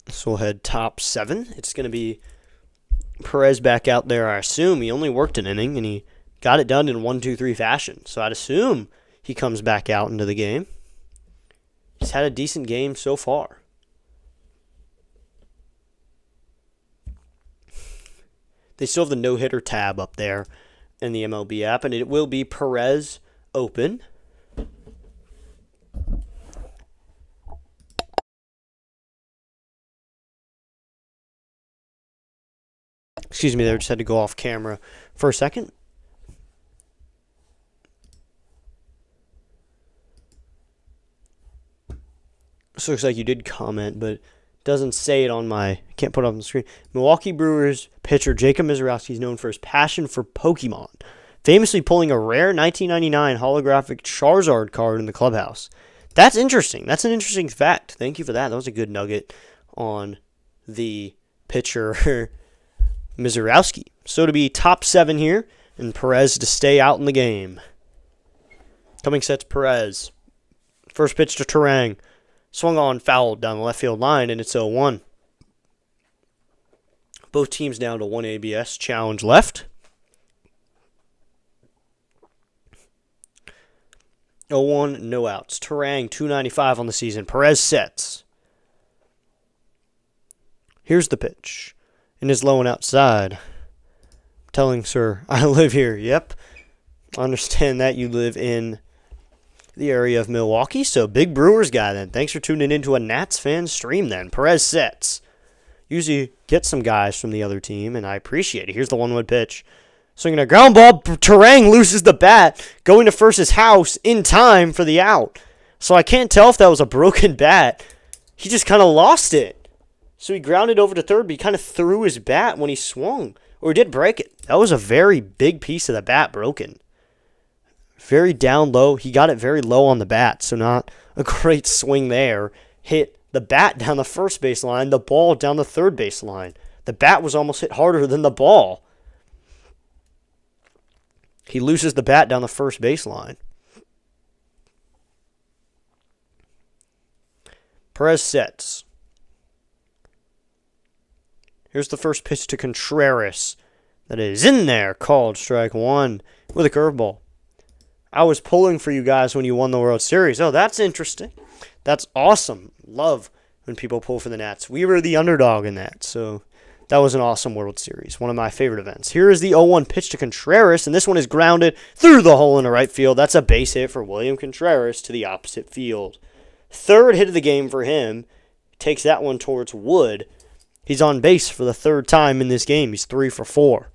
So we'll head top 7. It's going to be Perez back out there, I assume. He only worked an inning, and he got it done in 1-2-3 fashion. So I'd assume he comes back out into the game. He's had a decent game so far. They still have the no-hitter tab up there in the MLB app, and it will be Perez open. Excuse me, they just had to go off camera for a second. So looks like you did comment, but doesn't say it on my... I can't put it on the screen. Milwaukee Brewers pitcher Jacob Mizorowski is known for his passion for Pokemon, famously pulling a rare 1999 holographic Charizard card in the clubhouse. That's interesting. That's an interesting fact. Thank you for that. That was a good nugget on the pitcher Mizorowski. So to be top 7 here, and Perez to stay out in the game. Coming set to Perez. First pitch to Turang. Swung on, fouled down the left field line, and it's 0-1. Both teams down to 1 ABS. Challenge left. 0-1, no outs. Turang, 295 on the season. Perez sets. Here's the pitch. And is low and outside. Telling sir, I live here. Yep. I understand that you live in the area of Milwaukee. So big Brewers guy then. Thanks for tuning into a Nats fan stream then. Perez sets. Usually get some guys from the other team, and I appreciate it. Here's the 1-1 pitch. Swinging a ground ball. Turang loses the bat. Going to first house in time for the out. So I can't tell if that was a broken bat. He just kind of lost it. So he grounded over to third, but he kind of threw his bat when he swung. Or he did break it. That was a very big piece of the bat broken. Very down low. He got it very low on the bat, so not a great swing there. Hit the bat down the first base line, the ball down the third base line. The bat was almost hit harder than the ball. He loses the bat down the first base line. Perez sets. Here's the first pitch to Contreras. That is in there. Called strike 1 with a curveball. I was pulling for you guys when you won the World Series. Oh, that's interesting. That's awesome. Love when people pull for the Nats. We were the underdog in that, so that was an awesome World Series. One of my favorite events. Here is the 0-1 pitch to Contreras, and this one is grounded through the hole in the right field. That's a base hit for William Contreras to the opposite field. Third hit of the game for him. Takes that one towards Wood. He's on base for the 3rd time in this game. He's 3 for 4.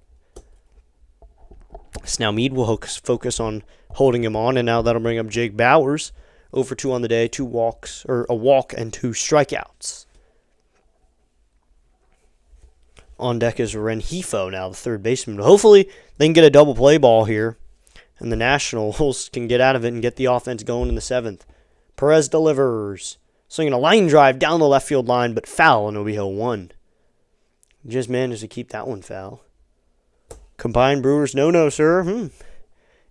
So now Meade will focus on holding him on, and now that'll bring up Jake Bowers. 0 for 2 on the day, 2 walks, or a walk and 2 strikeouts. On deck is Rengifo now, the third baseman. Hopefully they can get a double play ball here, and the Nationals can get out of it and get the offense going in the 7th. Perez delivers. Swinging a line drive down the left field line, but foul, and it'll be 0-1. Just managed to keep that one foul. Combined Brewers, no, sir.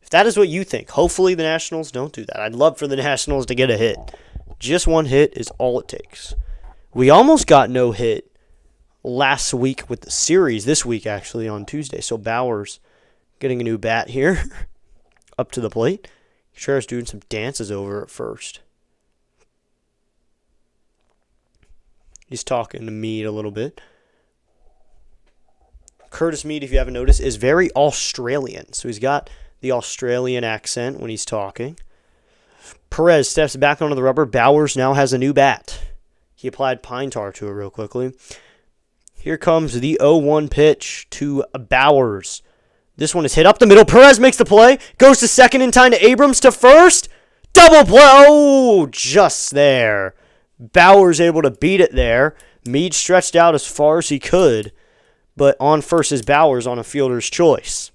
If that is what you think, hopefully the Nationals don't do that. I'd love for the Nationals to get a hit. Just 1 hit is all it takes. We almost got no hit last week with the series, this week actually, on Tuesday. So Bowers getting a new bat here, up to the plate. Contreras doing some dances over at first. He's talking to Meade a little bit. Curtis Mead, if you haven't noticed, is very Australian. So he's got the Australian accent when he's talking. Perez steps back onto the rubber. Bowers now has a new bat. He applied pine tar to it real quickly. Here comes the 0-1 pitch to Bowers. This one is hit up the middle. Perez makes the play. Goes to second in time to Abrams to first. Double play. Oh, just there. Bowers able to beat it there. Mead stretched out as far as he could. But on first is Bowers on a fielder's choice.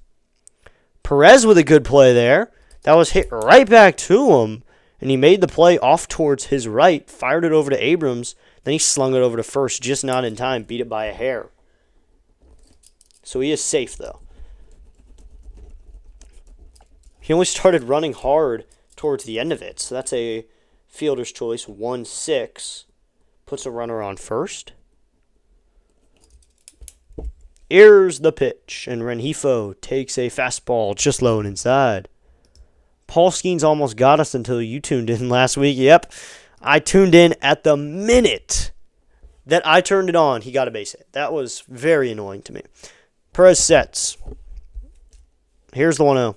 Perez with a good play there. That was hit right back to him. And he made the play off towards his right. Fired it over to Abrams. Then he slung it over to first, just not in time. Beat it by a hair. So he is safe, though. He only started running hard towards the end of it. So that's a fielder's choice. 1-6. Puts a runner on first. Here's the pitch. And Rengifo takes a fastball just low and inside. Paul Skeens almost got us until you tuned in last week. Yep. I tuned in at the minute that I turned it on. He got a base hit. That was very annoying to me. Perez sets. Here's the 1-0.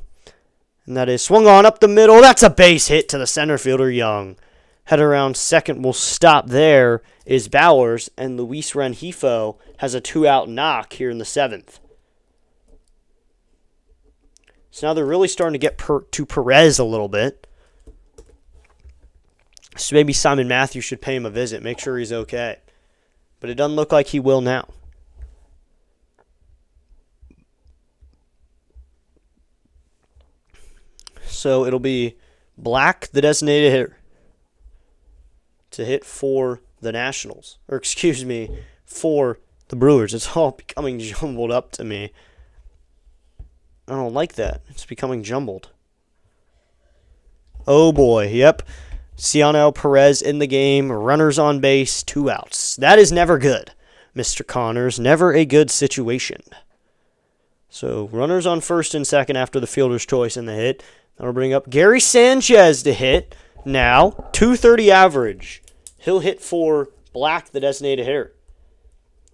And that is swung on up the middle. That's a base hit to the center fielder, Young. Head around second will stop there is Bowers. And Luis Rengifo has a 2-out knock here in the 7th. So now they're really starting to get to Perez a little bit. So maybe Simon Matthews should pay him a visit. Make sure he's okay. But it doesn't look like he will now. So it'll be Black, the designated hitter, to hit for the Nationals. Or excuse me, for the Brewers. It's all becoming jumbled up to me. I don't like that. It's becoming jumbled. Oh boy, yep. Cionel Perez in the game. Runners on base, 2 outs. That is never good, Mr. Connors. Never a good situation. So runners on first and second after the fielder's choice in the hit. That'll bring up Gary Sanchez to hit. Now, 230 average. He'll hit for Black, the designated hitter.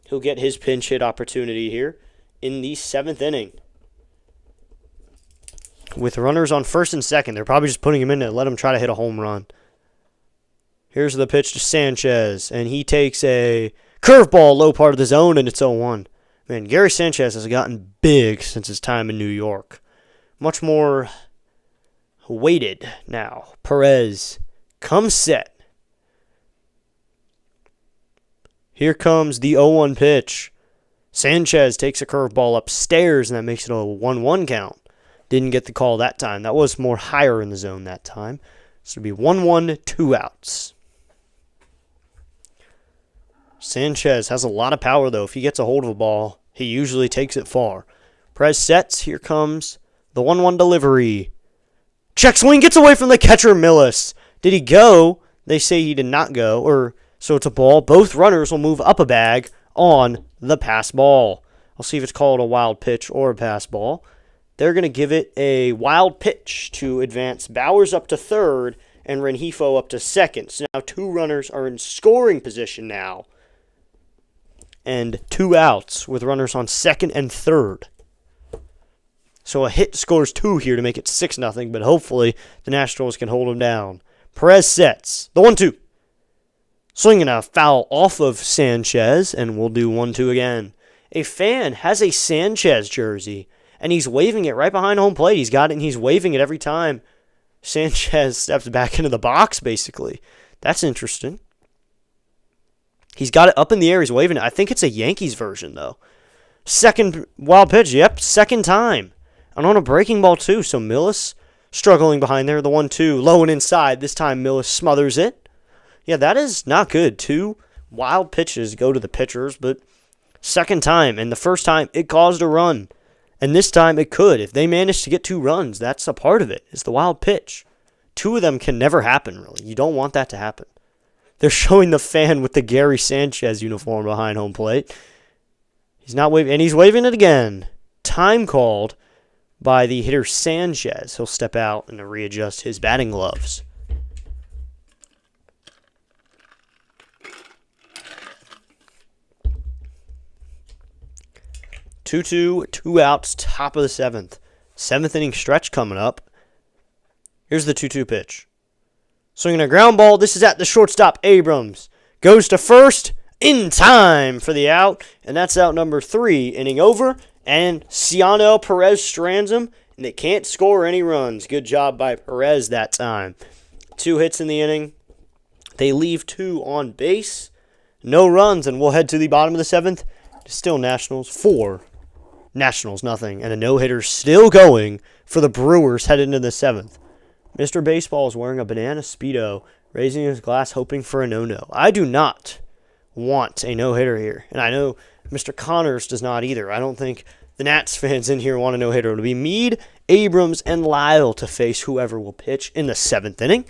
He'll get his pinch hit opportunity here in the 7th inning. With runners on first and second, they're probably just putting him in to let him try to hit a home run. Here's the pitch to Sanchez, and he takes a curveball low part of the zone, and it's 0-1. Man, Gary Sanchez has gotten big since his time in New York. Much more weighted now. Perez comes set. Here comes the 0-1 pitch. Sanchez takes a curveball upstairs, and that makes it a 1-1 count. Didn't get the call that time. That was more higher in the zone that time. So it'll be 1-1, 2 outs. Sanchez has a lot of power, though. If he gets a hold of a ball, he usually takes it far. Perez sets. Here comes the 1-1 delivery. Check swing, gets away from the catcher, Millis. Did he go? They say he did not go. So it's a ball. Both runners will move up a bag on the pass ball. I'll see if it's called a wild pitch or a pass ball. They're going to give it a wild pitch to advance Bowers up to third and Rengifo up to second. So now 2 runners are in scoring position now. And 2 outs with runners on second and third. So a hit scores 2 here to make it 6-0, but hopefully the Nationals can hold them down. Perez sets. The 1-2. Swinging a foul off of Sanchez, and we'll do 1-2 again. A fan has a Sanchez jersey, and he's waving it right behind home plate. He's got it, and he's waving it every time Sanchez steps back into the box, basically. That's interesting. He's got it up in the air. He's waving it. I think it's a Yankees version, though. Second wild pitch. Yep, second time. And on a breaking ball, too. So Millis struggling behind there. The 1-2 low and inside. This time Millis smothers it. Yeah, that is not good. 2 wild pitches go to the pitchers, but second time. And the first time, it caused a run. And this time, it could. If they manage to get 2 runs, that's a part of it. It's the wild pitch. 2 of them can never happen, really. You don't want that to happen. They're showing the fan with the Gary Sanchez uniform behind home plate. He's not waving, and he's waving it again. Time called by the hitter Sanchez. He'll step out and readjust his batting gloves. 2-2, 2 outs, top of the seventh. Seventh inning stretch coming up. Here's the 2-2 pitch. Swinging a ground ball. This is at the shortstop. Abrams goes to first in time for the out. And that's out number 3. Inning over. And Ciano Perez strands him. And they can't score any runs. Good job by Perez that time. 2 hits in the inning. They leave 2 on base. No runs. And we'll head to the bottom of the 7th. Still Nationals 4. Nationals nothing. And a no-hitter still going for the Brewers headed into the 7th. Mr. Baseball is wearing a banana Speedo, raising his glass hoping for a no-no. I do not want a no-hitter here. And I know Mr. Connors does not either. I don't think the Nats fans in here want a no-hitter. It'll be Meade, Abrams, and Lyle to face whoever will pitch in the 7th inning.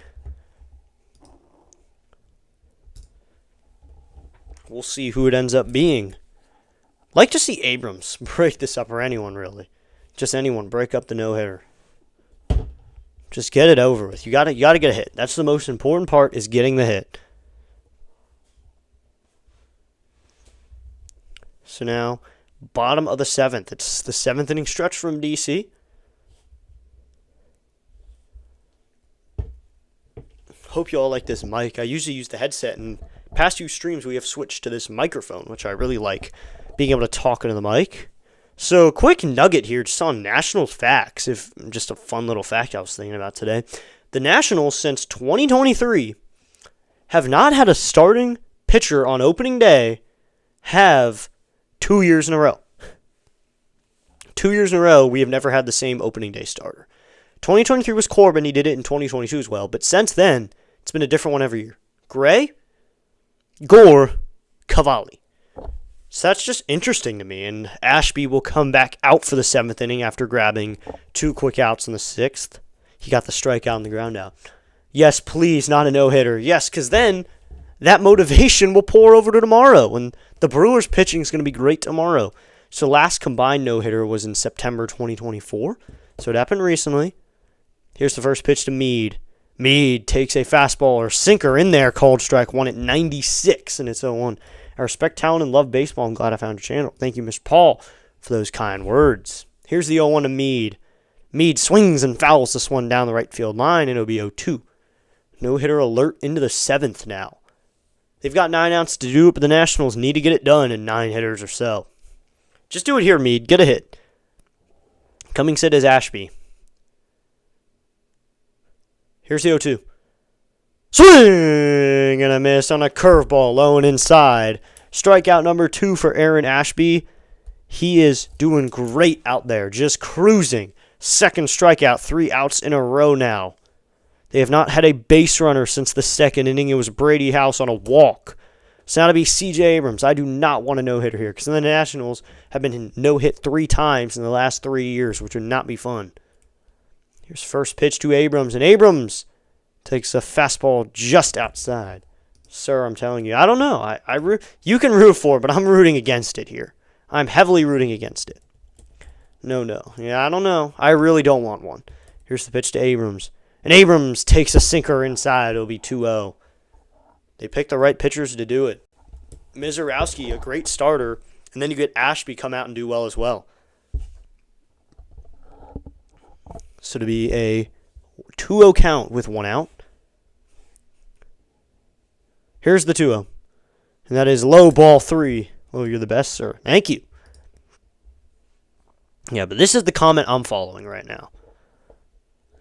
We'll see who it ends up being. Like to see Abrams break this up, or anyone really. Just anyone break up the no-hitter. Just get it over with. You gotta get a hit. That's the most important part, is getting the hit. So now, bottom of the 7th. It's the 7th inning stretch from DC. Hope you all like this mic. I usually use the headset, and past few streams we have switched to this microphone, which I really like, being able to talk into the mic. So, quick nugget here, just on Nationals facts, just a fun little fact I was thinking about today. The Nationals, since 2023, have not had a starting pitcher on opening day have 2 years in a row. 2 years in a row, we have never had the same opening day starter. 2023 was Corbin, he did it in 2022 as well, but since then, it's been a different one every year. Gray, Gore, Cavalli. So that's just interesting to me. And Ashby will come back out for the 7th inning after grabbing 2 quick outs in the 6th. He got the strikeout and the ground out. Yes, please, not a no-hitter. Yes, because then that motivation will pour over to tomorrow. And the Brewers' pitching is going to be great tomorrow. So last combined no-hitter was in September 2024. So it happened recently. Here's the first pitch to Meade. Meade takes a fastball or sinker in there, called strike 1 at 96, and it's 0-1. I respect talent and love baseball. I'm glad I found your channel. Thank you, Mr. Paul, for those kind words. Here's the 0-1 to Meade. Meade swings and fouls this one down the right field line, and it'll be 0-2. No-hitter alert into the 7th now. They've got 9 outs to do it, but the Nationals need to get it done in 9 hitters or so. Just do it here, Meade. Get a hit. Coming set is Ashby. Here's the 0-2. Swing and a miss on a curveball low and inside. Strikeout number 2 for Aaron Ashby. He is doing great out there, just cruising. Second strikeout, 3 outs in a row now. They have not had a base runner since the 2nd inning. It was Brady House on a walk. So now to be C.J. Abrams. I do not want a no-hitter here, because the Nationals have been no-hit 3 times in the last 3 years, which would not be fun. Here's first pitch to Abrams, and Abrams takes a fastball just outside. Sir, I'm telling you, I don't know. You can root for it, but I'm rooting against it here. I'm heavily rooting against it. No. Yeah, I don't know. I really don't want one. Here's the pitch to Abrams. And Abrams takes a sinker inside. It'll be 2-0. They picked the right pitchers to do it. Mizorowski, a great starter. And then you get Ashby come out and do well as well. So to be a 2-0 count with 1 out. Here's the 2-0. And that is low ball 3. Oh, you're the best, sir. Thank you. Yeah, but this is the comment I'm following right now.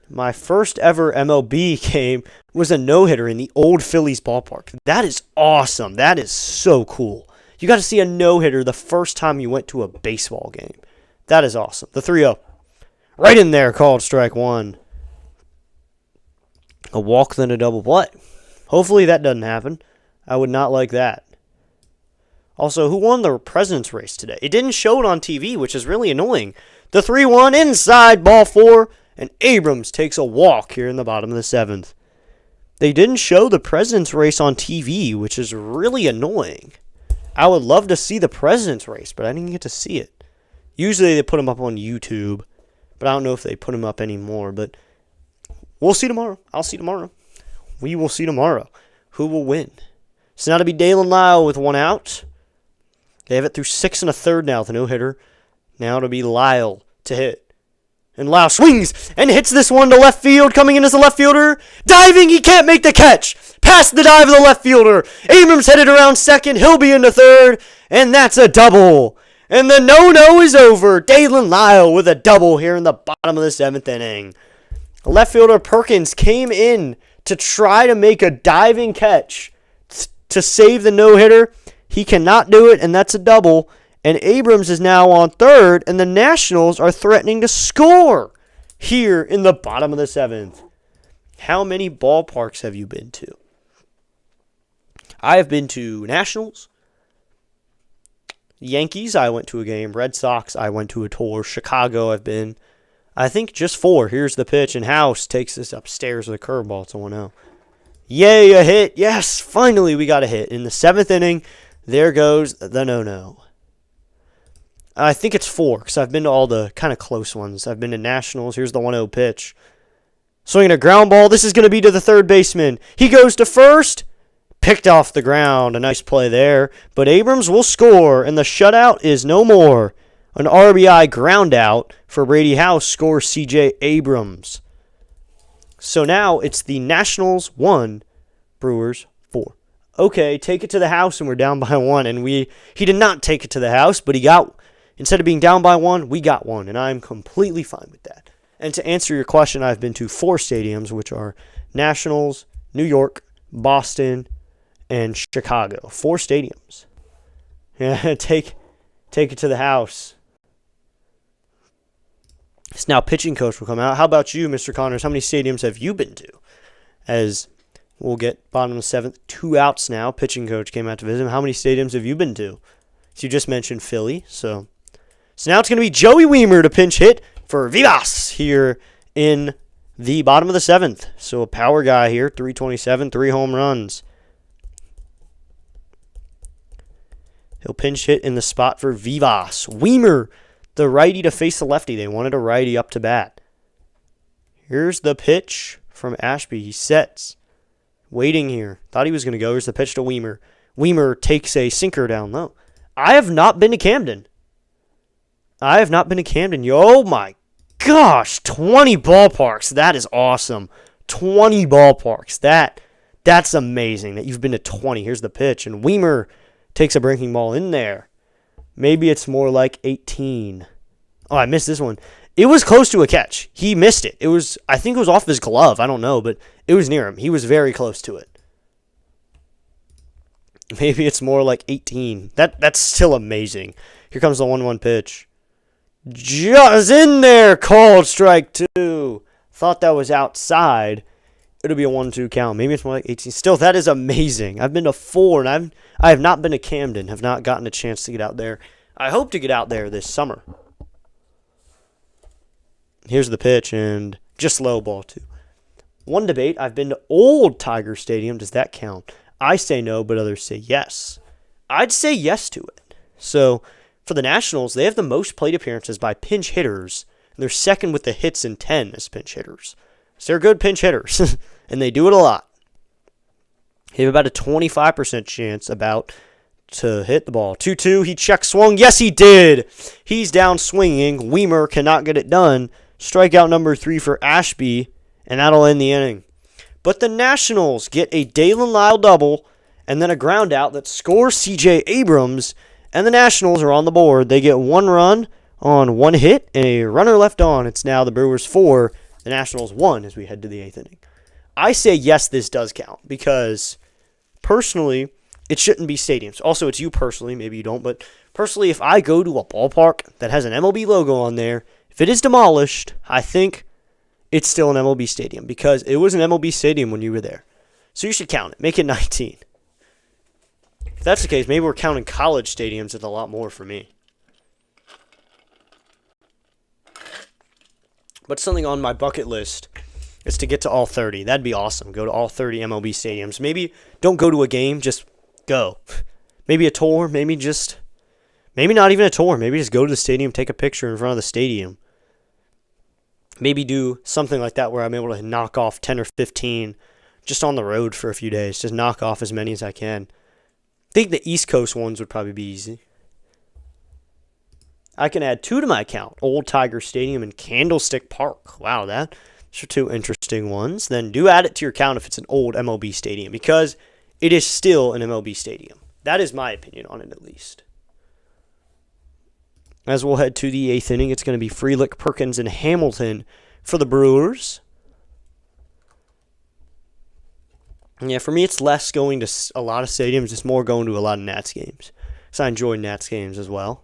My first ever MLB game was a no-hitter in the old Phillies ballpark. That is awesome. That is so cool. You got to see a no-hitter the first time you went to a baseball game. That is awesome. The 3-0. Right in there, called strike 1. A walk, then a double play. Hopefully that doesn't happen. I would not like that. Also, who won the president's race today? It didn't show it on TV, which is really annoying. The 3-1 inside, ball 4, and Abrams takes a walk here in the bottom of the 7th. They didn't show the president's race on TV, which is really annoying. I would love to see the president's race, but I didn't get to see it. Usually they put them up on YouTube, but I don't know if they put them up anymore. But we'll see tomorrow. I'll see tomorrow. We will see tomorrow who will win. So now to be Dalen Lyle with 1 out. They have it through 6 1/3 now with a no-hitter. Now it'll be Lyle to hit. And Lyle swings and hits this one to left field. Coming in as a left fielder. Diving, he can't make the catch. Past the dive of the left fielder. Abrams headed around second. He'll be into third. And that's a double. And the no-no is over. Dalen Lyle with a double here in the bottom of the 7th inning. Left fielder Perkins came in to try to make a diving catch to save the no-hitter. He cannot do it, and that's a double. And Abrams is now on third, and the Nationals are threatening to score here in the bottom of the 7th. How many ballparks have you been to? I have been to Nationals, Yankees, I went to a game. Red Sox, I went to a tour. Chicago, I've been. I think just 4. Here's the pitch, and House takes this upstairs with a curveball. It's 1-0. Yay, a hit. Yes, finally we got a hit. In the 7th inning, there goes the no-no. I think it's 4, because I've been to all the kind of close ones. I've been to Nationals. Here's the 1-0 pitch. Swinging a ground ball. This is going to be to the third baseman. He goes to first. Picked off the ground. A nice play there. But Abrams will score, and the shutout is no more. An RBI ground out for Brady House scores C.J. Abrams. So now it's the Nationals 1, Brewers 4. Okay, take it to the house, and we're down by 1. And he did not take it to the house, but instead of being down by 1, we got 1. And I'm completely fine with that. And to answer your question, I've been to 4 stadiums, which are Nationals, New York, Boston, and Chicago. 4 stadiums. Yeah, take it to the house. So now pitching coach will come out. How about you, Mr. Connors? How many stadiums have you been to? As we'll get bottom of the 7th, 2 outs now. Pitching coach came out to visit him. How many stadiums have you been to? So you just mentioned Philly. So now it's going to be Joey Wiemer to pinch hit for Vivas here in the bottom of the 7th. So a power guy here, 327, 3 home runs. He'll pinch hit in the spot for Vivas. Wiemer, the righty to face the lefty. They wanted a righty up to bat. Here's the pitch from Ashby. He sets. Waiting here. Thought he was going to go. Here's the pitch to Wiemer. Wiemer takes a sinker down low. I have not been to Camden. Oh my gosh. 20 ballparks. That is awesome. 20 ballparks. That's amazing that you've been to 20. Here's the pitch. And Wiemer takes a breaking ball in there. Maybe it's more like 18. Oh, I missed this one. It was close to a catch. He missed it. I think it was off his glove. I don't know, but it was near him. He was very close to it. Maybe it's more like 18. That's still amazing. Here comes the 1-1 pitch. Just in there. Called strike 2. Thought that was outside. It'll be a 1-2 count. Maybe it's more like 18. Still, that is amazing. I've been to 4, and I have not been to Camden. Have not gotten a chance to get out there. I hope to get out there this summer. Here's the pitch, and just low ball, too. One debate, I've been to Old Tiger Stadium. Does that count? I say no, but others say yes. I'd say yes to it. So, for the Nationals, they have the most plate appearances by pinch hitters. And they're second with the hits in 10 as pinch hitters. So they're good pinch hitters, and they do it a lot. They have about a 25% chance to hit the ball. 2-2, he check swung. Yes, he did. He's down swinging. Wiemer cannot get it done. Strikeout number 3 for Ashby, and that'll end the inning. But the Nationals get a Dalen Lyle double, and then a ground out that scores C.J. Abrams, and the Nationals are on the board. They get 1 run on 1 hit, and a runner left on. It's now the Brewers 4, the Nationals 1 as we head to the 8th inning. I say yes, this does count, because personally, it shouldn't be stadiums. Also, it's you personally. Maybe you don't, but personally, if I go to a ballpark that has an MLB logo on there, if it is demolished, I think it's still an MLB stadium, because it was an MLB stadium when you were there. So you should count it. Make it 19. If that's the case, maybe we're counting college stadiums. It's a lot more for me. But something on my bucket list is to get to all 30. That'd be awesome. Go to all 30 MLB stadiums. Maybe don't go to a game, just go. Maybe a tour, maybe not even a tour. Maybe just go to the stadium, take a picture in front of the stadium. Maybe do something like that where I'm able to knock off 10 or 15 just on the road for a few days. Just knock off as many as I can. I think the East Coast ones would probably be easy. I can add 2 to my account. Old Tiger Stadium and Candlestick Park. Wow, those are 2 interesting ones. Then do add it to your account if it's an old MLB stadium, because it is still an MLB stadium. That is my opinion on it, at least. As we'll head to the 8th inning, it's going to be Frelick, Perkins, and Hamilton for the Brewers. Yeah, for me, it's less going to a lot of stadiums. It's more going to a lot of Nats games. So I enjoy Nats games as well.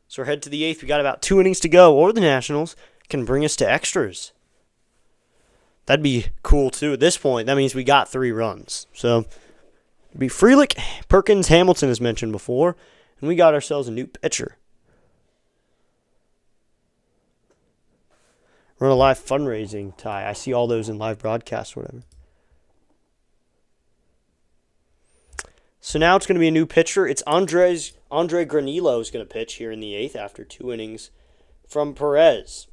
So we're headed to the 8th. We got about 2 innings to go, or the Nationals can bring us to extras. That'd be cool, too. At this point, that means we got 3 runs. So it'd be Frelick, Perkins, Hamilton, as mentioned before, and we got ourselves a new pitcher. Run a live fundraising, Ty. I see all those in live broadcasts or whatever. So now it's going to be a new pitcher. It's Andre Granillo is going to pitch here in the 8th after 2 innings from Perez.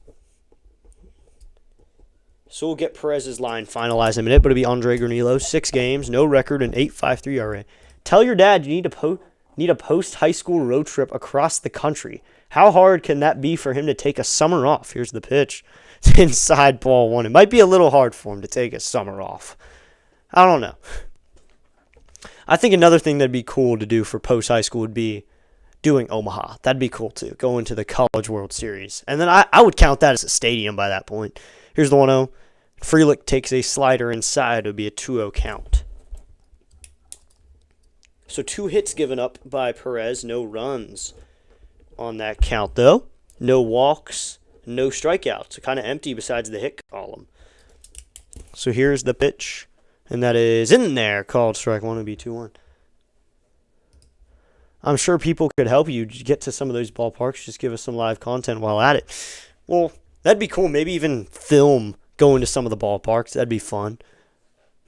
So we'll get Perez's line finalized in a minute, but it'll be Andre Granillo. 6 games, no record, and 8.53 ERA. Tell your dad you need a post-high school road trip across the country. How hard can that be for him to take a summer off? Here's the pitch. It's inside ball 1. It might be a little hard for him to take a summer off. I don't know. I think another thing that'd be cool to do for post-high school would be doing Omaha. That'd be cool, too. Going to the College World Series. And then I would count that as a stadium by that point. Here's the 1-0. Frelick takes a slider inside. It would be a 2-0 count. So 2 hits given up by Perez. No runs on that count, though. No walks. No strikeouts. So kind of empty besides the hit column. So here's the pitch. And that is in there. Called strike 1. Would be 2-1. I'm sure people could help you get to some of those ballparks. Just give us some live content while at it. Well, that'd be cool. Maybe even film going to some of the ballparks. That'd be fun.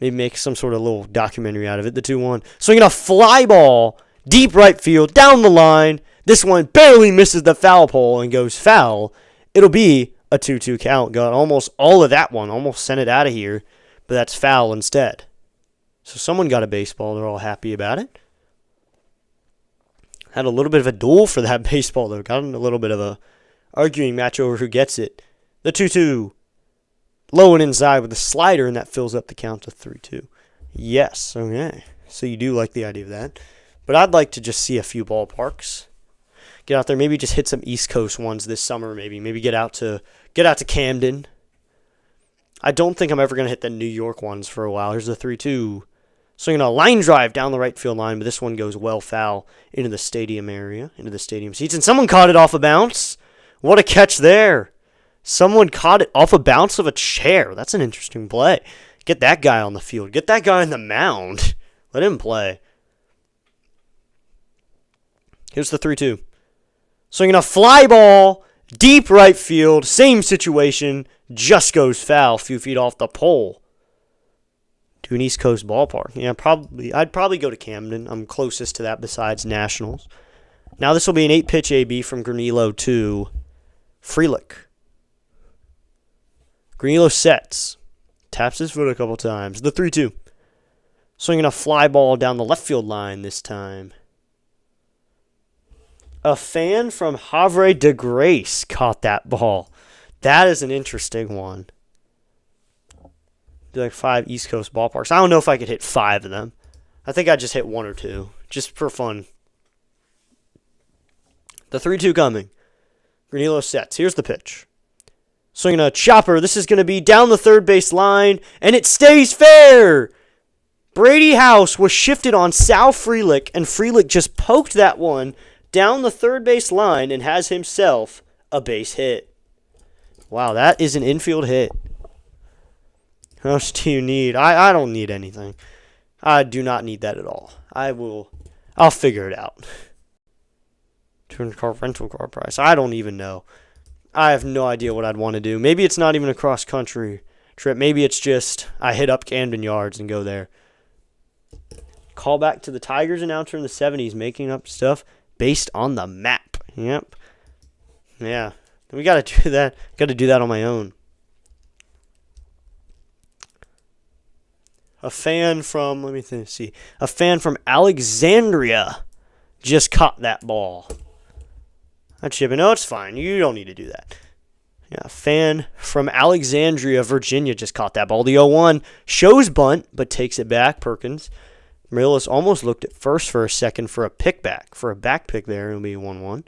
Maybe make some sort of little documentary out of it. The 2-1. Swinging a fly ball. Deep right field. Down the line. This one barely misses the foul pole and goes foul. It'll be a 2-2 count. Got almost all of that one. Almost sent it out of here. But that's foul instead. So someone got a baseball. They're all happy about it. Had a little bit of a duel for that baseball, though. Got in a little bit of a arguing match over who gets it. The 2-2. Low and inside with the slider, and that fills up the count to 3-2. Yes, okay. So you do like the idea of that. But I'd like to just see a few ballparks. Get out there, maybe just hit some East Coast ones this summer, maybe get out to Camden. I don't think I'm ever going to hit the New York ones for a while. Here's the 3-2. Swinging a line drive down the right field line, but this one goes well foul into the stadium area, into the stadium seats. And someone caught it off a bounce. What a catch there. Someone caught it off a bounce of a chair. That's an interesting play. Get that guy on the field. Get that guy on the mound. Let him play. Here's the 3-2. Swinging a fly ball, deep right field, same situation, just goes foul, a few feet off the pole. To an East Coast ballpark. Yeah, I'd probably go to Camden. I'm closest to that besides Nationals. Now this will be an 8-pitch AB from Granillo to Frelick. Granillo sets. Taps his foot a couple times. The 3-2. Swinging a fly ball down the left field line this time. A fan from Havre de Grace caught that ball. That is an interesting one. Like 5 East Coast ballparks. I don't know if I could hit 5 of them. I think I'd just hit 1 or 2. Just for fun. The 3-2 coming. Granillo sets. Here's the pitch. Swinging a chopper. This is going to be down the third base line. And it stays fair. Brady House was shifted on Sal Frelick. And Frelick just poked that one down the third base line and has himself a base hit. Wow, that is an infield hit. How much do you need? I don't need anything. I do not need that at all. I'll figure it out. 200-car rental car price. I don't even know. I have no idea what I'd want to do. Maybe it's not even a cross-country trip. Maybe it's just I hit up Camden Yards and go there. Call back to the Tigers announcer in the 70s making up stuff based on the map. Yep. Yeah. We got to do that. Got to do that on my own. A fan from, a fan from Alexandria just caught that ball. That's chipping. No, it's fine. You don't need to do that. Yeah, a fan from Alexandria, Virginia just caught that ball. The 0-1 shows bunt, but takes it back. Perkins. Millis almost looked at first for a second for a pick back. For a back pick there, it'll be 1-1.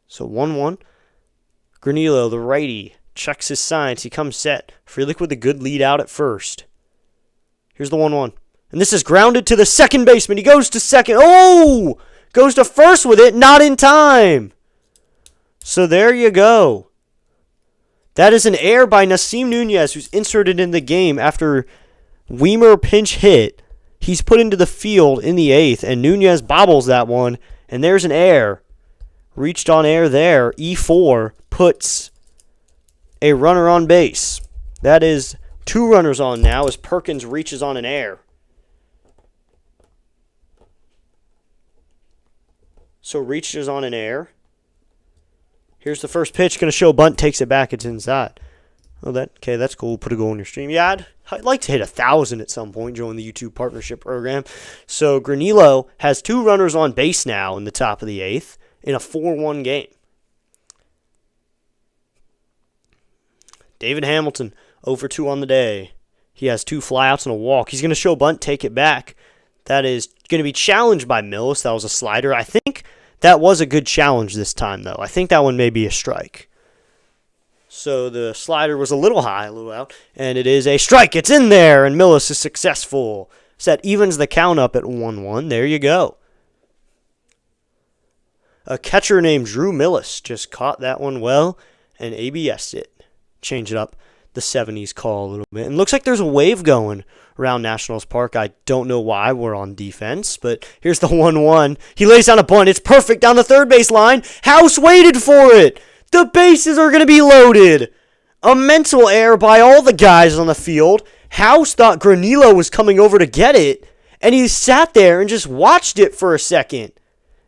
So 1-1. Granillo, the righty, checks his signs. He comes set. Frelick with a good lead out at first. Here's the 1-1. And this is grounded to the second baseman. He goes to second. Oh! Goes to first with it. Not in time. So there you go. That is an error by Nasim Nunez, who's inserted in the game after Weimer pinch hit. He's put into the field in the 8th, and Nunez bobbles that one. And there's an error. Reached on air there. E4 puts a runner on base. That is 2 runners on now as Perkins reaches on an air. So reaches on an air. Here's the first pitch. Going to show bunt. Takes it back. It's inside. Oh, that's cool. Put a goal in your stream. Yeah, I'd like to hit 1,000 at some point. Join the YouTube partnership program. So Granillo has 2 runners on base now in the top of the 8th in a 4-1 game. David Hamilton, 0-for-2 on the day. He has 2 flyouts and a walk. He's going to show bunt, take it back. That is going to be challenged by Millis. That was a slider. I think that was a good challenge this time, though. I think that one may be a strike. So the slider was a little high, a little out, and it is a strike. It's in there, and Millis is successful. So that evens the count up at 1-1. There you go. A catcher named Drew Millis just caught that one well and ABS'd it. Change it up, the 70s call a little bit. And looks like there's a wave going around Nationals Park. I don't know why we're on defense, but here's the 1-1. He lays down a bunt. It's perfect down the third base line. House waited for it. The bases are going to be loaded. A mental error by all the guys on the field. House thought Granillo was coming over to get it, and he sat there and just watched it for a second.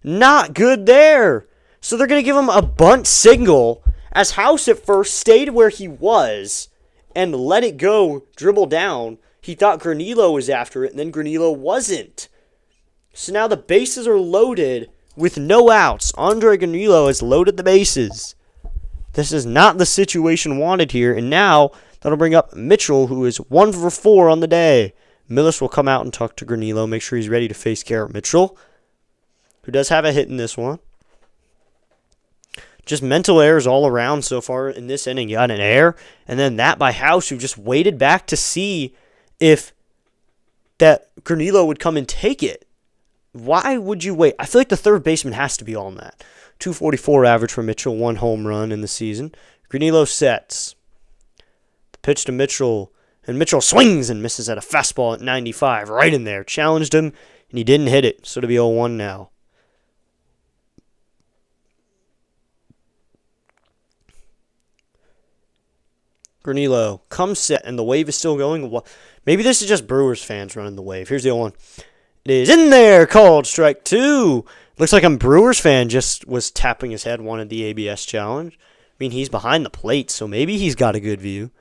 Not good there. So they're going to give him a bunt single as House at first stayed where he was and let it go, dribble down. He thought Granillo was after it, and then Granillo wasn't. So now the bases are loaded with no outs. Andre Granillo has loaded the bases. This is not the situation wanted here, and now that'll bring up Mitchell, who is 1-for-4 on the day. Millis will come out and talk to Granillo, make sure he's ready to face Garrett Mitchell, who does have a hit in this one. Just mental errors all around so far in this inning. You got an error, and then that by House, who just waited back to see if that Granillo would come and take it. Why would you wait? I feel like the third baseman has to be on that. 244 average for Mitchell, 1 home run in the season. Granillo sets. The pitch to Mitchell, and Mitchell swings and misses at a fastball at 95, right in there. Challenged him, and he didn't hit it, so it'll be 0-1 now. Granillo comes set, and the wave is still going. Maybe this is just Brewers fans running the wave. Here's the 0-1. It is in there, called strike 2. Looks like a Brewers fan just was tapping his head, wanted the ABS challenge. I mean, he's behind the plate, so maybe he's got a good view.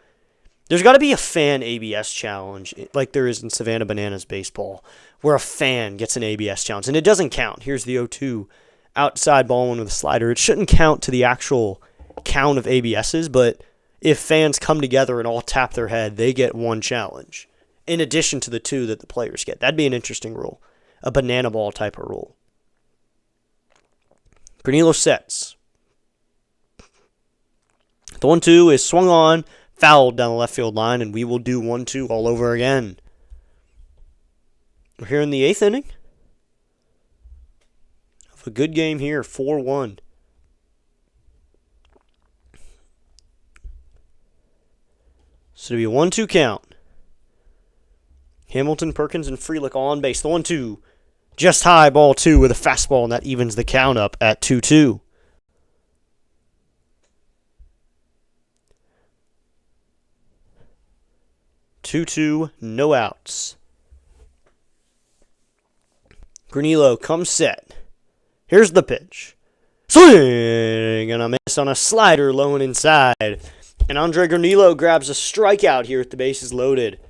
There's got to be a fan ABS challenge, like there is in Savannah Bananas baseball, where a fan gets an ABS challenge, and it doesn't count. Here's the 0-2. Outside ball one with a slider. It shouldn't count to the actual count of ABSs, but if fans come together and all tap their head, they get 1 challenge, in addition to the 2 that the players get. That'd be an interesting rule. A banana ball type of rule. Granillo sets. The 1-2 is swung on, fouled down the left field line, and we will do 1-2 all over again. We're here in the 8th inning of a good game here, 4-1. So it'll be a 1-2 count. Hamilton, Perkins, and Frelick on base. The 1-2. Just high, ball 2 with a fastball, and that evens the count up at 2-2. No outs. Granillo comes set. Here's the pitch. Swing! And a miss on a slider low and inside. And Andre Granillo grabs a strikeout here with the bases loaded.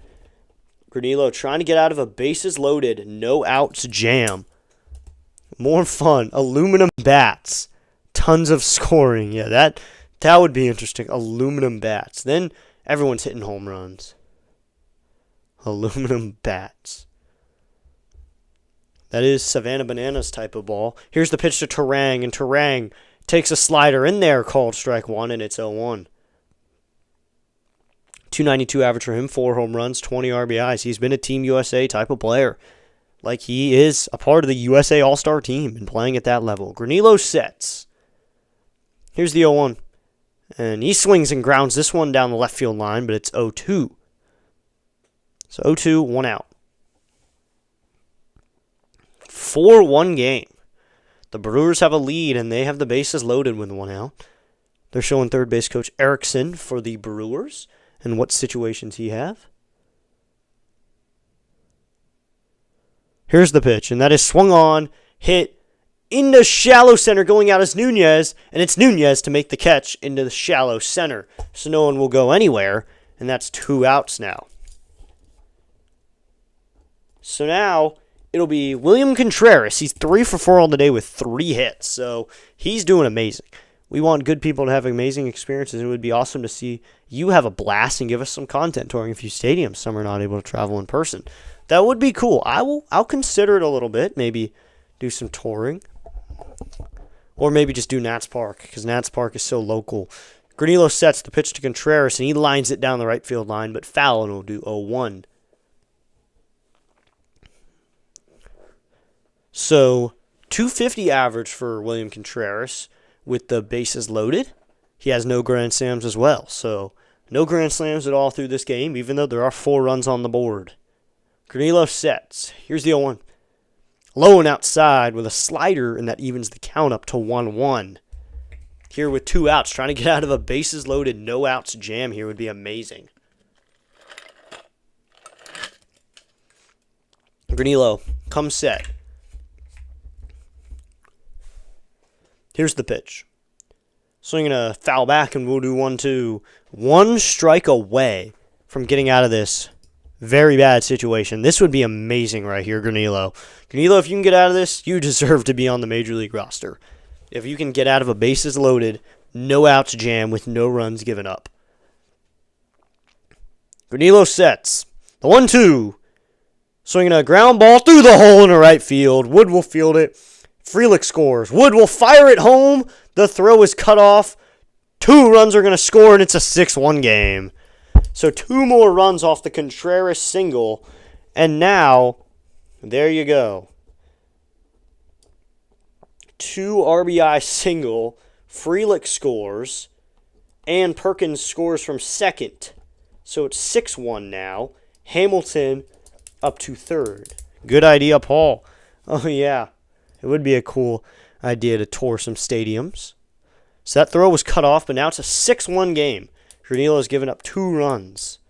Granillo trying to get out of a bases loaded, no outs jam. More fun. Aluminum bats. Tons of scoring. Yeah, that would be interesting. Aluminum bats. Then everyone's hitting home runs. Aluminum bats. That is Savannah Bananas type of ball. Here's the pitch to Turang, and Turang takes a slider in there, called strike one, and it's 0-1. 292 average for him, 4 home runs, 20 RBIs. He's been a Team USA type of player. Like, he is a part of the USA All-Star team and playing at that level. Granillo sets. Here's the 0-1. And he swings and grounds this one down the left field line, but it's 0-2. So 0-2, 1 out. 4-1 game. The Brewers have a lead, and they have the bases loaded with 1 out. They're showing third base coach Erickson for the Brewers and what situations he have. Here's the pitch, and that is swung on, hit into shallow center, going out as Nunez, and it's Nunez to make the catch into the shallow center. So no one will go anywhere, and that's 2 outs now. So now it'll be William Contreras. He's 3 for 4 on the day with 3 hits, so he's doing amazing. We want good people to have amazing experiences. It would be awesome to see you have a blast and give us some content touring a few stadiums. Some are not able to travel in person. That would be cool. I'll consider it a little bit. Maybe do some touring. Or maybe just do Nats Park, because Nats Park is so local. Granillo sets the pitch to Contreras, and he lines it down the right field line, but foul, and will do 0-1. So, 250 average for William Contreras with the bases loaded. He has no grand slams as well. So, no grand slams at all through this game, even though there are 4 runs on the board. Granillo sets. Here's the 0-1. Low and outside with a slider, and that evens the count up to 1-1. Here with 2 outs, trying to get out of a bases loaded, no outs jam here would be amazing. Granillo comes set. Here's the pitch. Swinging a foul back, and we'll do 1-2. 1 strike away from getting out of this very bad situation. This would be amazing right here, Granillo. Granillo, if you can get out of this, you deserve to be on the Major League roster. If you can get out of a bases loaded, no outs jam with no runs given up. Granillo sets. The 1-2. Swinging a ground ball through the hole in the right field. Wood will field it. Frelick scores. Wood will fire it home. The throw is cut off. 2 runs are going to score, and it's a 6-1 game. So 2 more runs off the Contreras single. And now, there you go. 2 RBI single. Frelick scores. And Perkins scores from second. So it's 6-1 now. Hamilton up to third. Good idea, Paul. Oh, yeah. It would be a cool idea to tour some stadiums. So that throw was cut off, but now it's a 6-1 game. Granillo has given up 2 runs.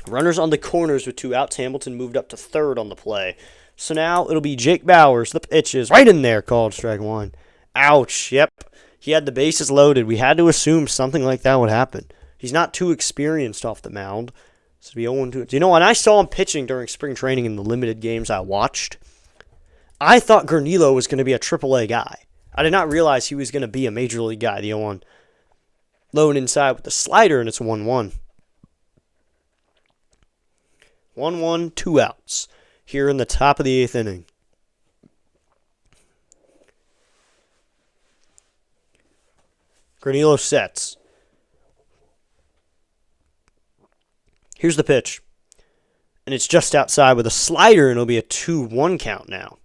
Runners on the corners with 2 outs. Hamilton moved up to third on the play. So now it'll be Jake Bowers. The pitch is right in there, called strike 1. Ouch. Yep. He had the bases loaded. We had to assume something like that would happen. He's not too experienced off the mound. So to be 0-2. You know, when I saw him pitching during spring training in the limited games I watched, I thought Granillo was going to be a AAA guy. I did not realize he was going to be a Major League guy. The 0-1. Low and inside with the slider, and it's 1-1. 1-1, 2 outs here in the top of the 8th inning. Granillo sets. Here's the pitch. And it's just outside with a slider, and it'll be a 2-1 count now.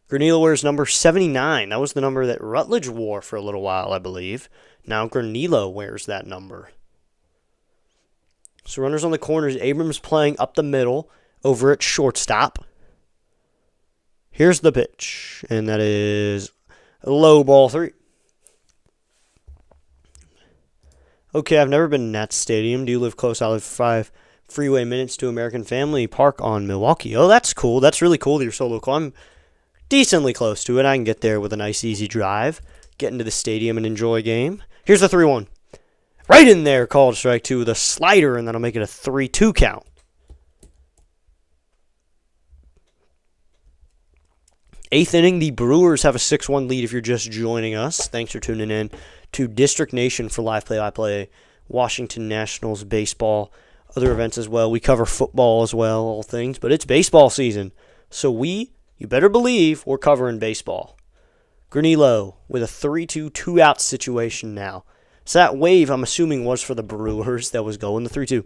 Granillo wears number 79. That was the number that Rutledge wore for a little while, I believe. Now Granillo wears that number. So runners on the corners. Abrams playing up the middle over at shortstop. Here's the pitch. And that is a low ball 3. Okay, I've never been to Nats Stadium. Do you live close? I live 5 freeway minutes to American Family Park on Milwaukee. Oh, that's cool. That's really cool that you're so local. I'm decently close to it. I can get there with a nice, easy drive, get into the stadium and enjoy a game. Here's the 3-1. Right in there, called strike two with a slider, and that'll make it a 3-2 count. Eighth inning, the Brewers have a 6-1 lead if you're just joining us. Thanks for tuning in to District Nation for live play-by-play, Washington Nationals baseball, other events as well. We cover football as well, all things, but it's baseball season. So you better believe we're covering baseball. Granillo with a 3-2 two-out situation now. So that wave, I'm assuming, was for the Brewers that was going the 3-2.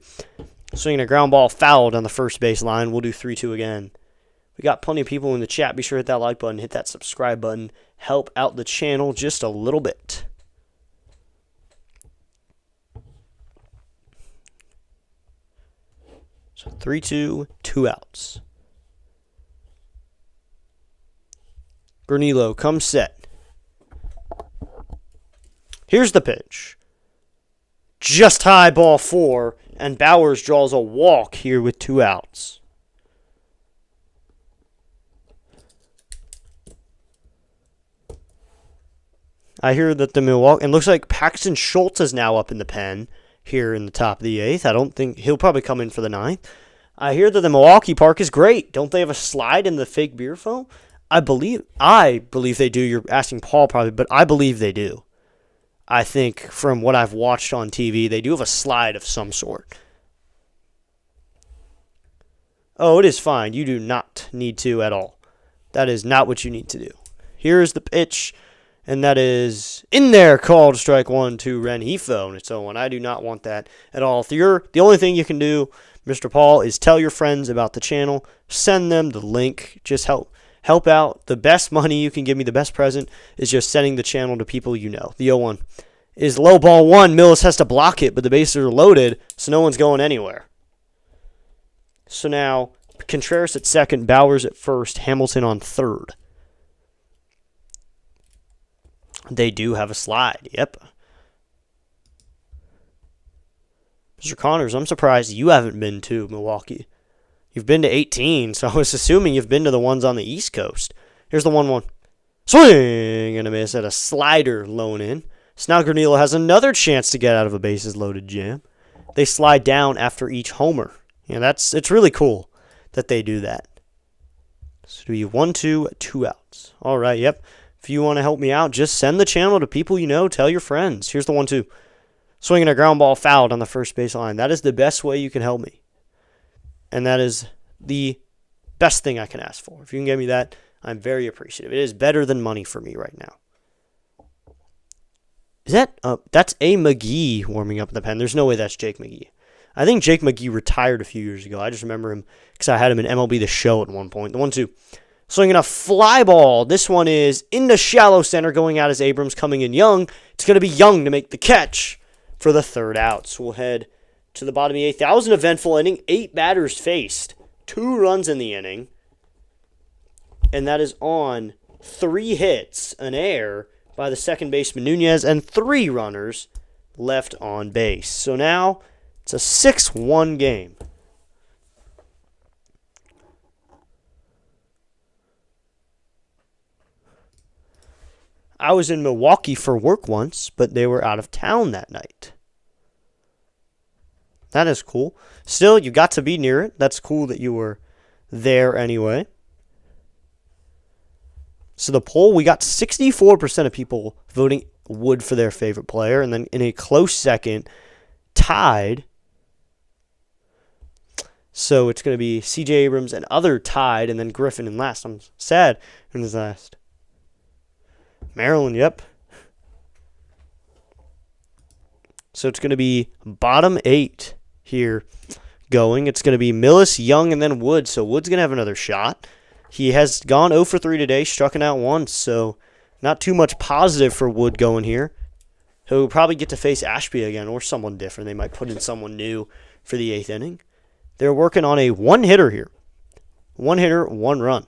Swinging a ground ball foul down the first base line. We'll do 3-2 again. We got plenty of people in the chat. Be sure to hit that like button, hit that subscribe button. Help out the channel just a little bit. So 3-2, two outs. Granillo comes set. Here's the pitch. Just high, ball 4, and Bowers draws a walk here with 2 outs. I hear that the Milwaukee, and looks like Paxton Schultz is now up in the pen here in the top of the 8th. I don't think he'll probably come in for the 9th. I hear that the Milwaukee Park is great. Don't they have a slide in the fake beer foam? I believe they do. You're asking Paul probably, but I believe they do. I think from what I've watched on TV, they do have a slide of some sort. Oh, it is fine. You do not need to at all. That is not what you need to do. Here is the pitch, and that is in there, called strike 1 to Rengifo. And it's 0-1. I do not want that at all. The only thing you can do, Mr. Paul, is tell your friends about the channel. Send them the link. Just help out. The best money you can give me, the best present, is just sending the channel to people you know. The 0-1 is low ball 1. Millis has to block it, but the bases are loaded, so no one's going anywhere. So now, Contreras at second, Bowers at first, Hamilton on third. They do have a slide, yep. Mr. Connors, I'm surprised you haven't been to Milwaukee. You've been to 18, so I was assuming you've been to the ones on the East Coast. Here's the 1-1. Swing and a miss at a slider low and in. So now Granillo has another chance to get out of a bases-loaded jam. They slide down after each homer. It's really cool that they do that. So do you 1-2, 2 outs. All right, yep. If you want to help me out, just send the channel to people you know. Tell your friends. Here's the 1-2. Swinging a ground ball fouled on the first base line. That is the best way you can help me. And that is the best thing I can ask for. If you can give me that, I'm very appreciative. It is better than money for me right now. Is that... that's A. McGee warming up in the pen. There's no way that's Jake McGee. I think Jake McGee retired a few years ago. I just remember him because I had him in MLB The Show at one point. The 1-2. Swinging a fly ball. This one is into shallow center, going out as Abrams, coming in Young. It's going to be Young to make the catch for the third out. So we'll head to the bottom of the 8th. That was an eventful inning. 8 batters faced. 2 runs in the inning. And that is on 3 hits, an error by the second baseman Nunez, and 3 runners left on base. So now it's a 6-1 game. I was in Milwaukee for work once, but they were out of town that night. That is cool. Still, you got to be near it. That's cool that you were there anyway. So the poll, we got 64% of people voting Wood for their favorite player. And then in a close second, tied. So it's going to be C.J. Abrams and other tied, and then Griffin in last. I'm sad in his last. Maryland, yep. So it's going to be bottom 8 here going. It's going to be Millis, Young, and then Wood. So Wood's going to have another shot. He has gone 0 for 3 today, struck it out once, so not too much positive for Wood going here. He'll probably get to face Ashby again or someone different. They might put in someone new for the 8th inning. They're working on a 1-hitter here. 1 hitter, 1 run.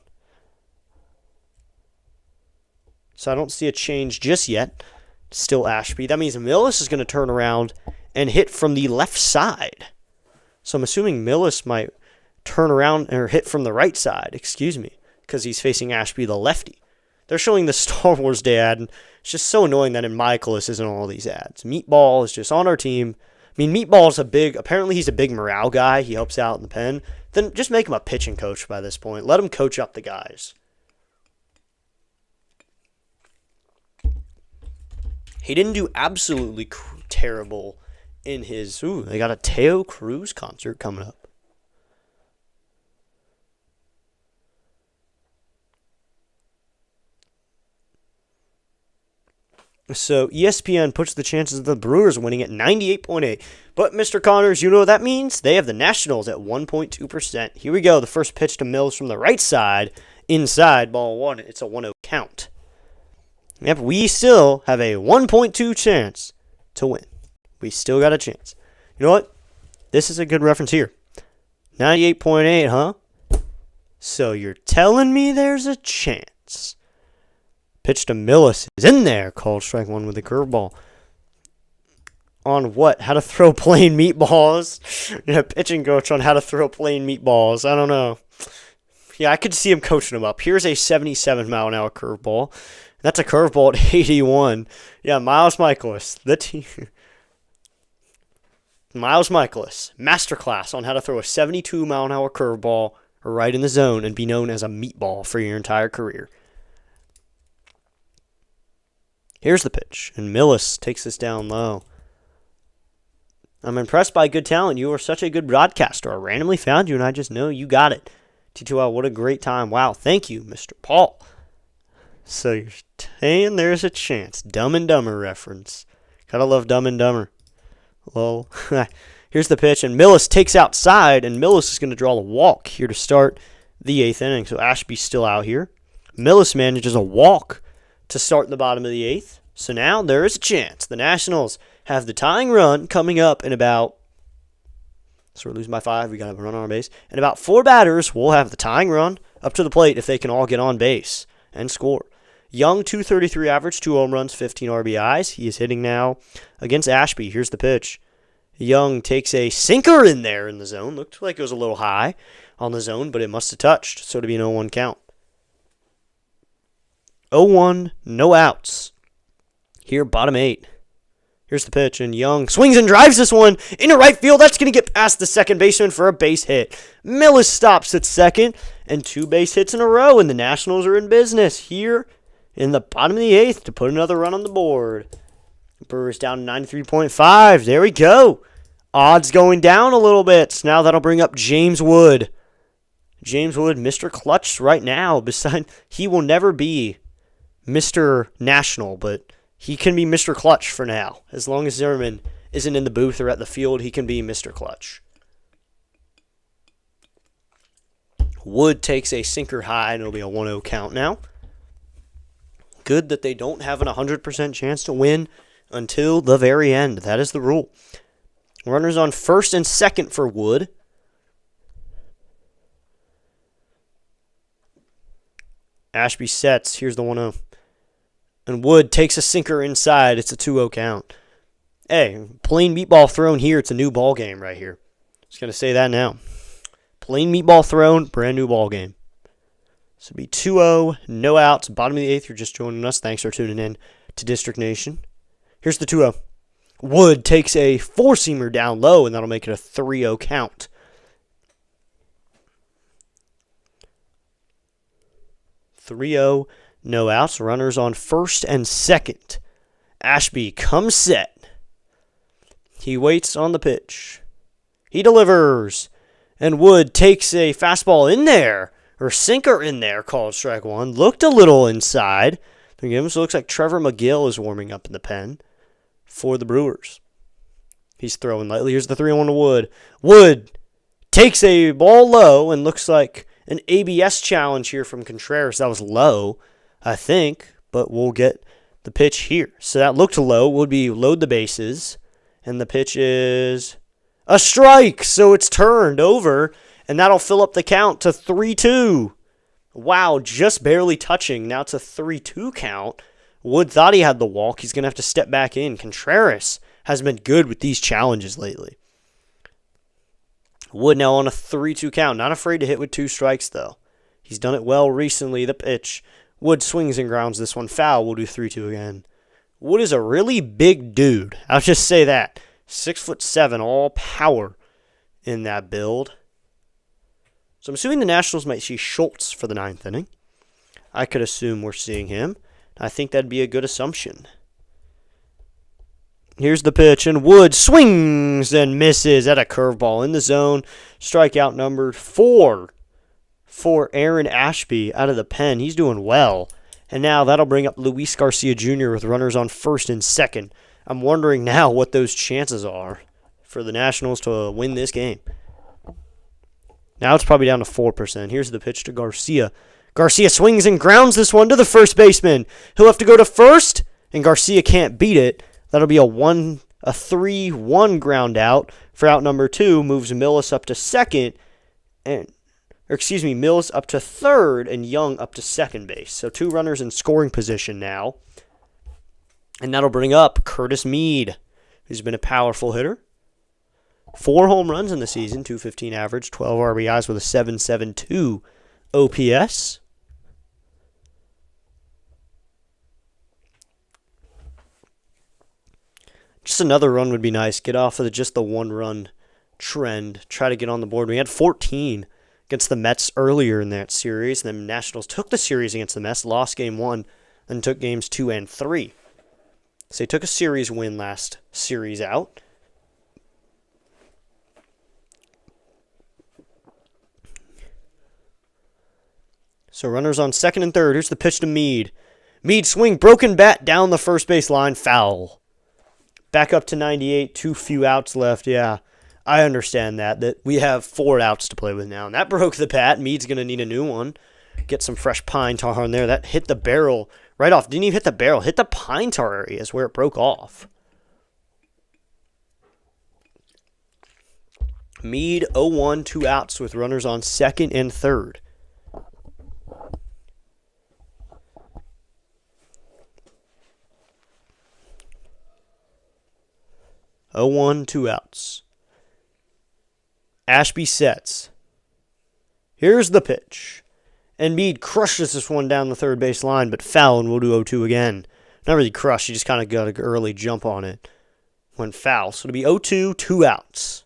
So I don't see a change just yet. Still Ashby. That means Millis is going to turn around and hit from the left side. So I'm assuming Millis might turn around or hit from the right side, because he's facing Ashby, the lefty. They're showing the Star Wars Day ad, and it's just so annoying that Michaelis isn't on all these ads. Meatball is just on our team. I mean, Meatball's apparently he's a big morale guy. He helps out in the pen. Then just make him a pitching coach by this point. Let him coach up the guys. He didn't do absolutely terrible in his... Ooh, they got a Teo Cruz concert coming up. So ESPN puts the chances of the Brewers winning at 98.8. But, Mr. Connors, you know what that means? They have the Nationals at 1.2%. Here we go. The first pitch to Mills from the right side. Inside, ball one. It's a 1-0 count. Yep, we still have a 1.2 chance to win. We still got a chance. You know what? This is a good reference here. 98.8, huh? So you're telling me there's a chance. Pitch to Millis is in there. Called strike one with a curveball. On what? How to throw plain meatballs? Yeah, pitching coach on how to throw plain meatballs. I don't know. Yeah, I could see him coaching him up. Here's a 77-mile-an-hour curveball. That's a curveball at 81. Yeah, Miles Michaelis. Miles Michaelis. Masterclass on how to throw a 72-mile-an-hour curveball right in the zone and be known as a meatball for your entire career. Here's the pitch, and Millis takes this down low. I'm impressed by good talent. You are such a good broadcaster. I randomly found you, and I just know you got it. T2L, what a great time. Wow, thank you, Mr. Paul. So you're saying there's a chance. Dumb and Dumber reference. Gotta love Dumb and Dumber. Lol. Here's the pitch, and Millis takes outside, and Millis is going to draw a walk here to start the 8th inning. So Ashby's still out here. Millis manages a walk to start in the bottom of the 8th. So now there is a chance. The Nationals have the tying run coming up in about... So we're losing by 5. We got to have a run on our base. And about 4 batters will have the tying run up to the plate if they can all get on base and score. Young, 233 average, 2 home runs, 15 RBIs. He is hitting now against Ashby. Here's the pitch. Young takes a sinker in there in the zone. Looked like it was a little high on the zone, but it must have touched. So to be an 0-1 count. 0-1, no outs. Here, bottom 8. Here's the pitch, and Young swings and drives this one into right field. That's going to get past the second baseman for a base hit. Millis stops at second, and 2 base hits in a row, and the Nationals are in business here in the bottom of the 8th to put another run on the board. Brewers down to 93.5. There we go. Odds going down a little bit. So now that'll bring up James Wood. James Wood, Mr. Clutch right now. He will never be Mr. National, but he can be Mr. Clutch for now. As long as Zimmerman isn't in the booth or at the field, he can be Mr. Clutch. Wood takes a sinker high, and it'll be a 1-0 count now. Good that they don't have an 100% chance to win until the very end. That is the rule. Runners on first and second for Wood. Ashby sets. Here's the 1-0. And Wood takes a sinker inside. It's a 2-0 count. Hey, plain meatball thrown here. It's a new ball game right here. Just going to say that now. Plain meatball thrown, brand new ball game. So it'll be 2-0, no outs, bottom of the 8th. You're just joining us. Thanks for tuning in to District Nation. Here's the 2-0. Wood takes a 4-seamer down low, and that'll make it a 3-0 count. No outs. Runners on first and second. Ashby comes set. He waits on the pitch. He delivers. And Wood takes a fastball in there. Or sinker in there, called strike one. Looked a little inside. It looks like Trevor McGill is warming up in the pen for the Brewers. He's throwing lightly. Here's the 3-1 to Wood. Wood takes a ball low and looks like an ABS challenge here from Contreras. That was low, I think, but we'll get the pitch here. So that looked low. Would be load the bases, and the pitch is a strike. So it's turned over, and that'll fill up the count to 3-2. Wow, just barely touching. Now it's a 3-2 count. Wood thought he had the walk. He's going to have to step back in. Contreras has been good with these challenges lately. Wood now on a 3-2 count. Not afraid to hit with 2 strikes, though. He's done it well recently. The pitch. Wood swings and grounds this one foul. We'll do 3-2 again. Wood is a really big dude. I'll just say that. 6'7", all power in that build. So I'm assuming the Nationals might see Schultz for the 9th inning. I could assume we're seeing him. I think that'd be a good assumption. Here's the pitch, and Wood swings and misses at a curveball in the zone. Strikeout number 4 for Aaron Ashby out of the pen. He's doing well. And now that'll bring up Luis Garcia Jr. with runners on first and second. I'm wondering now what those chances are for the Nationals to win this game. Now it's probably down to 4%. Here's the pitch to Garcia. Garcia swings and grounds this one to the first baseman. He'll have to go to first, and Garcia can't beat it. That'll be a 3-1 ground out for out number 2. Moves Millis up to second, Millis up to third, and Young up to second base. So 2 runners in scoring position now. And that'll bring up Curtis Mead, who's been a powerful hitter. 4 home runs in the season, .215 average, 12 RBIs with a .772 OPS. Just another run would be nice. Get off of just the 1-run trend. Try to get on the board. We had 14 against the Mets earlier in that series. And the Nationals took the series against the Mets, lost game 1, and took games 2 and 3. So they took a series win last series out. So runners on second and third. Here's the pitch to Mead. Mead swing, broken bat down the first base line, foul. Back up to 98, too few outs left. Yeah, I understand that we have 4 outs to play with now. And that broke the bat. Mead's going to need a new one. Get some fresh pine tar on there. That hit the barrel right off. Didn't even hit the barrel. Hit the pine tar area is where it broke off. Mead 0-1, 2 outs with runners on second and third. Oh, 1, 2 outs. Ashby sets. Here's the pitch. And Mead crushes this one down the third base line, but foul, and we'll do 0-2 again. Not really crushed, he just kind of got an early jump on it. Went foul. So it'll be 0-2, 2 outs.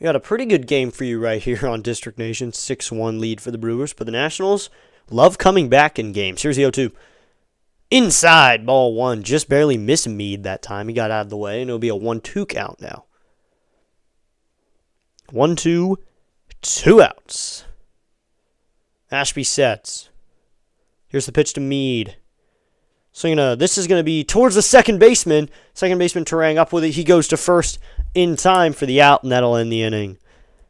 We got a pretty good game for you right here on District Nation. 6-1 lead for the Brewers, but the Nationals love coming back in games. Here's the 0-2. Inside, ball 1. Just barely missed Mead that time. He got out of the way, and it'll be a 1-2 count now. 1-2, 2 outs. Ashby sets. Here's the pitch to Mead. So, this is going to be towards the second baseman. Second baseman Turang up with it. He goes to first in time for the out, and that'll end the inning.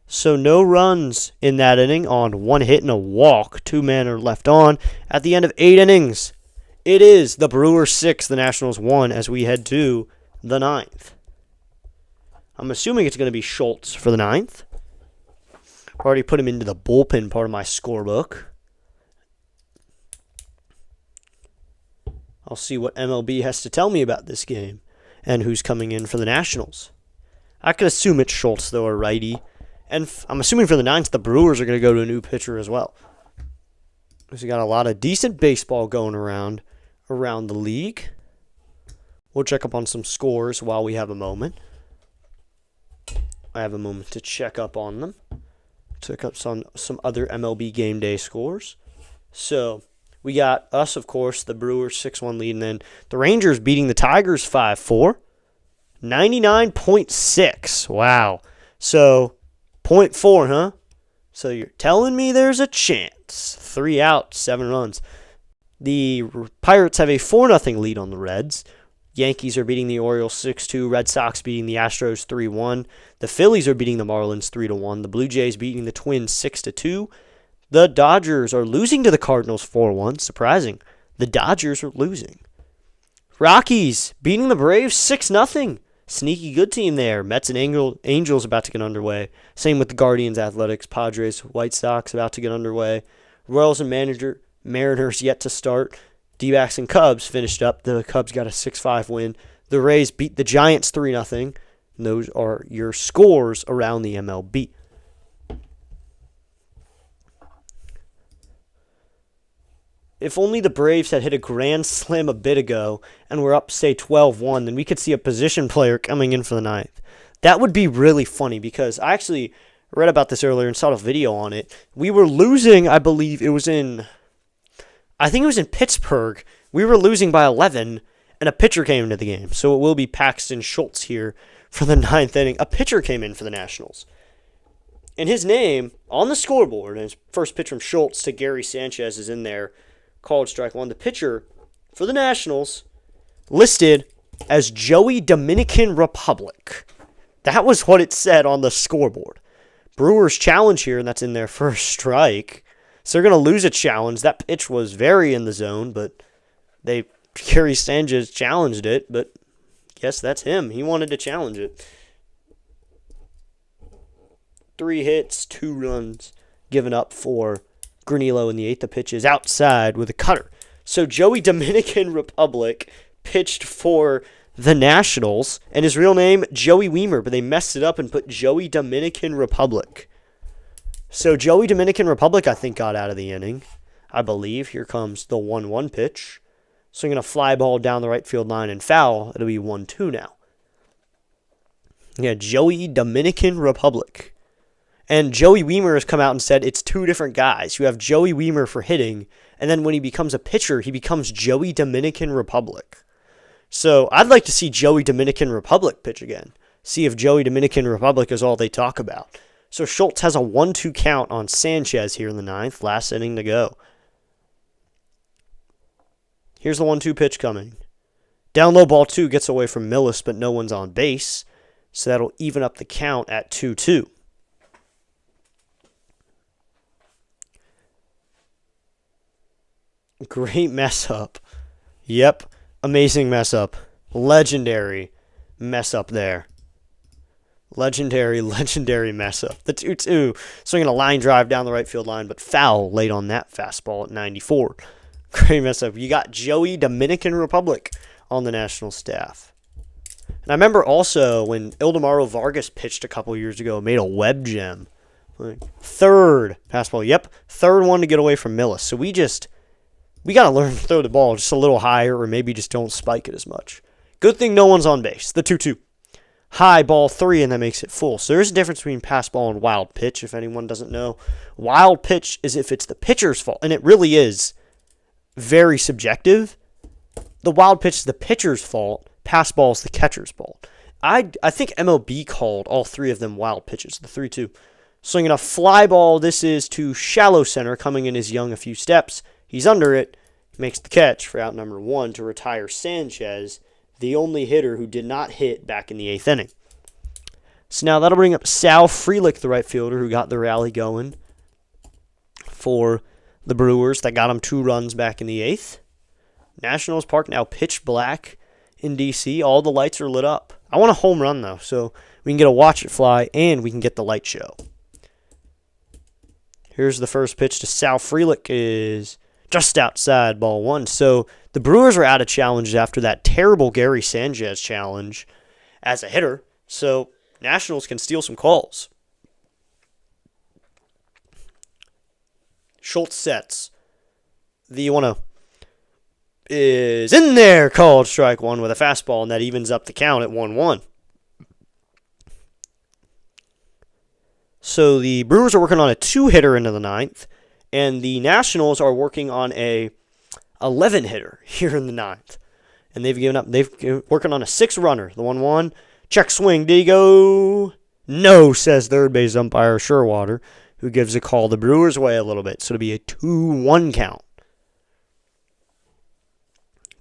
So no runs in that inning on 1 hit and a walk. 2 men are left on at the end of 8 innings. It is the Brewers 6, the Nationals 1, as we head to the 9th. I'm assuming it's going to be Schultz for the 9th. Already put him into the bullpen part of my scorebook. I'll see what MLB has to tell me about this game and who's coming in for the Nationals. I could assume it's Schultz, though, a righty. And I'm assuming for the 9th, the Brewers are going to go to a new pitcher as well. So we got a lot of decent baseball going around the league. We'll check up on some scores while we have a moment. I have a moment to check up on them. Check up some other MLB game day scores. So we got us, of course, the Brewers 6-1 lead, and then the Rangers beating the Tigers 5-4. 99.6. Wow. So 0.4, huh? So you're telling me there's a chance. 3 outs, 7 runs. The Pirates have a 4-0 lead on the Reds. Yankees are beating the Orioles 6-2. Red Sox beating the Astros 3-1. The Phillies are beating the Marlins 3-1. The Blue Jays beating the Twins 6-2. The Dodgers are losing to the Cardinals 4-1. Surprising. The Dodgers are losing. Rockies beating the Braves 6-0. Sneaky good team there. Mets and Angels about to get underway. Same with the Guardians, Athletics, Padres, White Sox about to get underway. Royals and Mariners yet to start. D-backs and Cubs finished up. The Cubs got a 6-5 win. The Rays beat the Giants 3-0. And those are your scores around the MLB. if only the Braves had hit a grand slam a bit ago and were up, say, 12-1, then we could see a position player coming in for the ninth. That would be really funny because I actually read about this earlier and saw a video on it. We were losing, I believe it was in Pittsburgh. We were losing by 11, and a pitcher came into the game. So it will be Paxton Schultz here for the ninth inning. A pitcher came in for the Nationals. And his name on the scoreboard, and his first pitch from Schultz to Gary Sanchez is in there, called strike one. The pitcher for the Nationals listed as Joey Dominican Republic. That was what it said on the scoreboard. Brewers challenge here, and that's in their first strike. So they're going to lose a challenge. That pitch was very in the zone, but Gary Sanchez challenged it, but guess that's him. He wanted to challenge it. 3 hits, 2 runs given up for Granillo in the eighth. The pitch is outside with a cutter. So Joey Dominican Republic pitched for the Nationals, and his real name, Joey Weimer, but they messed it up and put Joey Dominican Republic. So Joey Dominican Republic, I think, got out of the inning, I believe. Here comes the 1-1 pitch. Swinging a fly ball down the right field line and foul. It'll be 1-2 now. Yeah, Joey Dominican Republic. And Joey Weimer has come out and said it's 2 different guys. You have Joey Weimer for hitting, and then when he becomes a pitcher, he becomes Joey Dominican Republic. So I'd like to see Joey Dominican Republic pitch again. See if Joey Dominican Republic is all they talk about. So Schultz has a 1-2 count on Sanchez here in the ninth. Last inning to go. Here's the 1-2 pitch coming. Down low, ball 2 gets away from Millis, but no one's on base. So that'll even up the count at 2-2. Great mess up. Yep. Amazing mess up. Legendary mess up there. Legendary mess up. The 2-2. Swinging a line drive down the right field line, but foul late on that fastball at 94. Great mess up. You got Joey Dominican Republic on the national staff. And I remember also when Ildemaro Vargas pitched a couple years ago, made a web gem. Third fastball. Yep. Third one to get away from Millis. So we got to learn to throw the ball just a little higher, or maybe just don't spike it as much. Good thing no one's on base. The 2-2. High, ball 3, and that makes it full. So there's a difference between pass ball and wild pitch, if anyone doesn't know. Wild pitch is if it's the pitcher's fault, and it really is very subjective. The wild pitch is the pitcher's fault. Pass ball is the catcher's fault. I think MLB called all 3 of them wild pitches, the 3-2. Swinging a fly ball. This is to shallow center, coming in as Young a few steps. He's under it, makes the catch for out number 1 to retire Sanchez, the only hitter who did not hit back in the 8th inning. So now that'll bring up Sal Frelick, the right fielder, who got the rally going for the Brewers. That got him 2 runs back in the 8th. Nationals Park now pitch black in D.C. All the lights are lit up. I want a home run, though, so we can get a watch it fly and we can get the light show. Here's the first pitch to Sal Frelick is just outside, ball 1. So the Brewers are out of challenges after that terrible Gary Sanchez challenge as a hitter. So Nationals can steal some calls. Schultz sets. The 1-0 is in there, called strike 1 with a fastball, and that evens up the count at 1-1. So the Brewers are working on a 2-hitter into the 9th. And the Nationals are working on a 11-hitter here in the 9th. And they've given up. They've working on a 6-runner. The 1-1. Check swing. Did he go? No, says third base umpire Sherwater, who gives a call the Brewers' way a little bit. So it'll be a 2-1 count.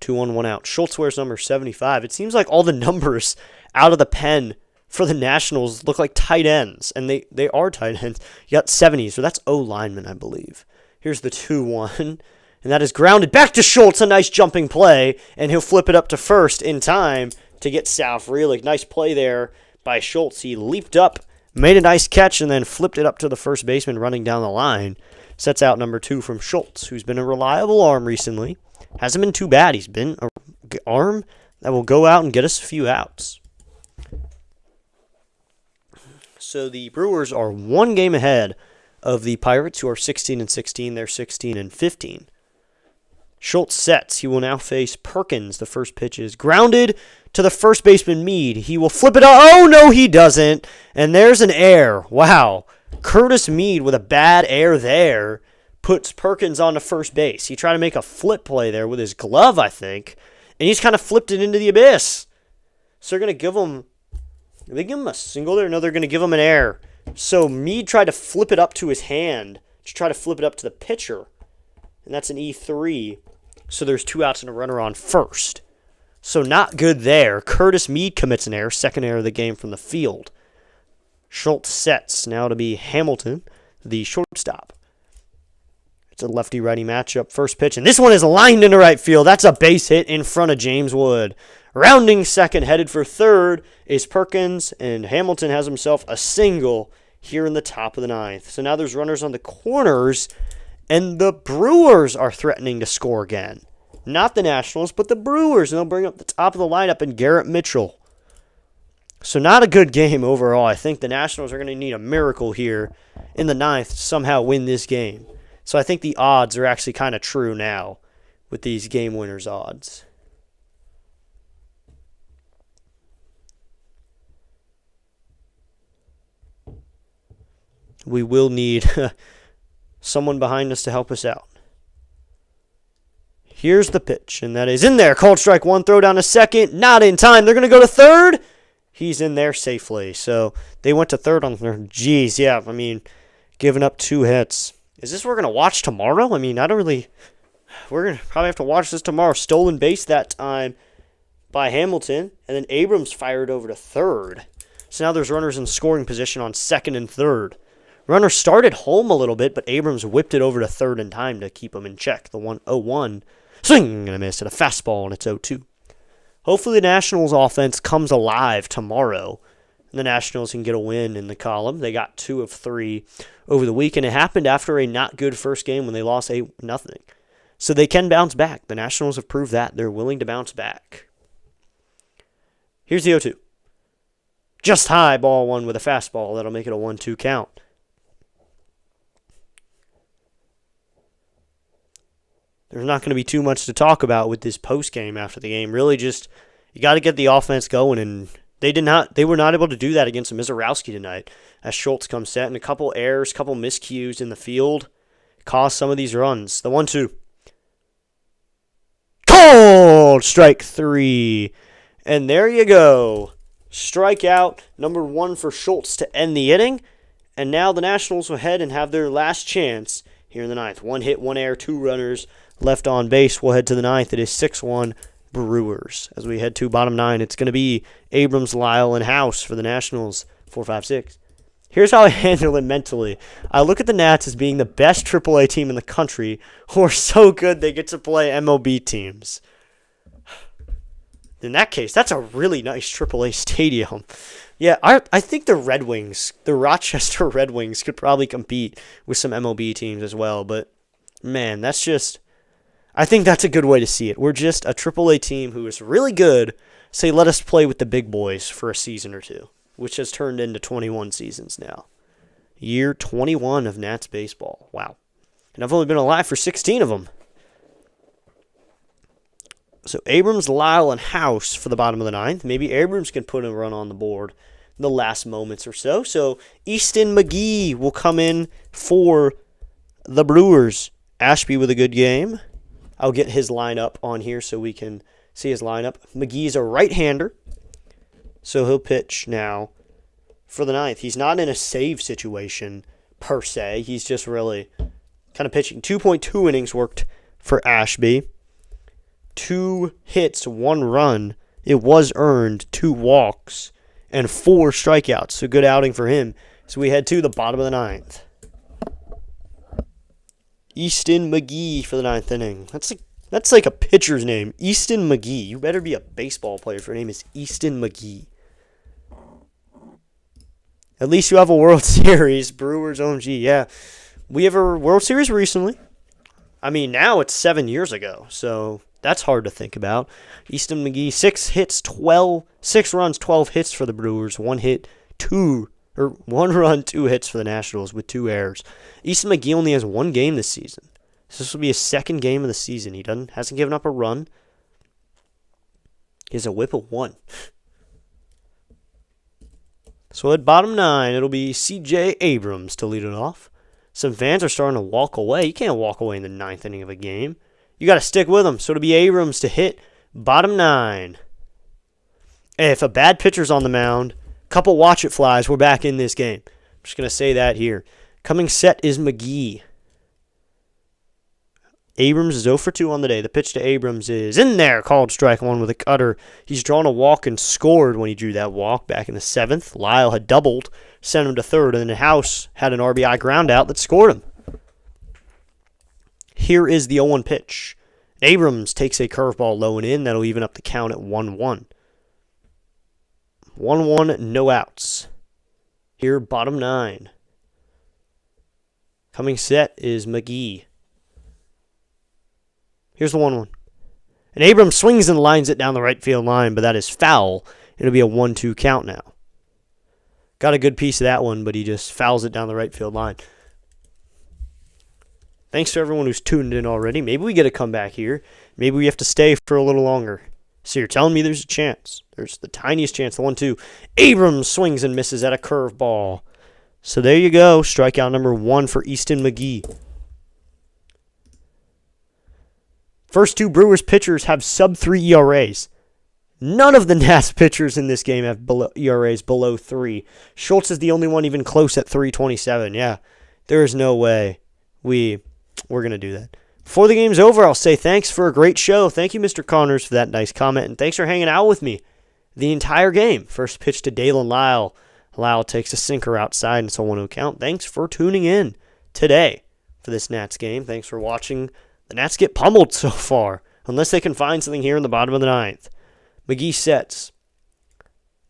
2-1, 1 out. Schultz wears number 75. It seems like all the numbers out of the pen for the Nationals look like tight ends, and they are tight ends. You got 70, so that's O lineman, I believe. Here's the 2-1, and that is grounded back to Schultz. A nice jumping play, and he'll flip it up to first in time to get Sal Frelick. Nice play there by Schultz. He leaped up, made a nice catch, and then flipped it up to the first baseman running down the line. Sets out number 2 from Schultz, who's been a reliable arm recently. Hasn't been too bad. He's been an arm that will go out and get us a few outs. So the Brewers are 1 game ahead of the Pirates, who are 16-16. They're 16-15. Schultz sets. He will now face Perkins. The first pitch is grounded to the first baseman, Meade. He will flip it up. Oh, no, he doesn't. And there's an error. Wow. Curtis Meade with a bad error there puts Perkins on to first base. He tried to make a flip play there with his glove, I think, and he's kind of flipped it into the abyss. So they're going to give him, did they give him a single there? No, they're going to give him an error. So Meade tried to flip it up to his hand to try to flip it up to the pitcher, and that's an E3. So there's 2 outs and a runner on first. So not good there. Curtis Meade commits an error, second error of the game from the field. Schultz sets now to be Hamilton, the shortstop. It's a lefty-righty matchup, first pitch, and this one is lined into right field. That's a base hit in front of James Wood. Rounding second, headed for third is Perkins, and Hamilton has himself a single here in the top of the ninth. So now there's runners on the corners, and the Brewers are threatening to score again. Not the Nationals, but the Brewers, and they'll bring up the top of the lineup in Garrett Mitchell. So not a good game overall. I think the Nationals are going to need a miracle here in the ninth to somehow win this game. So I think the odds are actually kind of true now with these game winners odds. We will need someone behind us to help us out. Here's the pitch, and that is in there. Called strike one, throw down to second. Not in time. They're going to go to third. He's in there safely. So they went to third on third. Jeez, yeah, I mean, giving up 2 hits. Is this what we're going to watch tomorrow? I mean, I don't really... We're going to probably have to watch this tomorrow. Stolen base that time by Hamilton, and then Abrams fired over to third. So now there's runners in scoring position on second and third. Runner started home a little bit, but Abrams whipped it over to third in time to keep him in check. The 1-0-1. Swing and a miss at a fastball, and it's 0-2. Hopefully the Nationals offense comes alive tomorrow. And the Nationals can get a win in the column. They got 2 of 3 over the week, and it happened after a not good first game when they lost 8-0. So they can bounce back. The Nationals have proved that. They're willing to bounce back. Here's the 0-2. Just high, ball 1 with a fastball. That'll make it a 1-2 count. There's not going to be too much to talk about with this post game after the game. Really, just you got to get the offense going, and they were not able to do that against Mizorowski tonight. As Schultz comes set, and a couple errors, couple miscues in the field caused some of these runs. The 1-2. Called strike 3, and there you go. Strikeout number 1 for Schultz to end the inning, and now the Nationals will head and have their last chance here in the ninth. 1 hit, 1 error, 2 runners left on base. We'll head to the ninth. It is 6-1 Brewers. As we head to bottom 9, it's going to be Abrams, Lyle, and House for the Nationals. 4, 5, 6. Here's how I handle it mentally. I look at the Nats as being the best AAA team in the country, who are so good they get to play MLB teams. In that case, that's a really nice AAA stadium. Yeah, I think the Red Wings, the Rochester Red Wings, could probably compete with some MLB teams as well. But, man, that's just... I think that's a good way to see it. We're just a AAA team who is really good. Say, let us play with the big boys for a season or two, which has turned into 21 seasons now. Year 21 of Nats baseball. Wow. And I've only been alive for 16 of them. So Abrams, Lyle, and House for the bottom of the ninth. Maybe Abrams can put a run on the board in the last moments or so. So Easton McGee will come in for the Brewers. Ashby with a good game. I'll get his lineup on here so we can see his lineup. McGee's a right-hander, so he'll pitch now for the ninth. He's not in a save situation per se. He's just really kind of pitching. 2.2 innings worked for Ashby. 2 hits, 1 run. It was earned, 2 walks, and 4 strikeouts. So good outing for him. So we head to the bottom of the ninth. Easton McGee for the ninth inning. That's like a pitcher's name. Easton McGee. You better be a baseball player if your name is Easton McGee. At least you have a World Series. Brewers, OMG. Yeah. We have a World Series recently. I mean, now it's 7 years ago, so that's hard to think about. Easton McGee, 6 runs, 12 hits for the Brewers. 1 run, 2 hits for the Nationals with 2 errors. Easton McGee only has 1 game this season. So this will be his second game of the season. He hasn't given up a run. He has a whip of 1. So at bottom 9, it'll be C.J. Abrams to lead it off. Some fans are starting to walk away. You can't walk away in the 9th inning of a game. You got to stick with them. So it'll be Abrams to hit bottom 9. If a bad pitcher's on the mound, couple watch it flies, we're back in this game. I'm just going to say that here. Coming set is McGee. Abrams is 0 for 2 on the day. The pitch to Abrams is in there, called strike 1 with a cutter. He's drawn a walk and scored when he drew that walk back in the 7th. Lyle had doubled, sent him to 3rd, and then House had an RBI ground out that scored him. Here is the 0-1 pitch. Abrams takes a curveball low and in. That'll even up the count at 1-1. 1-1, no outs. Here, bottom 9. Coming set is McGee. Here's the 1-1. And Abrams swings and lines it down the right field line, but that is foul. It'll be a 1-2 count now. Got a good piece of that one, but he just fouls it down the right field line. Thanks to everyone who's tuned in already. Maybe we get a comeback here. Maybe we have to stay for a little longer. So you're telling me there's a chance. There's the tiniest chance. The 1-2. Abrams swings and misses at a curveball. So there you go. Strikeout number 1 for Easton McGee. First 2 Brewers pitchers have sub-3 ERAs. None of the Nats pitchers in this game have ERAs below 3. Schultz is the only one even close at 3.27. Yeah, there is no way we're going to do that. Before the game's over, I'll say thanks for a great show. Thank you, Mr. Connors, for that nice comment, and thanks for hanging out with me the entire game. First pitch to Dalen Lyle. Lyle takes a sinker outside, and it's a 1-0 count. Thanks for tuning in today for this Nats game. Thanks for watching the Nats get pummeled so far, unless they can find something here in the bottom of the 9th. McGee sets.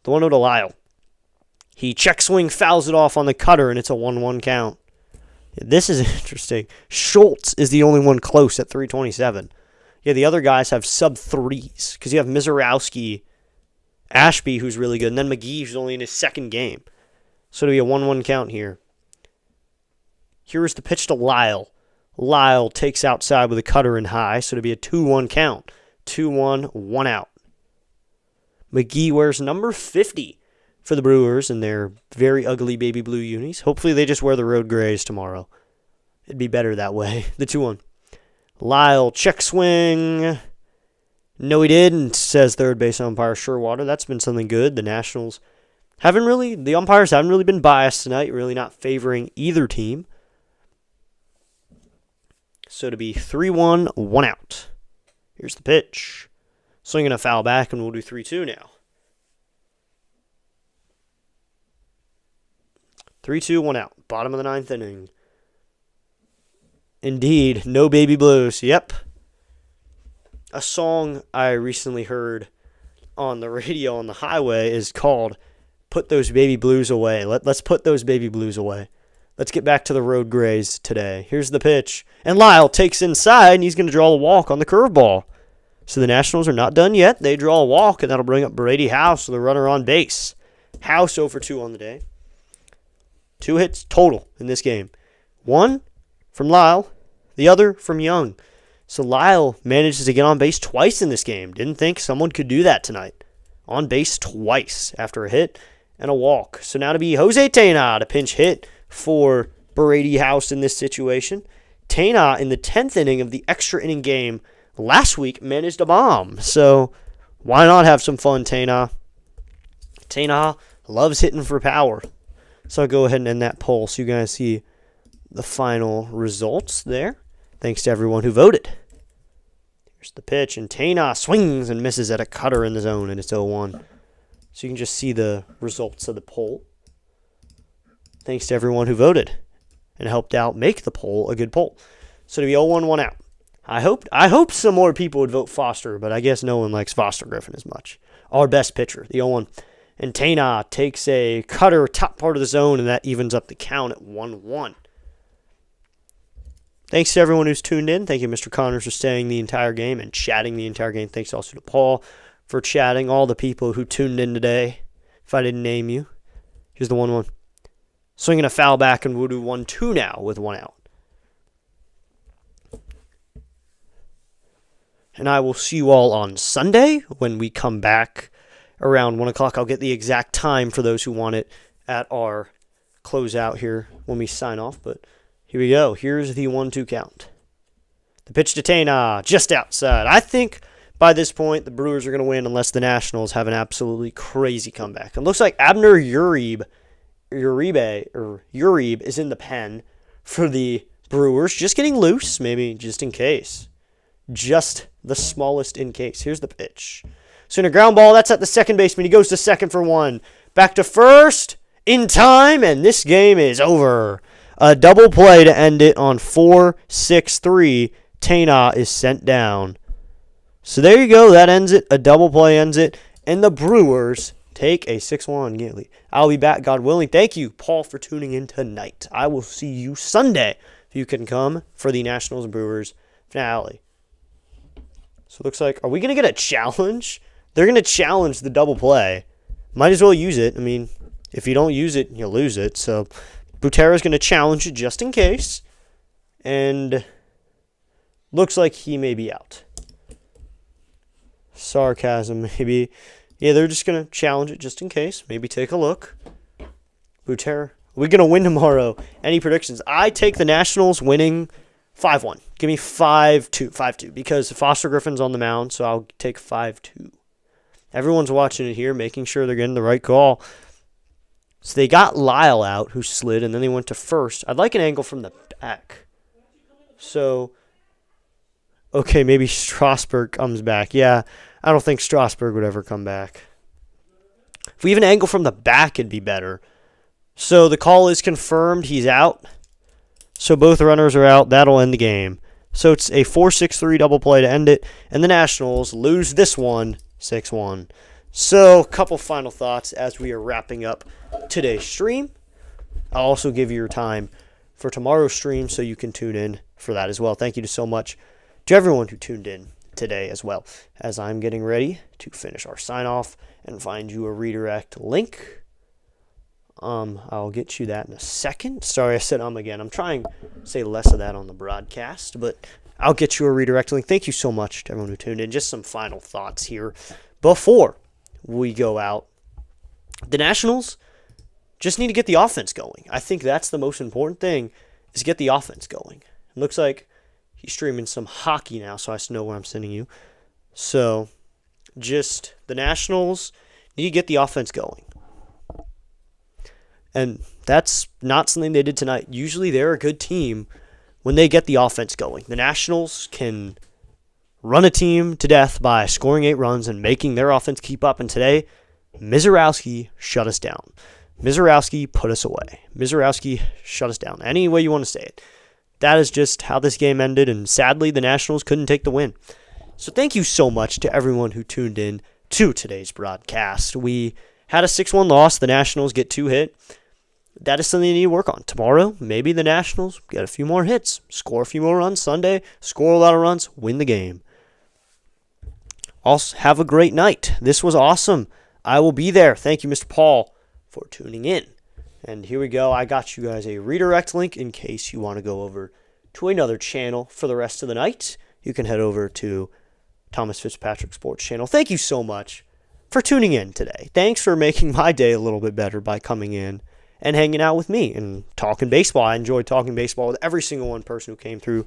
The 1-0 to Lyle. He check swing, fouls it off on the cutter, and it's a 1-1 count. This is interesting. Schultz is the only one close at 3.27. Yeah, the other guys have sub-3s, because you have Mizorowski, Ashby, who's really good, and then McGee, who's only in his 2nd game. So it'll be a 1-1 count here. Here's the pitch to Lyle. Lyle takes outside with a cutter and high, so it'll be a 2-1 count. 2-1, 1 out. McGee wears number 50 for the Brewers in their very ugly baby blue unis. Hopefully they just wear the road grays tomorrow. It'd be better that way. The 2-1. Lyle, check swing. No, he didn't, says third base umpire Sherwater. That's been something good. The Nationals the umpires haven't really been biased tonight, really not favoring either team. So to be 3-1, 1 out. Here's the pitch. Swinging a foul back, and we'll do 3-2 now. 3-2, 1 out. Bottom of the 9th inning. Indeed, no baby blues. Yep. A song I recently heard on the radio on the highway is called Put Those Baby Blues Away. Let's put those baby blues away. Let's get back to the road grays today. Here's the pitch. And Lyle takes inside, and he's going to draw a walk on the curveball. So the Nationals are not done yet. They draw a walk, and that'll bring up Brady House, the runner on base. House 0 for 2 on the day. 2 hits total in this game. 1 from Lyle, the other from Young. So Lyle manages to get on base twice in this game. Didn't think someone could do that tonight. On base twice after a hit and a walk. So now to be Jose Tena to pinch hit for Brady House in this situation. Tena in the 10th inning of the extra inning game last week managed a bomb. So why not have some fun, Tena? Tena loves hitting for power. So I'll go ahead and end that poll so you guys see the final results there. Thanks to everyone who voted. Here's the pitch, and Tena swings and misses at a cutter in the zone, and it's 0-1. So you can just see the results of the poll. Thanks to everyone who voted and helped out make the poll a good poll. So to be 0-1, 1 out. I hope some more people would vote Foster, but I guess no one likes Foster Griffin as much. Our best pitcher, the 0-1. And Tena takes a cutter top part of the zone, and that evens up the count at 1-1. Thanks to everyone who's tuned in. Thank you, Mr. Connors, for staying the entire game and chatting the entire game. Thanks also to Paul for chatting. All the people who tuned in today, if I didn't name you. Here's the 1-1. Swinging a foul back, and we'll do 1-2 now with 1 out. And I will see you all on Sunday when we come back around 1 o'clock. I'll get the exact time for those who want it at our closeout here when we sign off. But here we go. Here's the 1-2 count. The pitch to Tana, just outside. I think by this point the Brewers are going to win unless the Nationals have an absolutely crazy comeback. It looks like Abner Uribe is in the pen for the Brewers. Just getting loose, maybe just in case. Just the smallest in case. Here's the pitch. So in a ground ball, that's at the second baseman. He goes to second for one. Back to first in time, and this game is over. A double play to end it on 4-6-3. Tana is sent down. So there you go. That ends it. A double play ends it. And the Brewers take a 6-1 game lead. I'll be back, God willing. Thank you, Paul, for tuning in tonight. I will see you Sunday if you can come for the Nationals Brewers finale. So it looks like, are we going to get a challenge? They're going to challenge the double play. Might as well use it. I mean, if you don't use it, you'll lose it. So Butera's going to challenge it just in case. And looks like he may be out. Sarcasm, maybe. Yeah, they're just going to challenge it just in case. Maybe take a look. Butera, are we going to win tomorrow? Any predictions? I take the Nationals winning 5-1. Give me 5-2 because Foster Griffin's on the mound, so I'll take 5-2. Everyone's watching it here, making sure they're getting the right call. So they got Lyle out, who slid, and then they went to first. I'd like an angle from the back. So, okay, maybe Strasburg comes back. Yeah, I don't think Strasburg would ever come back. If we have an angle from the back, it'd be better. So the call is confirmed. He's out. So both runners are out. That'll end the game. So it's a 4-6-3 double play to end it. And the Nationals lose this one 6-1. So a couple final thoughts as we are wrapping up today's stream. I'll also give you your time for tomorrow's stream so you can tune in for that as well. Thank you so much to everyone who tuned in today as well, as I'm getting ready to finish our sign-off and find you a redirect link. I'll get you that in a second. Sorry, I said again. I'm trying to say less of that on the broadcast, but I'll get you a redirect link. Thank you so much to everyone who tuned in. Just some final thoughts here before we go out. The Nationals just need to get the offense going. I think that's the most important thing, is get the offense going. It looks like he's streaming some hockey now, so I know where I'm sending you. So, just the Nationals need to get the offense going. And that's not something they did tonight. Usually they're a good team when they get the offense going. The Nationals can run a team to death by scoring 8 runs and making their offense keep up. And today, Mizorowski shut us down. Mizorowski put us away. Mizorowski shut us down. Any way you want to say it. That is just how this game ended, and sadly, the Nationals couldn't take the win. So thank you so much to everyone who tuned in to today's broadcast. We had a 6-1 loss. The Nationals get 2 hit. That is something they need to work on. Tomorrow, maybe the Nationals get a few more hits, score a few more runs. Sunday, score a lot of runs, win the game. Also, have a great night. This was awesome. I will be there. Thank you, Mr. Paul, for tuning in. And here we go. I got you guys a redirect link in case you want to go over to another channel for the rest of the night. You can head over to Thomas Fitzpatrick Sports Channel. Thank you so much for tuning in today. Thanks for making my day a little bit better by coming in and hanging out with me and talking baseball. I enjoyed talking baseball with every single one person who came through,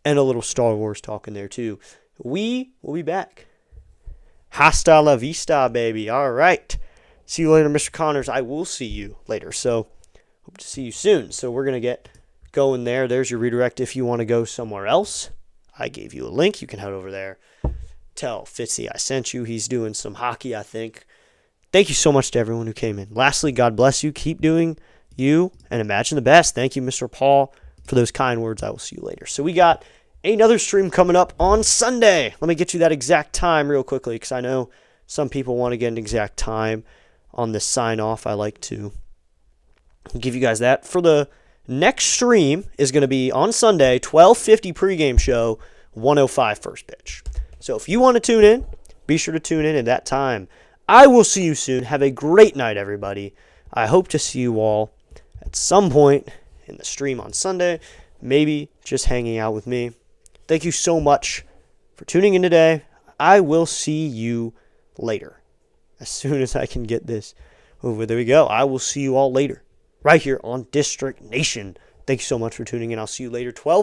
and a little Star Wars talking there too. We will be back. Hasta la vista, baby. All right. See you later, Mr. Connors. I will see you later. So hope to see you soon. So we're going to get going there. There's your redirect if you want to go somewhere else. I gave you a link. You can head over there. Tell Fitzy I sent you. He's doing some hockey, I think. Thank you so much to everyone who came in. Lastly, God bless you. Keep doing you and imagine the best. Thank you, Mr. Paul, for those kind words. I will see you later. So we got another stream coming up on Sunday. Let me get you that exact time real quickly because I know some people want to get an exact time on this sign-off. I like to give you guys that. For the next stream is going to be on Sunday, 12:50 pregame show, 1:05 first pitch. So if you want to tune in, be sure to tune in at that time. I will see you soon. Have a great night, everybody. I hope to see you all at some point in the stream on Sunday, maybe just hanging out with me. Thank you so much for tuning in today. I will see you later. As soon as I can get this over. There we go. I will see you all later. Right here on District Nation. Thank you so much for tuning in. I'll see you later. 12